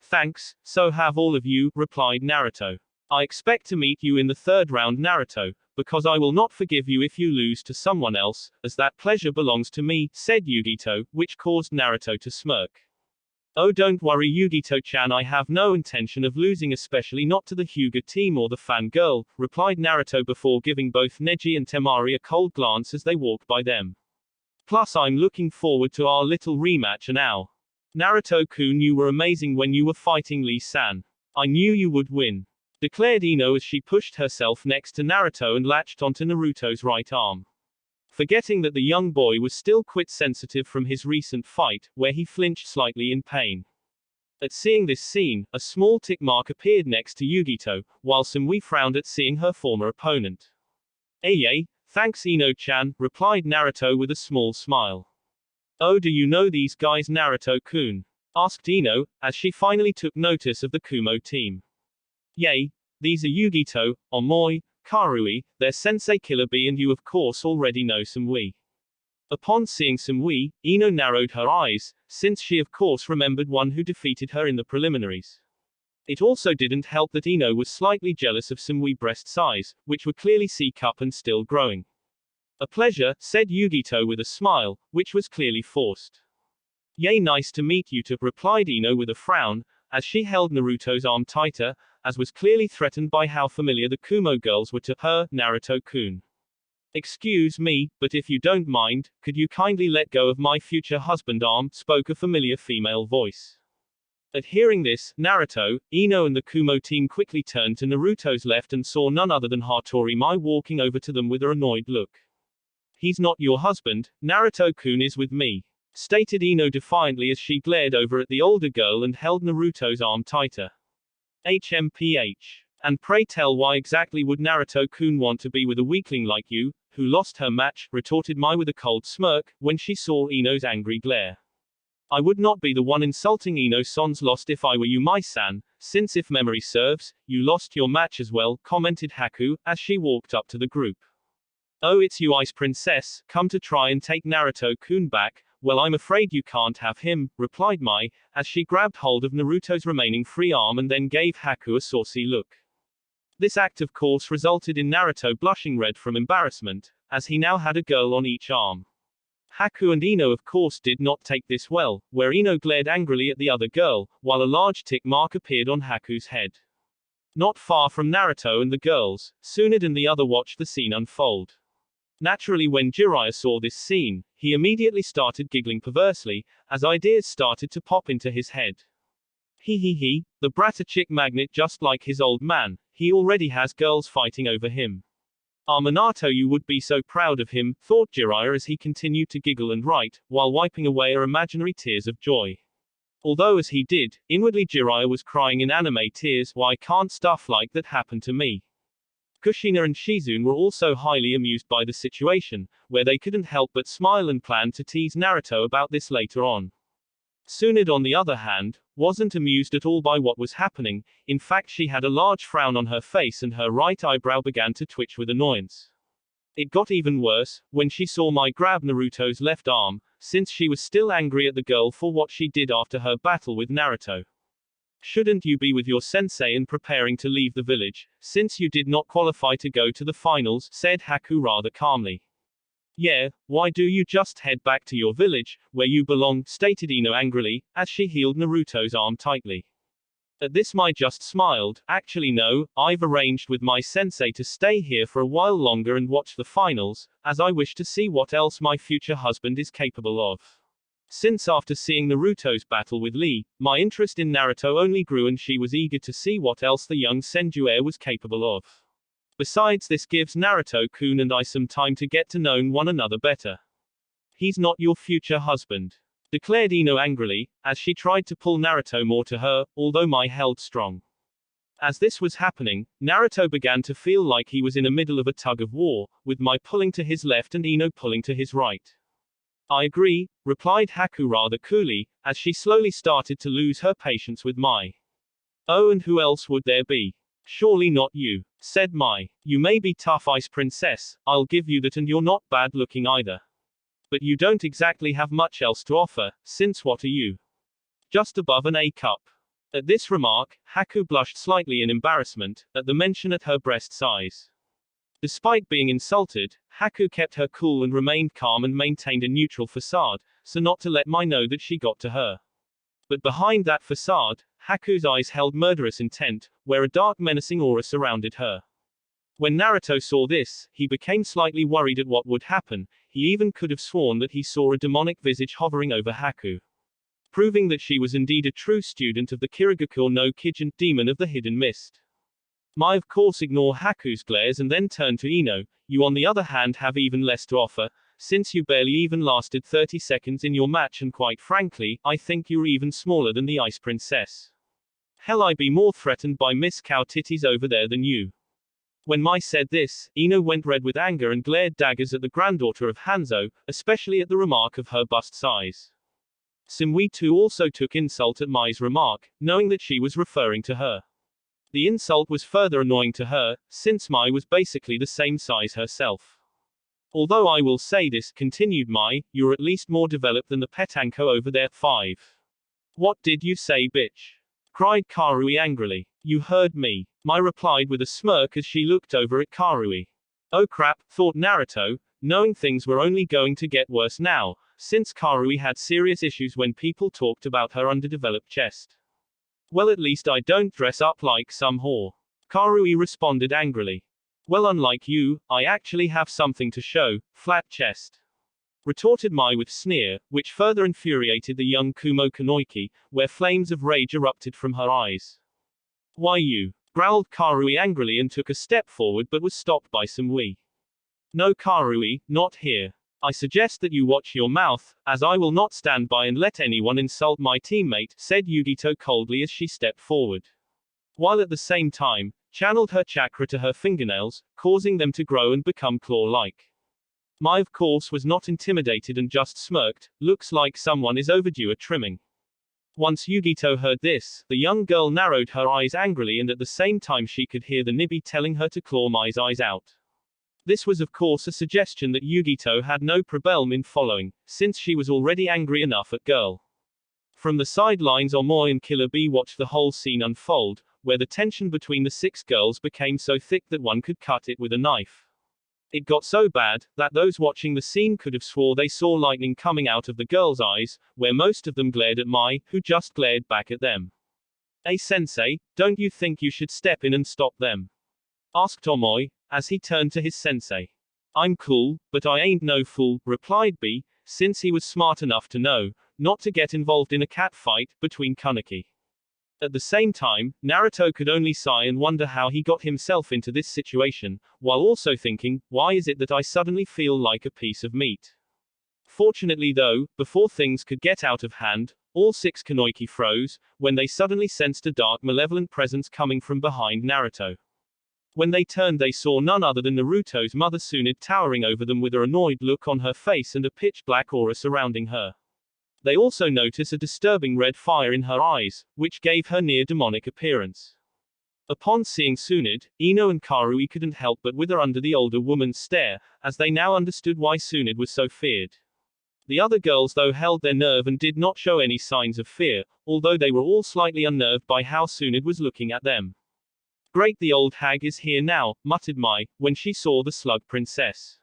Thanks, so have all of you, replied Naruto. I expect to meet you in the third round Naruto, because I will not forgive you if you lose to someone else, as that pleasure belongs to me, said Yugito, which caused Naruto to smirk. Oh don't worry Yugito-chan, I have no intention of losing, especially not to the Hyuga team or the fangirl, replied Naruto before giving both Neji and Temari a cold glance as they walked by them. Plus I'm looking forward to our little rematch and ow. Naruto-kun, you were amazing when you were fighting Lee-san. I knew you would win. Declared Ino as she pushed herself next to Naruto and latched onto Naruto's right arm. Forgetting that the young boy was still quite sensitive from his recent fight, where he flinched slightly in pain. At seeing this scene, a small tick mark appeared next to Yugito, while Sumui frowned at seeing her former opponent. Yay, thanks Ino-chan, replied Naruto with a small smile. Oh do you know these guys Naruto-kun? Asked Ino, as she finally took notice of the Kumo team. Yay, these are Yugito, Omoi, Karui, their sensei Killer B, and you of course already know Sumui. Upon seeing Sumui, Ino narrowed her eyes, since she of course remembered one who defeated her in the preliminaries. It also didn't help that Ino was slightly jealous of Senju's breast size, which were clearly C-cup and still growing. A pleasure, said Yugito with a smile, which was clearly forced. Yay, nice to meet you too, replied Ino with a frown, as she held Naruto's arm tighter, as was clearly threatened by how familiar the Kumo girls were to her, Naruto-kun. Excuse me, but if you don't mind, could you kindly let go of my future husband arm, spoke a familiar female voice. At hearing this, Naruto, Ino and the Kumo team quickly turned to Naruto's left and saw none other than Hattori Mai walking over to them with an annoyed look. He's not your husband, Naruto-kun is with me, stated Ino defiantly as she glared over at the older girl and held Naruto's arm tighter. HMPH. And pray tell, why exactly would Naruto-kun want to be with a weakling like you, who lost her match, retorted Mai with a cold smirk, when she saw Ino's angry glare. I would not be the one insulting Ino-san's lost if I were you, Mai-san, since if memory serves, you lost your match as well, commented Haku, as she walked up to the group. Oh, it's you, Ice Princess, come to try and take Naruto-kun back. Well, I'm afraid you can't have him, replied Mai, as she grabbed hold of Naruto's remaining free arm and then gave Haku a saucy look. This act of course resulted in Naruto blushing red from embarrassment, as he now had a girl on each arm. Haku and Ino of course did not take this well, where Ino glared angrily at the other girl, while a large tick mark appeared on Haku's head. Not far from Naruto and the girls, Tsunade and the other watched the scene unfold. Naturally, when Jiraiya saw this scene, he immediately started giggling perversely, as ideas started to pop into his head. He, the brat a chick magnet just like his old man, he already has girls fighting over him. Minato, you would be so proud of him, thought Jiraiya as he continued to giggle and write, while wiping away her imaginary tears of joy. Although as he did, inwardly Jiraiya was crying in anime tears, why can't stuff like that happen to me? Kushina and Shizune were also highly amused by the situation, where they couldn't help but smile and plan to tease Naruto about this later on. Tsunade, on the other hand, wasn't amused at all by what was happening. In fact, she had a large frown on her face and her right eyebrow began to twitch with annoyance. It got even worse, when she saw Mai grab Naruto's left arm, since she was still angry at the girl for what she did after her battle with Naruto. Shouldn't you be with your sensei and preparing to leave the village, since you did not qualify to go to the finals, said Haku rather calmly. Yeah, why do you just head back to your village, where you belong, stated Ino angrily, as she healed Naruto's arm tightly. At this Mai just smiled, actually no, I've arranged with my sensei to stay here for a while longer and watch the finals, as I wish to see what else my future husband is capable of. Since after seeing Naruto's battle with Lee, my interest in Naruto only grew and she was eager to see what else the young Senju heir was capable of. Besides, this gives Naruto-kun and I some time to get to know one another better. He's not your future husband, declared Ino angrily, as she tried to pull Naruto more to her, although Mai held strong. As this was happening, Naruto began to feel like he was in the middle of a tug of war, with Mai pulling to his left and Ino pulling to his right. I agree, replied Haku rather coolly, as she slowly started to lose her patience with Mai. Oh, and who else would there be? Surely not you, said Mai. You may be tough, Ice Princess, I'll give you that, and you're not bad looking either. But you don't exactly have much else to offer, since what are you? Just above an A cup. At this remark, Haku blushed slightly in embarrassment, at the mention at her breast size. Despite being insulted, Haku kept her cool and remained calm and maintained a neutral facade, so not to let Mai know that she got to her. But behind that facade, Haku's eyes held murderous intent, where a dark menacing aura surrounded her. When Naruto saw this, he became slightly worried at what would happen. He even could have sworn that he saw a demonic visage hovering over Haku, proving that she was indeed a true student of the Kirigakure no Kijin, demon of the hidden mist. Mai of course ignored Haku's glares and then turned to Ino. You on the other hand have even less to offer, since you barely even lasted 30 seconds in your match, and quite frankly, I think you're even smaller than the Ice Princess. Hell, I'd be more threatened by Miss Cow Titties over there than you. When Mai said this, Ino went red with anger and glared daggers at the granddaughter of Hanzo, especially at the remark of her bust size. Senju too also took insult at Mai's remark, knowing that she was referring to her. The insult was further annoying to her, since Mai was basically the same size herself. Although I will say this, continued Mai, you're at least more developed than the petanko over there. 5. What did you say, bitch? cried Karui angrily. You heard me. Mai replied with a smirk as she looked over at Karui. Oh crap, thought Naruto, knowing things were only going to get worse now, since Karui had serious issues when people talked about her underdeveloped chest. Well, at least I don't dress up like some whore. Karui responded angrily. Well, unlike you, I actually have something to show, flat chest. Retorted Mai with sneer, which further infuriated the young Kumo Kanoiki, where flames of rage erupted from her eyes. Why you? Growled Karui angrily and took a step forward but was stopped by Samui. No Karui, not here. I suggest that you watch your mouth, as I will not stand by and let anyone insult my teammate, said Yugito coldly as she stepped forward. While at the same time, channeled her chakra to her fingernails, causing them to grow and become claw-like. Mai of course was not intimidated and just smirked, looks like someone is overdue a trimming. Once Yugito heard this, the young girl narrowed her eyes angrily and at the same time she could hear the Nibi telling her to claw Mai's eyes out. This was of course a suggestion that Yugito had no problem in following, since she was already angry enough at girl. From the sidelines Omoi and Killer Bee watched the whole scene unfold, where the tension between the 6 girls became so thick that one could cut it with a knife. It got so bad, that those watching the scene could have swore they saw lightning coming out of the girls' eyes, where most of them glared at Mai, who just glared back at them. Hey sensei, don't you think you should step in and stop them? Asked Omoi, as he turned to his sensei. I'm cool, but I ain't no fool, replied B, since he was smart enough to know, not to get involved in a cat fight, between Kaneki. At the same time, Naruto could only sigh and wonder how he got himself into this situation, while also thinking, why is it that I suddenly feel like a piece of meat? Fortunately though, before things could get out of hand, all 6 Kanoiki froze, when they suddenly sensed a dark malevolent presence coming from behind Naruto. When they turned they saw none other than Naruto's mother Tsunade towering over them with an annoyed look on her face and a pitch-black aura surrounding her. They also notice a disturbing red fire in her eyes, which gave her near-demonic appearance. Upon seeing Tsunade, Ino and Karui couldn't help but wither under the older woman's stare, as they now understood why Tsunade was so feared. The other girls though held their nerve and did not show any signs of fear, although they were all slightly unnerved by how Tsunade was looking at them. Great, the old hag is here now, muttered Mai, when she saw the slug princess.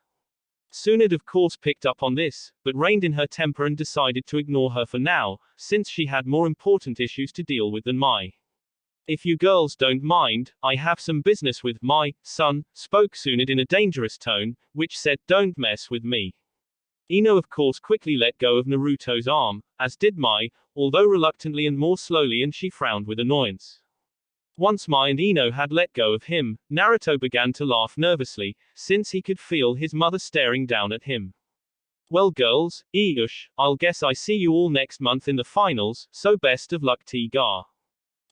Tsunade of course picked up on this, but reined in her temper and decided to ignore her for now, since she had more important issues to deal with than Mai. If you girls don't mind, I have some business with my son, spoke Tsunade in a dangerous tone, which said, don't mess with me. Ino of course quickly let go of Naruto's arm, as did Mai, although reluctantly and more slowly, and she frowned with annoyance. Once Mai and Ino had let go of him, Naruto began to laugh nervously, since he could feel his mother staring down at him. Well girls, I'll guess I see you all next month in the finals, so best of luck T-Gar.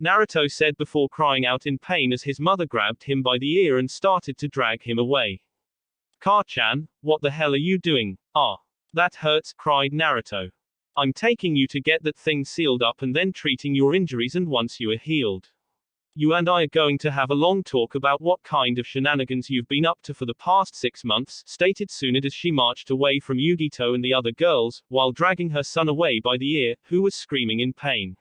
Naruto said before crying out in pain as his mother grabbed him by the ear and started to drag him away. Car-chan, what the hell are you doing? Ah. That hurts, cried Naruto. I'm taking you to get that thing sealed up and then treating your injuries, and once you are healed, you and I are going to have a long talk about what kind of shenanigans you've been up to for the past 6 months, stated Tsunade as she marched away from Yugito and the other girls, while dragging her son away by the ear, who was screaming in pain.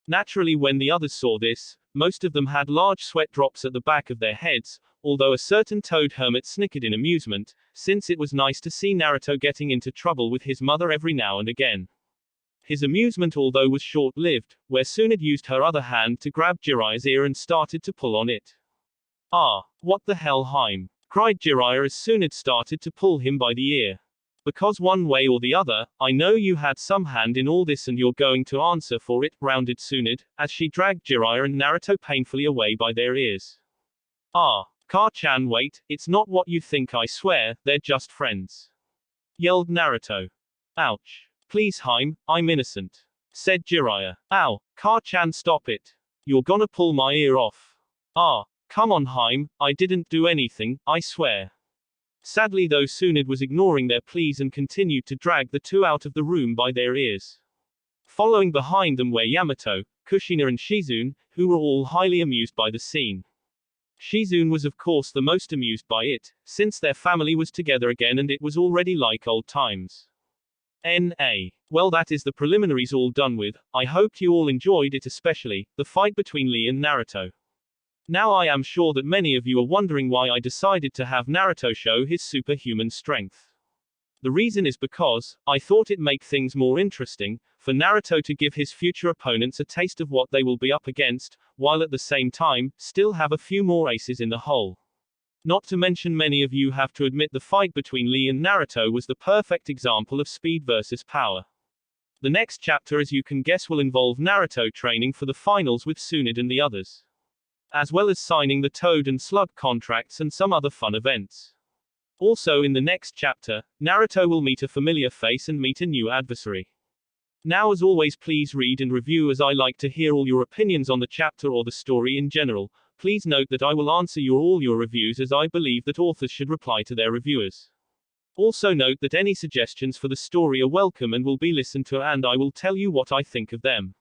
Naturally, when the others saw this, most of them had large sweat drops at the back of their heads, although a certain toad hermit snickered in amusement, since it was nice to see Naruto getting into trouble with his mother every now and again. His amusement although was short-lived, where Tsunade used her other hand to grab Jiraiya's ear and started to pull on it. Ah, what the hell, Haim? Cried Jiraiya as Tsunade started to pull him by the ear. Because one way or the other, I know you had some hand in all this and you're going to answer for it, rounded Tsunade, as she dragged Jiraiya and Naruto painfully away by their ears. Ah, Car-chan, wait, it's not what you think, I swear, they're just friends. Yelled Naruto. Ouch. Please Haim, I'm innocent. Said Jiraiya. Ow, Car-chan, stop it. You're gonna pull my ear off. Ah, come on Haim, I didn't do anything, I swear. Sadly though, Tsunade was ignoring their pleas and continued to drag the two out of the room by their ears. Following behind them were Yamato, Kushina and Shizune, who were all highly amused by the scene. Shizune was of course the most amused by it, since their family was together again and it was already like old times. N.A. Well, that is the preliminaries all done with. I hoped you all enjoyed it, especially the fight between Lee and Naruto. Now I am sure that many of you are wondering why I decided to have Naruto show his superhuman strength. The reason is because I thought it make things more interesting for Naruto to give his future opponents a taste of what they will be up against, while at the same time, still have a few more aces in the hole. Not to mention, many of you have to admit the fight between Lee and Naruto was the perfect example of speed versus power. The next chapter, as you can guess, will involve Naruto training for the finals with Tsunade and the others, as well as signing the Toad and Slug contracts and some other fun events. Also in the next chapter, Naruto will meet a familiar face and meet a new adversary. Now, as always, please read and review, as I like to hear all your opinions on the chapter or the story in general. Please note that I will answer all your reviews, as I believe that authors should reply to their reviewers. Also note that any suggestions for the story are welcome and will be listened to, and I will tell you what I think of them.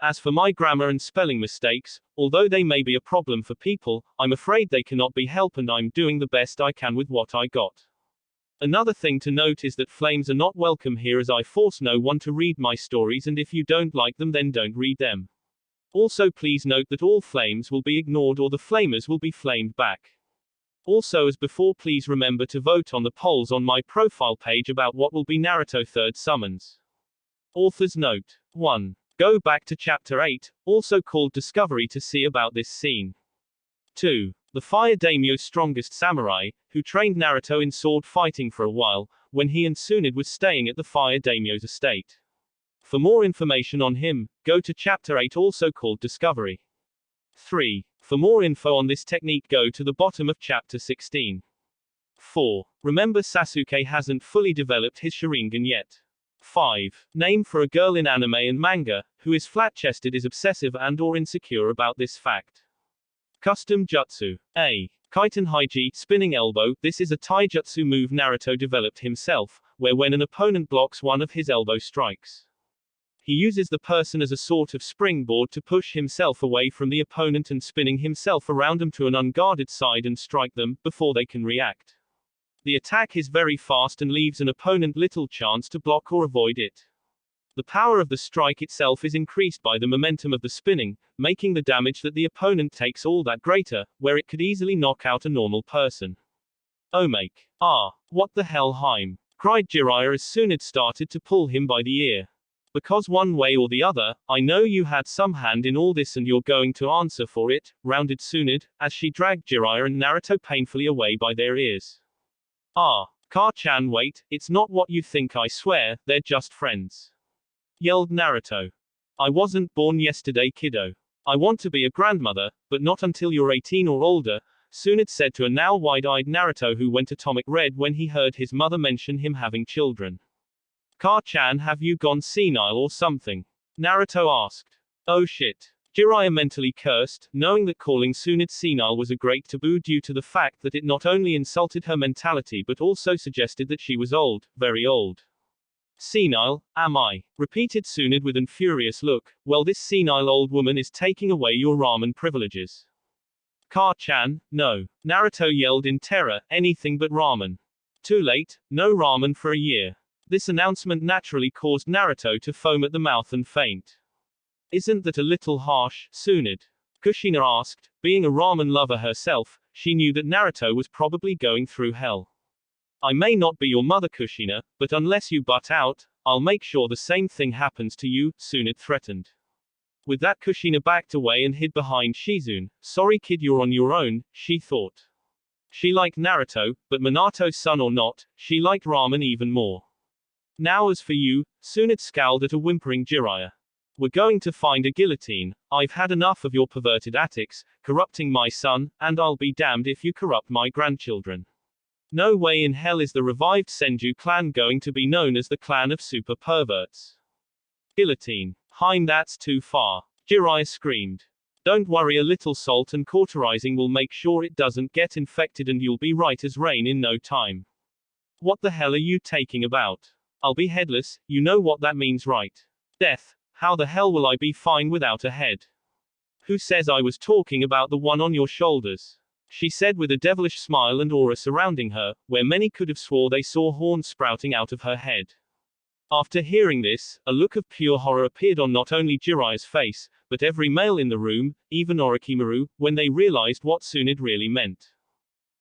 As for my grammar and spelling mistakes, although they may be a problem for people, I'm afraid they cannot be helped, and I'm doing the best I can with what I got. Another thing to note is that flames are not welcome here, as I force no one to read my stories, and if you don't like them, then don't read them. Also, please note that all flames will be ignored, or the flamers will be flamed back. Also, as before, please remember to vote on the polls on my profile page about what will be Naruto third summons. Author's note. 1. Go back to chapter 8, also called Discovery, to see about this scene. 2. The Fire Daimyo's strongest samurai, who trained Naruto in sword fighting for a while, when he and Tsunade was staying at the Fire Daimyo's estate. For more information on him, go to chapter 8, also called Discovery. 3. For more info on this technique, go to the bottom of chapter 16. 4. Remember, Sasuke hasn't fully developed his Sharingan yet. 5. Name for a girl in anime and manga, who is flat-chested, is obsessive and/or insecure about this fact. Custom Jutsu. A. Kaiten Haiji, spinning elbow. This is a taijutsu move Naruto developed himself, where when an opponent blocks one of his elbow strikes, he uses the person as a sort of springboard to push himself away from the opponent and spinning himself around them to an unguarded side and strike them, before they can react. The attack is very fast and leaves an opponent little chance to block or avoid it. The power of the strike itself is increased by the momentum of the spinning, making the damage that the opponent takes all that greater, where it could easily knock out a normal person. Omei. Ah, what the hell, Haim? Cried Jiraiya as Tsunade started to pull him by the ear. Because one way or the other, I know you had some hand in all this and you're going to answer for it, rounded Tsunade, as she dragged Jiraiya and Naruto painfully away by their ears. Ah, Ka-chan, wait, it's not what you think, I swear, they're just friends, yelled Naruto. I wasn't born yesterday, kiddo. I want to be a grandmother, but not until you're 18 or older, Tsunade said to a now wide-eyed Naruto, who went atomic red when he heard his mother mention him having children. Ka-chan, have you gone senile or something? Naruto asked. Oh shit. Jiraiya mentally cursed, knowing that calling Tsunade senile was a great taboo due to the fact that it not only insulted her mentality but also suggested that she was old, very old. Senile, am I? Repeated Tsunade with an furious look. Well, this senile old woman is taking away your ramen privileges. Ka-chan, no. Naruto yelled in terror, anything but ramen. Too late, no ramen for a year. This announcement naturally caused Naruto to foam at the mouth and faint. Isn't that a little harsh, Tsunade? Kushina asked. Being a ramen lover herself, she knew that Naruto was probably going through hell. I may not be your mother, Kushina, but unless you butt out, I'll make sure the same thing happens to you, Tsunade threatened. With that, Kushina backed away and hid behind Shizune. Sorry kid, you're on your own, she thought. She liked Naruto, but Minato's son or not, she liked ramen even more. Now as for you, Tsunade scowled at a whimpering Jiraiya. We're going to find a guillotine. I've had enough of your perverted attics, corrupting my son, and I'll be damned if you corrupt my grandchildren. No way in hell is the revived Senju clan going to be known as the clan of super perverts. Guillotine. Haim, that's too far. Jiraiya screamed. Don't worry, a little salt and cauterizing will make sure it doesn't get infected and you'll be right as rain in no time. What the hell are you taking about? I'll be headless, you know what that means, right? Death. How the hell will I be fine without a head? Who says I was talking about the one on your shoulders? She said with a devilish smile and aura surrounding her, where many could have swore they saw horns sprouting out of her head. After hearing this, a look of pure horror appeared on not only Jiraiya's face, but every male in the room, even Orochimaru, when they realized what Tsunade really meant.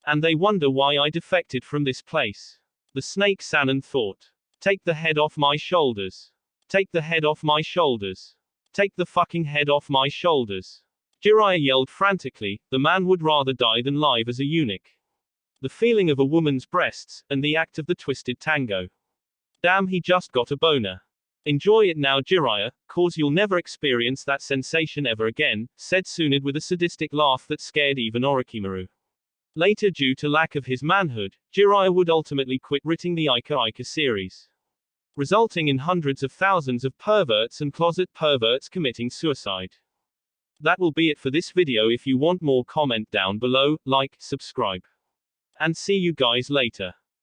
And they wonder why I defected from this place. The snake Sanin thought. Take the head off my shoulders. Take the head off my shoulders. Take the fucking head off my shoulders. Jiraiya yelled frantically, the man would rather die than live as a eunuch. The feeling of a woman's breasts, and the act of the twisted tango. Damn, he just got a boner. Enjoy it now, Jiraiya, cause you'll never experience that sensation ever again, said Tsunade with a sadistic laugh that scared even Orochimaru. Later, due to lack of his manhood, Jiraiya would ultimately quit writing the Ika Ika series, resulting in hundreds of thousands of perverts and closet perverts committing suicide. That will be it for this video. If you want more, comment down below, like, subscribe. And see you guys later.